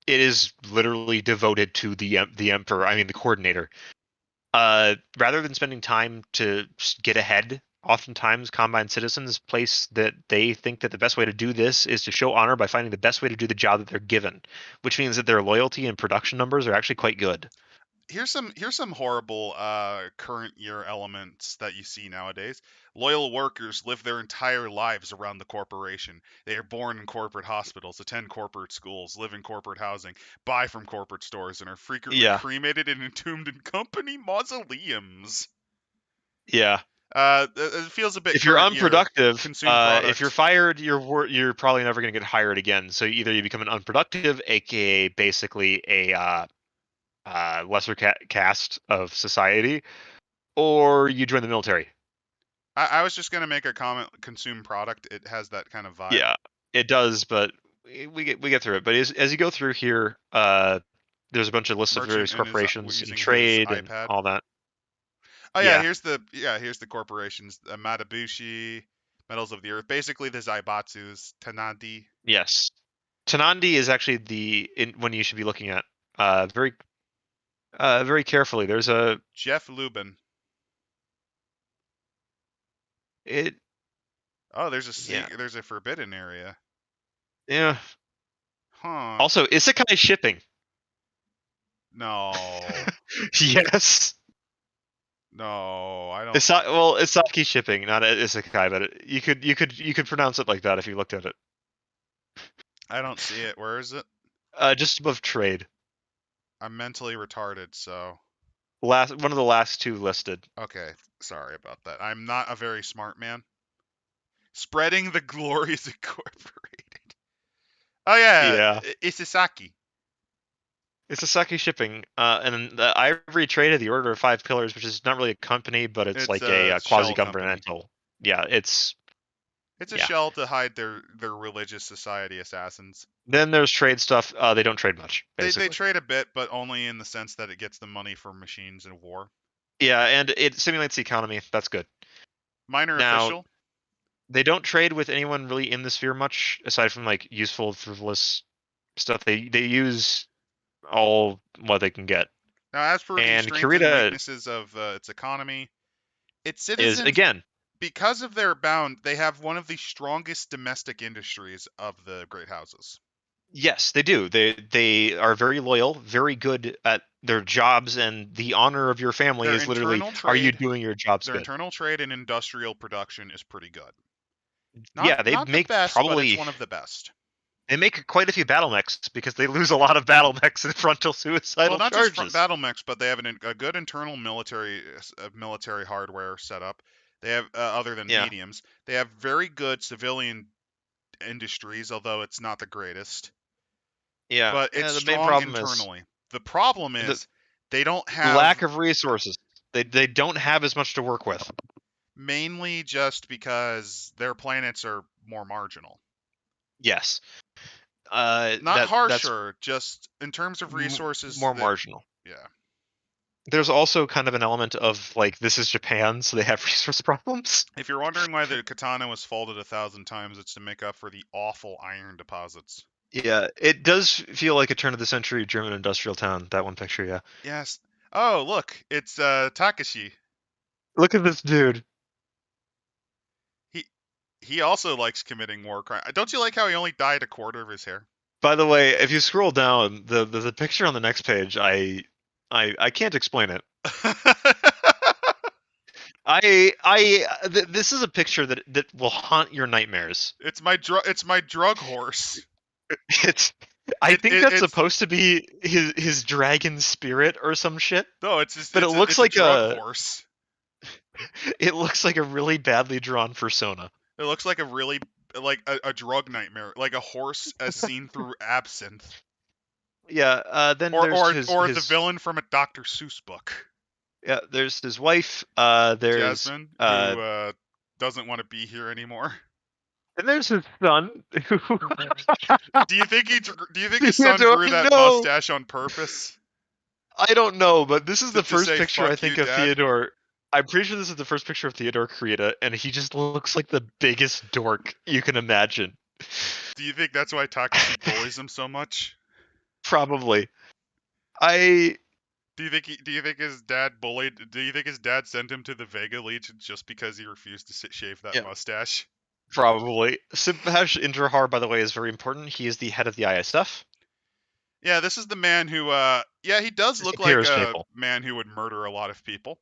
is literally devoted to the emperor. I mean the coordinator. Rather than spending time to get ahead, oftentimes Combine citizens place that they think that the best way to do this is to show honor by finding the best way to do the job that they're given, which means that their loyalty and production numbers are actually quite good. Here's some horrible current year elements that you see nowadays. Loyal workers live their entire lives around the corporation. They are born in corporate hospitals, attend corporate schools, live in corporate housing, buy from corporate stores, and are frequently Yeah. cremated and entombed in company mausoleums. Yeah. It feels a bit If you're current year unpproductive, consume if you're product. fired, you're probably never going to get hired again. So either you become an unproductive, aka basically a lesser caste of society, or you join the military. I was just gonna make a comment. Consume product. It has that kind of vibe. Yeah, it does, but we get through it. But as you go through here, there's a bunch of lists of Merchant various and is corporations and using his trade and iPad. all that. Oh yeah, Yeah. here's the corporations: Matabushi, Metals of the Earth, basically the Zaibatsus, Tanadi. Yes. Tanandi is actually one you should be looking at very very carefully. There's a Jeff Lubin. it Oh, Yeah. there's a forbidden area. Yeah. Huh. Also, isekai shipping. No. Yes. No, I don't. Well, Isaki shipping, not isekai, but you could pronounce it like that if you looked at it. I don't see it. Where is it? Just above trade. I'm mentally retarded, so One of the last two listed. okay. Sorry about that. I'm not a very smart man. Spreading the glories incorporated. Oh yeah, Yeah. Isesaki. It's Isaki shipping, and then the Ivory traded the Order of Five Pillars, which is not really a company, but it's It's like a a shell company. quasi-governmental. Yeah, It's a yeah. shell to hide their religious society assassins. Then there's trade stuff. They don't trade much, They basically. trade a bit, but only in the sense that it gets them money for machines in war. Yeah, and it simulates the economy. That's good. Minor Now, official. they don't trade with anyone really in the sphere much, aside from like useful, frivolous stuff. They use all what they can get. Now, as for the And strengths and Kurita weaknesses of its economy, its is citizens, again, because of their bound, they have one of the strongest domestic industries of the great houses. yes, they do. They are very loyal, very good at their jobs, and the honor of your family Their is literally, internal are you trade, doing your jobs their good? internal trade and industrial production is pretty good. Yeah, they Not the make best, but it's probably one of the best. they make quite a few battle mechs because they lose a lot of battle mechs in frontal Well, suicidal not just charges. battle mechs, but they have a good internal military hardware setup. They have other than Yeah, mediums. They have very good civilian industries, although it's not the greatest. yeah. But it's Yeah, the main strong problem is internally. The problem the is they don't have lack of resources. They don't have as much to work with. mainly just because their planets are more marginal. Yes. Not That's harsher, just in terms of resources more that marginal. yeah. There's also kind of an element of like this is Japan, so they have resource problems. If you're wondering why the katana was folded 1,000 times, it's to make up for the awful iron deposits. Yeah, it does feel like a turn of the century German industrial town. That one picture, yeah. Yes. Oh, look, it's Takashi. Look at this dude. He he also likes committing war crime. Don't you like how he only dyed a quarter of his hair? By the way, if you scroll down, the picture on the next page, I can't explain it. This is a picture that will haunt your nightmares. It's my drug horse. It's I think that's It's supposed to be his dragon spirit or some shit, no, but it's a drug horse. it looks like a really badly drawn persona. It looks like a really like a drug nightmare, like a horse as seen through absinthe, Yeah, then there's or the his villain from a Dr. Seuss book, yeah, there's his wife, there's Jasmine, who doesn't want to be here anymore. and there's his son who Do you think his son Theodore, grew that no, mustache on purpose I don't know, but this is the to first say picture I "fuck think you, of Dad"? Theodore. I'm pretty sure this is the first picture of Theodore Kurita, and he just looks like the biggest dork you can imagine. Do you think that's why Takashi bullies him so much? Probably. I Do you think his dad bullied? Do you think his dad sent him to the Vega Legion just because he refused to shave that yeah, mustache? probably. Subhash Indrahar, by the way, is very important. He is the head of the ISF. Yeah, this is the man who. Yeah, he does look like Imperial a Staple. man who would murder a lot of people.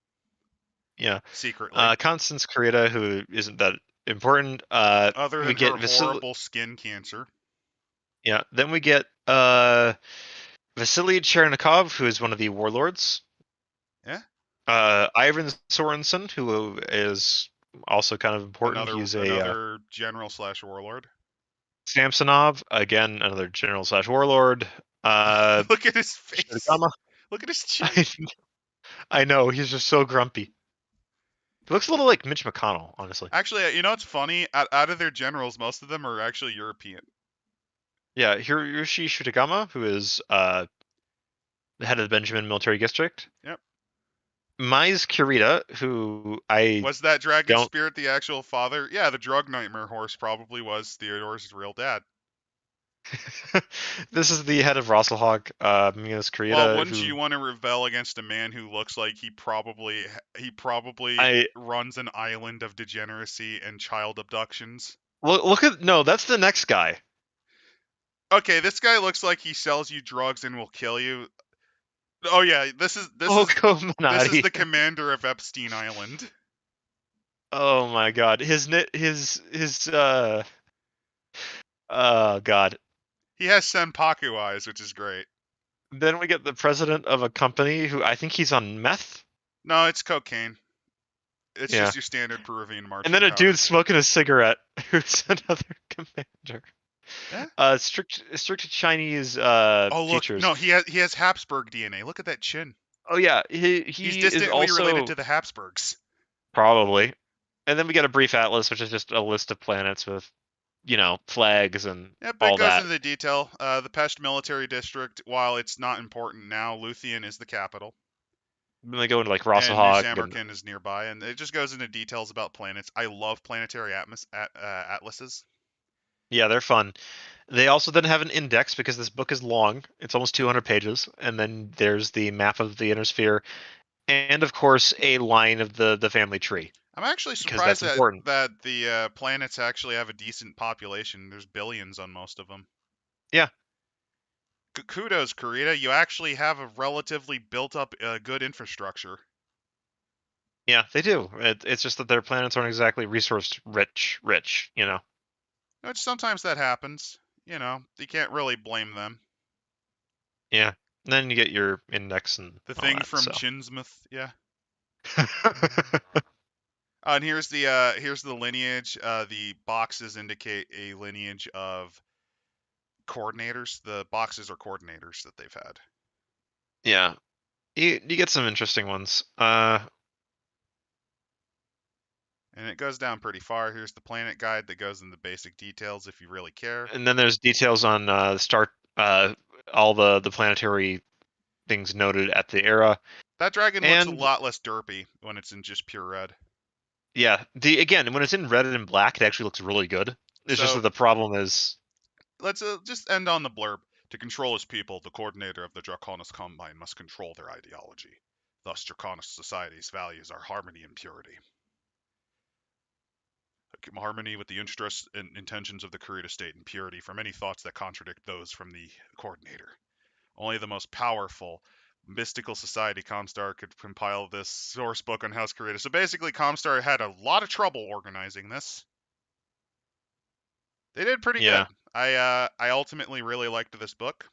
Yeah. Secretly. Constance Kurita, who isn't that important. Other We than get her horrible skin cancer. Yeah. Then we get Vasily Chernikov, who is one of the warlords. Yeah. Ivan Sorensen, who is also kind of important. He's Another general / warlord. Samsonov, again, another general / warlord. Look at his face. Shirogama. Look at his chin. I know, he's just so grumpy. He looks a little like Mitch McConnell, honestly. Actually, you know what's funny? Out of their generals, most of them are actually European. Yeah, Hiroshi Shutagama, who is the head of the Benjamin Military District. Yep. Mais Kurita, who I Was that dragon don't... spirit the actual father? Yeah, the drug nightmare horse probably was Theodore's real dad. This is the head of Rosselhog, Mcallister Well, Kurita, wouldn't who you want to rebel against a man who looks like he probably I runs an island of degeneracy and child abductions? look at. No, that's the next guy. Okay, this guy looks like he sells you drugs and will kill you. Oh yeah, this is Minati. the commander of Epstein Island. Oh my god. Oh god. He has senpaku eyes, which is great. Then we get the president of a company who I think he's on meth. No, it's cocaine. It's Yeah. just your standard Peruvian And marching then a powder. dude smoking a cigarette who's another commander. Yeah. Strict Chinese Oh look, features. no, he has Habsburg DNA. Look at that chin. Oh yeah, He's he is distantly related also to the Habsburgs. probably. And then we get a brief atlas, which is just a list of planets with, flags and Yep, it all goes that. into the detail. The Pest Military District, while it's not important now, Luthien is the capital, Then they go into like and New Rosselhog and Samarkand is nearby, and it just goes into details about planets. I love planetary atlases. yeah, they're fun. They also then have an index because this book is long. It's almost 200 pages, and then there's the map of the inner sphere, and of course a line of the family tree I'm actually because surprised that's that important. the planets actually have a decent population. There's billions on most of them. Yeah, Kudos, Kurita. You actually have a relatively built-up, good infrastructure. yeah, they do. It's just that their planets aren't exactly resource rich. Which sometimes that happens. You can't really blame them. Yeah. And then you get your index and The all thing that. from So. Chinsmouth, yeah. And here's the lineage. The boxes indicate a lineage of coordinators. The boxes are coordinators that they've had. Yeah, you get some interesting ones. And it goes down pretty far. Here's the planet guide that goes into basic details if you really care. And then there's details on all the planetary things noted at the era. That dragon looks a And lot less derpy when it's in just pure red. yeah, the again when it's in red and black, it actually looks really good. It's just So that the problem is, let's just end on the blurb. To control his people, the coordinator of the Draconis Combine must control their ideology. Thus, Draconis society's values are harmony and purity. Harmony with the interests and intentions of the Kurita state, and purity from any thoughts that contradict those from the coordinator. Only the most powerful mystical society Comstar could compile this source book on House Kurita. So basically, Comstar had a lot of trouble organizing this. They did pretty good. yeah. I ultimately really liked this book.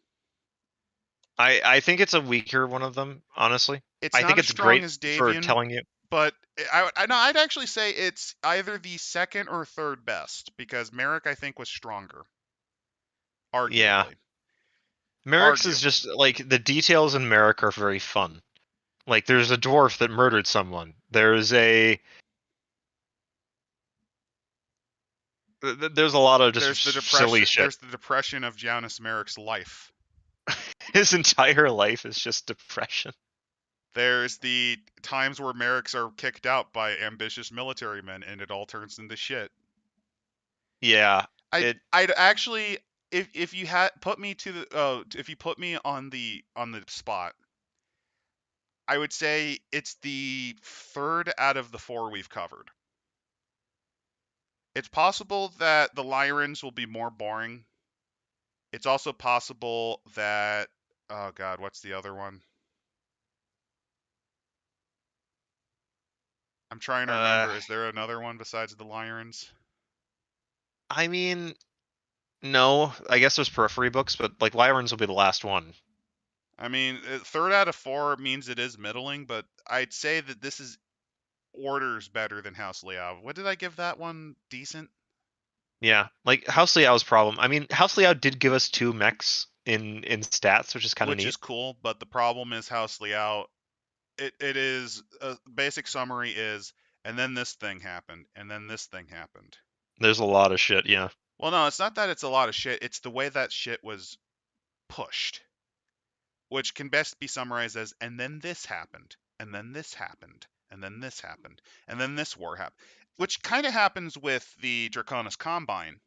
I think it's a weaker one of them, honestly. It's I not think as it's strong great as for Davian, telling you. but I'd actually say it's either the second or third best because Merrick I think was stronger, Yeah, arguably. Merrick's is Arguably. just like the details in Merrick are very fun. Like there's a dwarf that murdered someone. There's a lot of There's the just silly depression. shit. There's the depression of Janus Merrick's life. His entire life is just depression. There's the times where Merricks are kicked out by ambitious military men, and it all turns into shit. Yeah, I'd actually, if you had put me to the if you put me on the spot, I would say it's the third out of the four we've covered. It's possible that the Lyrans will be more boring. It's also possible that, oh god, what's the other one? I'm trying to uh, remember. Is there another one besides the Lyrans? I mean, no, I guess there's periphery books, but like Lyran's will be the last one. I mean, third out of four means it is middling, but I'd say that this is orders better than House Liao. What did I give that one? Decent? Yeah, like House Liao's problem. I mean, House Liao did give us two mechs in stats, which is kind of Which neat. is cool, but the problem is House Liao. It is a basic summary is, and then this thing happened, and then this thing happened. There's a lot of shit. Yeah, Well, no, it's not that it's a lot of shit. It's the way that shit was pushed, which can best be summarized as, and then this happened, and then this happened, and then this happened, and then this war happened, which kind of happens with the Draconis Combine,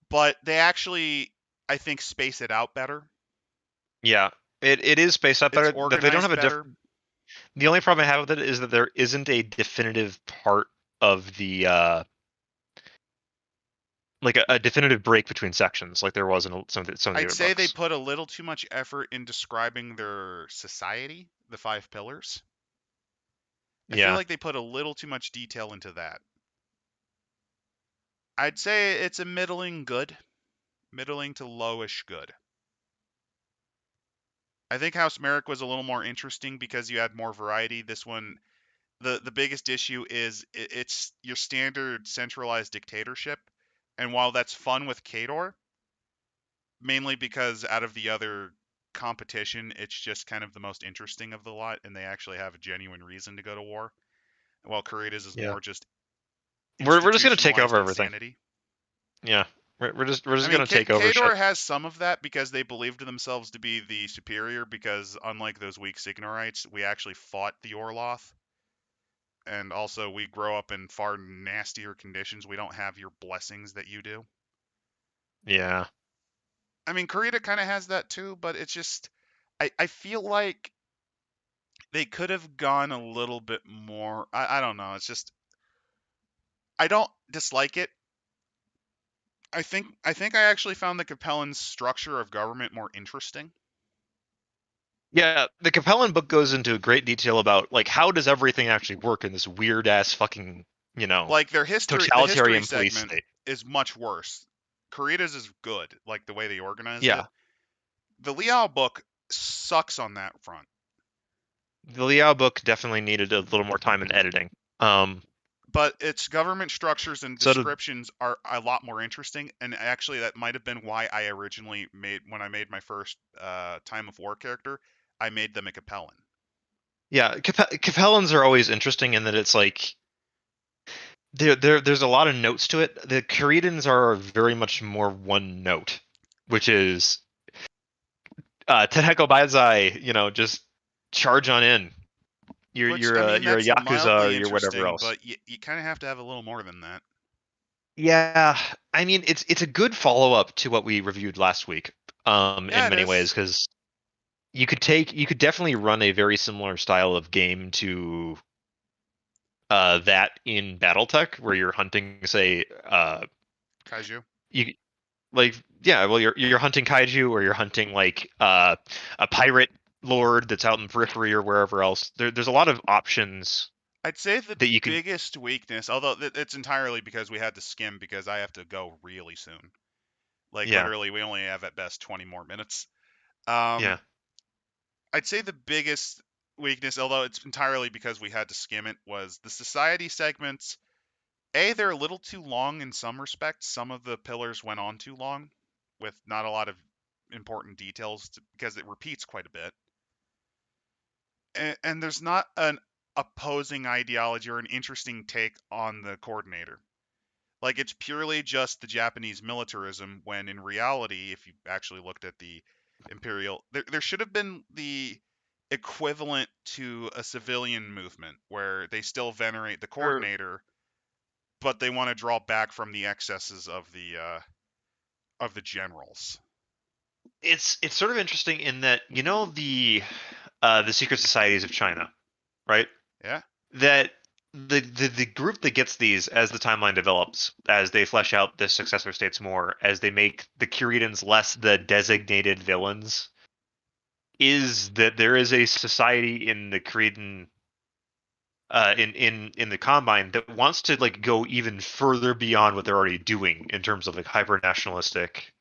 but they actually I think space it out better. Yeah, it is spaced out It's better. That they don't have organized a better. The only problem I have with it is that there isn't a definitive part of the like a definitive break between sections, like there was in some of the I'd other say they books. put a little too much effort in describing their society, the five pillars. I feel Yeah, like they put a little too much detail into that. I'd say it's a middling good, middling to lowish good. I think House Merrick was a little more interesting because you had more variety. This one, the biggest issue is it's your standard centralized dictatorship, and while that's fun with Kador, mainly because out of the other competition, it's just kind of the most interesting of the lot, and they actually have a genuine reason to go to war. While Kurita's is yeah. more just We're just gonna take institutionalized over everything. insanity. Yeah, we're I just mean, gonna take over shit. Kador has some of that because they believed themselves to be the superior. Because unlike those weak Signorites, we actually fought the Orloth, and also we grow up in far nastier conditions. We don't have your blessings that you do. Yeah, I mean, Kurita kind of has that too, but it's just I feel like they could have gone a little bit more. I don't know. It's just I don't dislike it. I think I actually found the Capellan's structure of government more interesting. yeah. The Capellan book goes into great detail about like how does everything actually work in this weird ass fucking Like the history totalitarian police segment state. is much worse. Kurita's is good, like the way they organized it. Yeah, The Liao book sucks on that front. the Liao book definitely needed a little more time in editing. Um, But its government structures and so to descriptions are a lot more interesting, and actually that might have been why I originally made when I made my first Time of War character, I made them a Capellan. yeah, Capellans are always interesting in that it's like there's a lot of notes to it. The Kuritans are very much more one note, which is Tenheko Baizai, just charge on in. Which I mean, You're a that's yakuza or mildly you're whatever interesting, else. but you kind of have to have a little more than that. Yeah, I mean it's a good follow up to what we reviewed last week. Yeah, In it many ways, is. because you could definitely run a very similar style of game to that in BattleTech, where you're hunting, say, Kaiju. you like yeah, well you're hunting kaiju or you're hunting like a pirate lord that's out in the periphery or wherever else. There's a lot of options I'd say the that you could. biggest weakness, although it's entirely because we had to skim because I have to go really soon. Like Yeah, literally, we only have at best 20 more minutes. yeah. I'd say the biggest weakness, although it's entirely because we had to skim it, was the society segments. They're a little too long in some respects. Some of the pillars went on too long with not a lot of important details because it repeats quite a bit. And there's not an opposing ideology or an interesting take on the coordinator. Like it's purely just the Japanese militarism when in reality, if you actually looked at the imperial, there should have been the equivalent to a civilian movement where they still venerate the Or coordinator, but they want to draw back from the excesses of the generals. it's sort of interesting in that the secret societies of China, right? Yeah. That the group that gets these as the timeline develops, as they flesh out the successor states more, as they make the Kuritans less the designated villains, is that there is a society in the Kuritan in the Combine that wants to like go even further beyond what they're already doing in terms of like hyper nationalistic,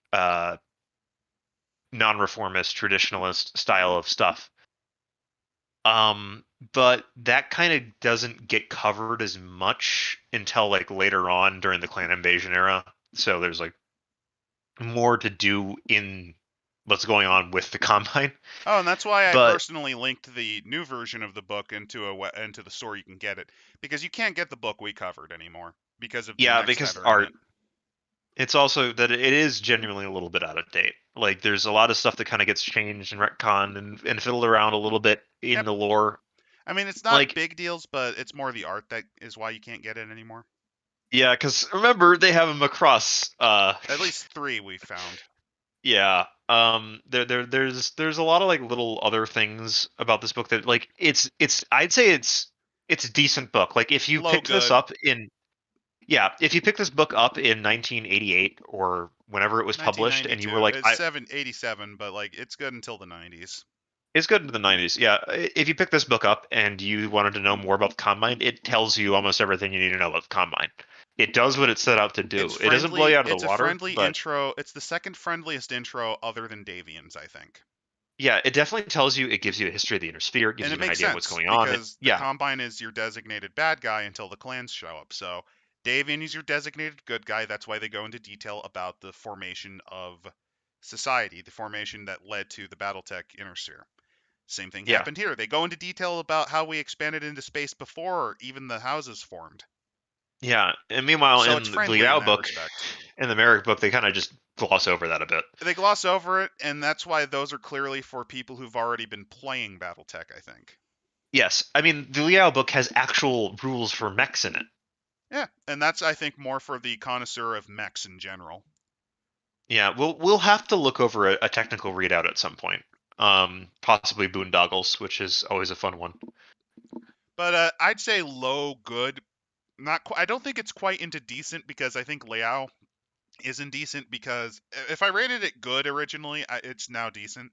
non-reformist, traditionalist style of stuff. Um, but that kind of doesn't get covered as much until like later on during the clan invasion era. So there's like more to do in what's going on with the Combine. Oh, and that's why I But personally linked the new version of the book into the store you can get it because you can't get the book we covered anymore because of the yeah, mechs that because are in art, it. it's also that it is genuinely a little bit out of date. Like there's a lot of stuff that kind of gets changed and retconned and fiddled around a little bit in Yep. the lore. I mean, it's not Like big deals, but it's more the art that is why you can't get it anymore. yeah, because remember they have them across At least 3 we found. Yeah. There's a lot of like little other things about this book that like it's I'd say it's a decent book. Like if you Low picked this good. up in yeah, if you picked this book up in 1988 or whenever it was published and you were 1992. like It's 787, but like it's good until the 90s. it's good into the 90s. Yeah, if you pick this book up and you wanted to know more about the Combine, it tells you almost everything you need to know about the Combine. It does what it set out to It's do. It doesn't blow you friendly. out of the It's a water, friendly but intro. It's the second friendliest intro other than Davian's, I think. yeah, it definitely tells you. It gives you a history of the Inner Sphere. It gives And it you an makes idea of what's sense going on. because the Yeah, Combine is your designated bad guy until the clans show up. So Davian is your designated good guy. That's why they go into detail about the formation of society, the formation that led to the Battletech Inner Sphere. Same thing yeah, happened here. They go into detail about how we expanded into space before even the houses formed. yeah. And meanwhile, So it's in the friendly in Liao that book, respect. in the Merrick book, they kind of just gloss over that a bit. They gloss over it, and that's why those are clearly for people who've already been playing Battletech, I think. Yes, I mean the Liao book has actual rules for mechs in it. Yeah, and that's, I think, more for the connoisseur of mechs in general. Yeah, we'll have to look over a technical readout at some point. Possibly Boondoggles, which is always a fun one. But I'd say low good. I don't think it's quite into decent because I think Liao is indecent because if I rated it good originally, it's now decent.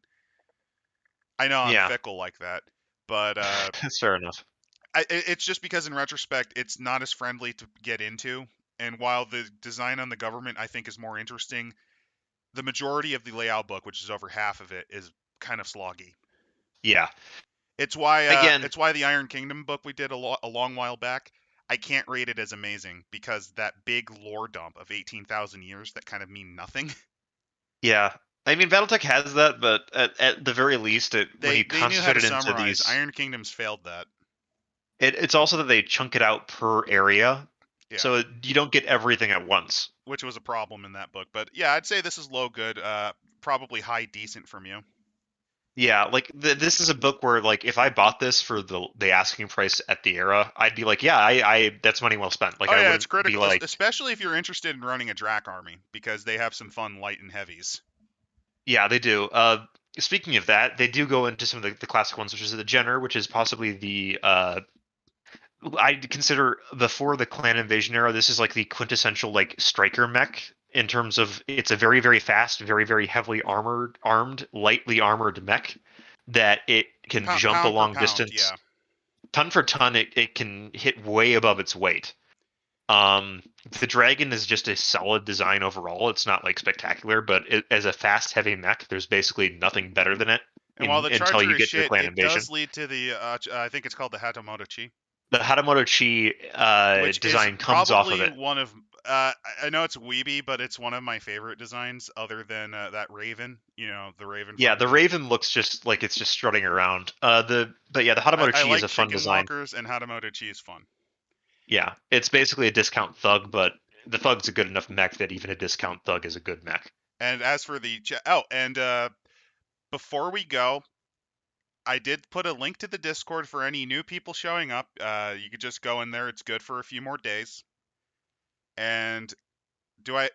I know I'm Yeah, fickle like that, but that's fair enough. it's just because in retrospect, it's not as friendly to get into. And while the design on the government I think is more interesting, the majority of the layout book, which is over half of it, is kind of sloggy. Yeah. It's Again, why the Iron Kingdom book we did a long while back, I can't rate it as amazing because that big lore dump of 18,000 years that kind of mean nothing. yeah. I mean, BattleTech has that, but at the very least, when you They knew how concentrate to it into summarize. these, Iron Kingdom's failed that. it's also that they chunk it out per area, Yeah, so you don't get everything at once. which was a problem in that book. But yeah, I'd say this is low good, probably high decent from you. Yeah, like this is a book where like if I bought this for the asking price at the era, I'd be like, yeah, I that's money well spent. Like Oh I yeah, it's wouldn't be critical, like, especially if you're interested in running a Drac army because they have some fun light and heavies. yeah, they do. Speaking of that, they do go into some of the classic ones, which is the Jenner, which is possibly the I'd consider before the clan invasion era, this is like the quintessential like striker mech in terms of it's a very very fast, very very heavily armed, lightly armored mech that it can jump a Pound per long pound, distance. yeah. Ton for ton, it can hit way above its weight. The dragon is just a solid design overall. It's not like spectacular, but as a fast heavy mech, there's basically nothing better than it And while the until Charger you is get to the shit, clan it invasion. does lead to the I think it's called the Hatamoto Chi, The Hatamoto Chi which is design comes off of probably it. one of I know it's weeby, but it's one of my favorite designs other than that Raven. You know, the Raven Yeah, from the the. Raven looks just like it's just strutting around. But yeah, the Hatamoto I Chi is like a fun Chicken design. Walkers, and Hatamoto Chi is fun. Yeah, it's basically a discount thug, but the thug's a good enough mech that even a discount thug is a good mech. And as for the before we go, I did put a link to the Discord for any new people showing up. You could just go in there. It's good for a few more days. And do I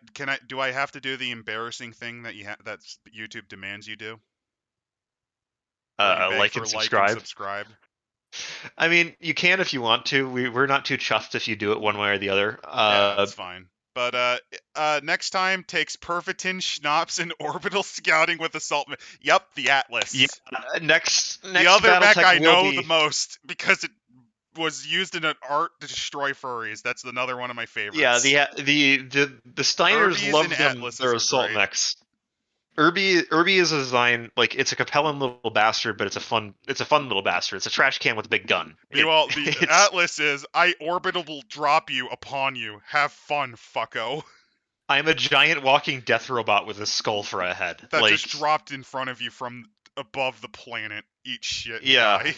have to do the embarrassing thing that that YouTube demands you do, where you beg Like for and like and subscribe. subscribe? I mean, you can if you want to. We're not too chuffed if you do it one way or the other. Yeah, it's fine. But next time takes Pervitin, Schnapps, and orbital scouting with assault. Yep, the Yeah. Atlas. The Next other mech BattleTech I will know the be. most because it was used in an art to destroy furries. That's another one of my Yeah, favorites. the Steiners Urbies and love their Atlases are assault great. mechs. Irby is a design like it's a Capellan little bastard, but it's a fun little bastard. It's a trash can with a big gun. Meanwhile, the It's Atlas is I orbital will drop you upon you. Have fun, fucko. I'm a giant walking death robot with a skull for a head. That just Like dropped in front of you from above the planet. Eat shit and yeah, die.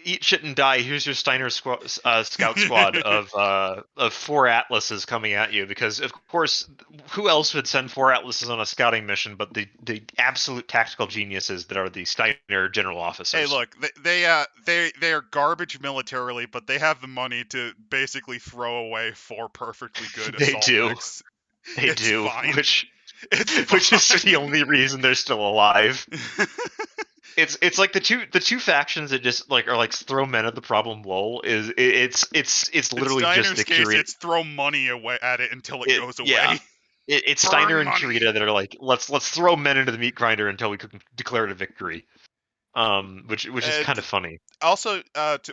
eat shit and die. Here's your scout squad of four Atlases coming at you because of course who else would send four Atlases on a scouting mission but the absolute tactical geniuses that are the Steiner general Hey, officers. look, they are garbage militarily, but they have the money to basically throw away four perfectly good They assault do. mechs. They It's do, fine. which It's which is fine. the only reason they're still alive. It's like the two factions that just like are like throw men at the problem. Lol is it's In literally just Steiner's the case, Kurita. it's throw money away at it until it goes Yeah, away. it's Burn Steiner and money. Kurita that are like let's throw men into the meat grinder until we can declare it a victory. Which is kind And of funny. also,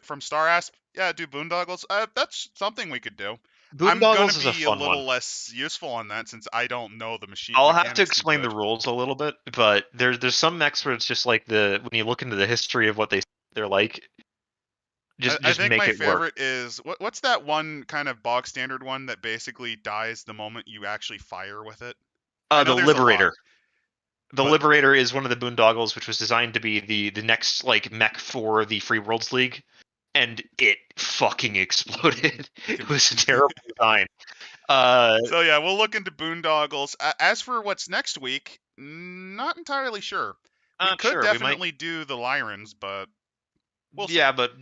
from Star Asp, yeah, do boondoggles. That's something we could do. I'm gonna Boondoggles is a be a fun one. little less useful on that since I don't know the I'll have to mechanics too explain the good. rules a little bit, but there's some mechs where it's just like when you look into the history of what they're like, I just think make my it work. favorite is what's that one kind of bog standard one that basically dies the moment you actually fire with it? I know The there's a lot, Liberator. The but Liberator is one of the boondoggles, which was designed to be the next like mech for the Free Worlds League, and it fucking exploded. It was a terrible design. so yeah, we'll look into boondoggles. As for what's next week, not entirely sure. We Not could sure. We might. definitely do the Lyrans, but we'll see. Yeah, but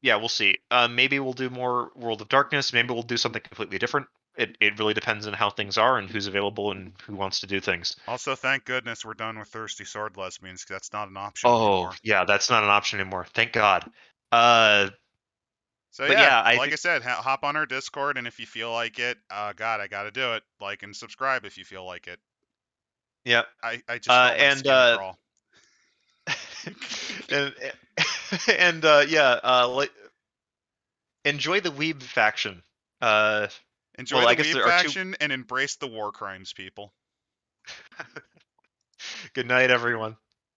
yeah, we'll see. Maybe we'll do more World of Darkness. Maybe we'll do something completely different. It really depends on how things are and who's available and who wants to do things. Also, thank goodness we're done with thirsty sword lesbians, 'cause that's not an option Oh anymore. yeah, that's not an option anymore. Thank God. Uh, So but yeah, yeah, I like I think said, hop on our Discord, and if you feel like it, God, I gotta do it. Like and subscribe if you feel like it. yeah. I just felt my And skin crawl. and yeah, enjoy the Weeb faction. Enjoy Well, the I guess Weeb there are two. faction and embrace the war crimes, people. Good night, everyone.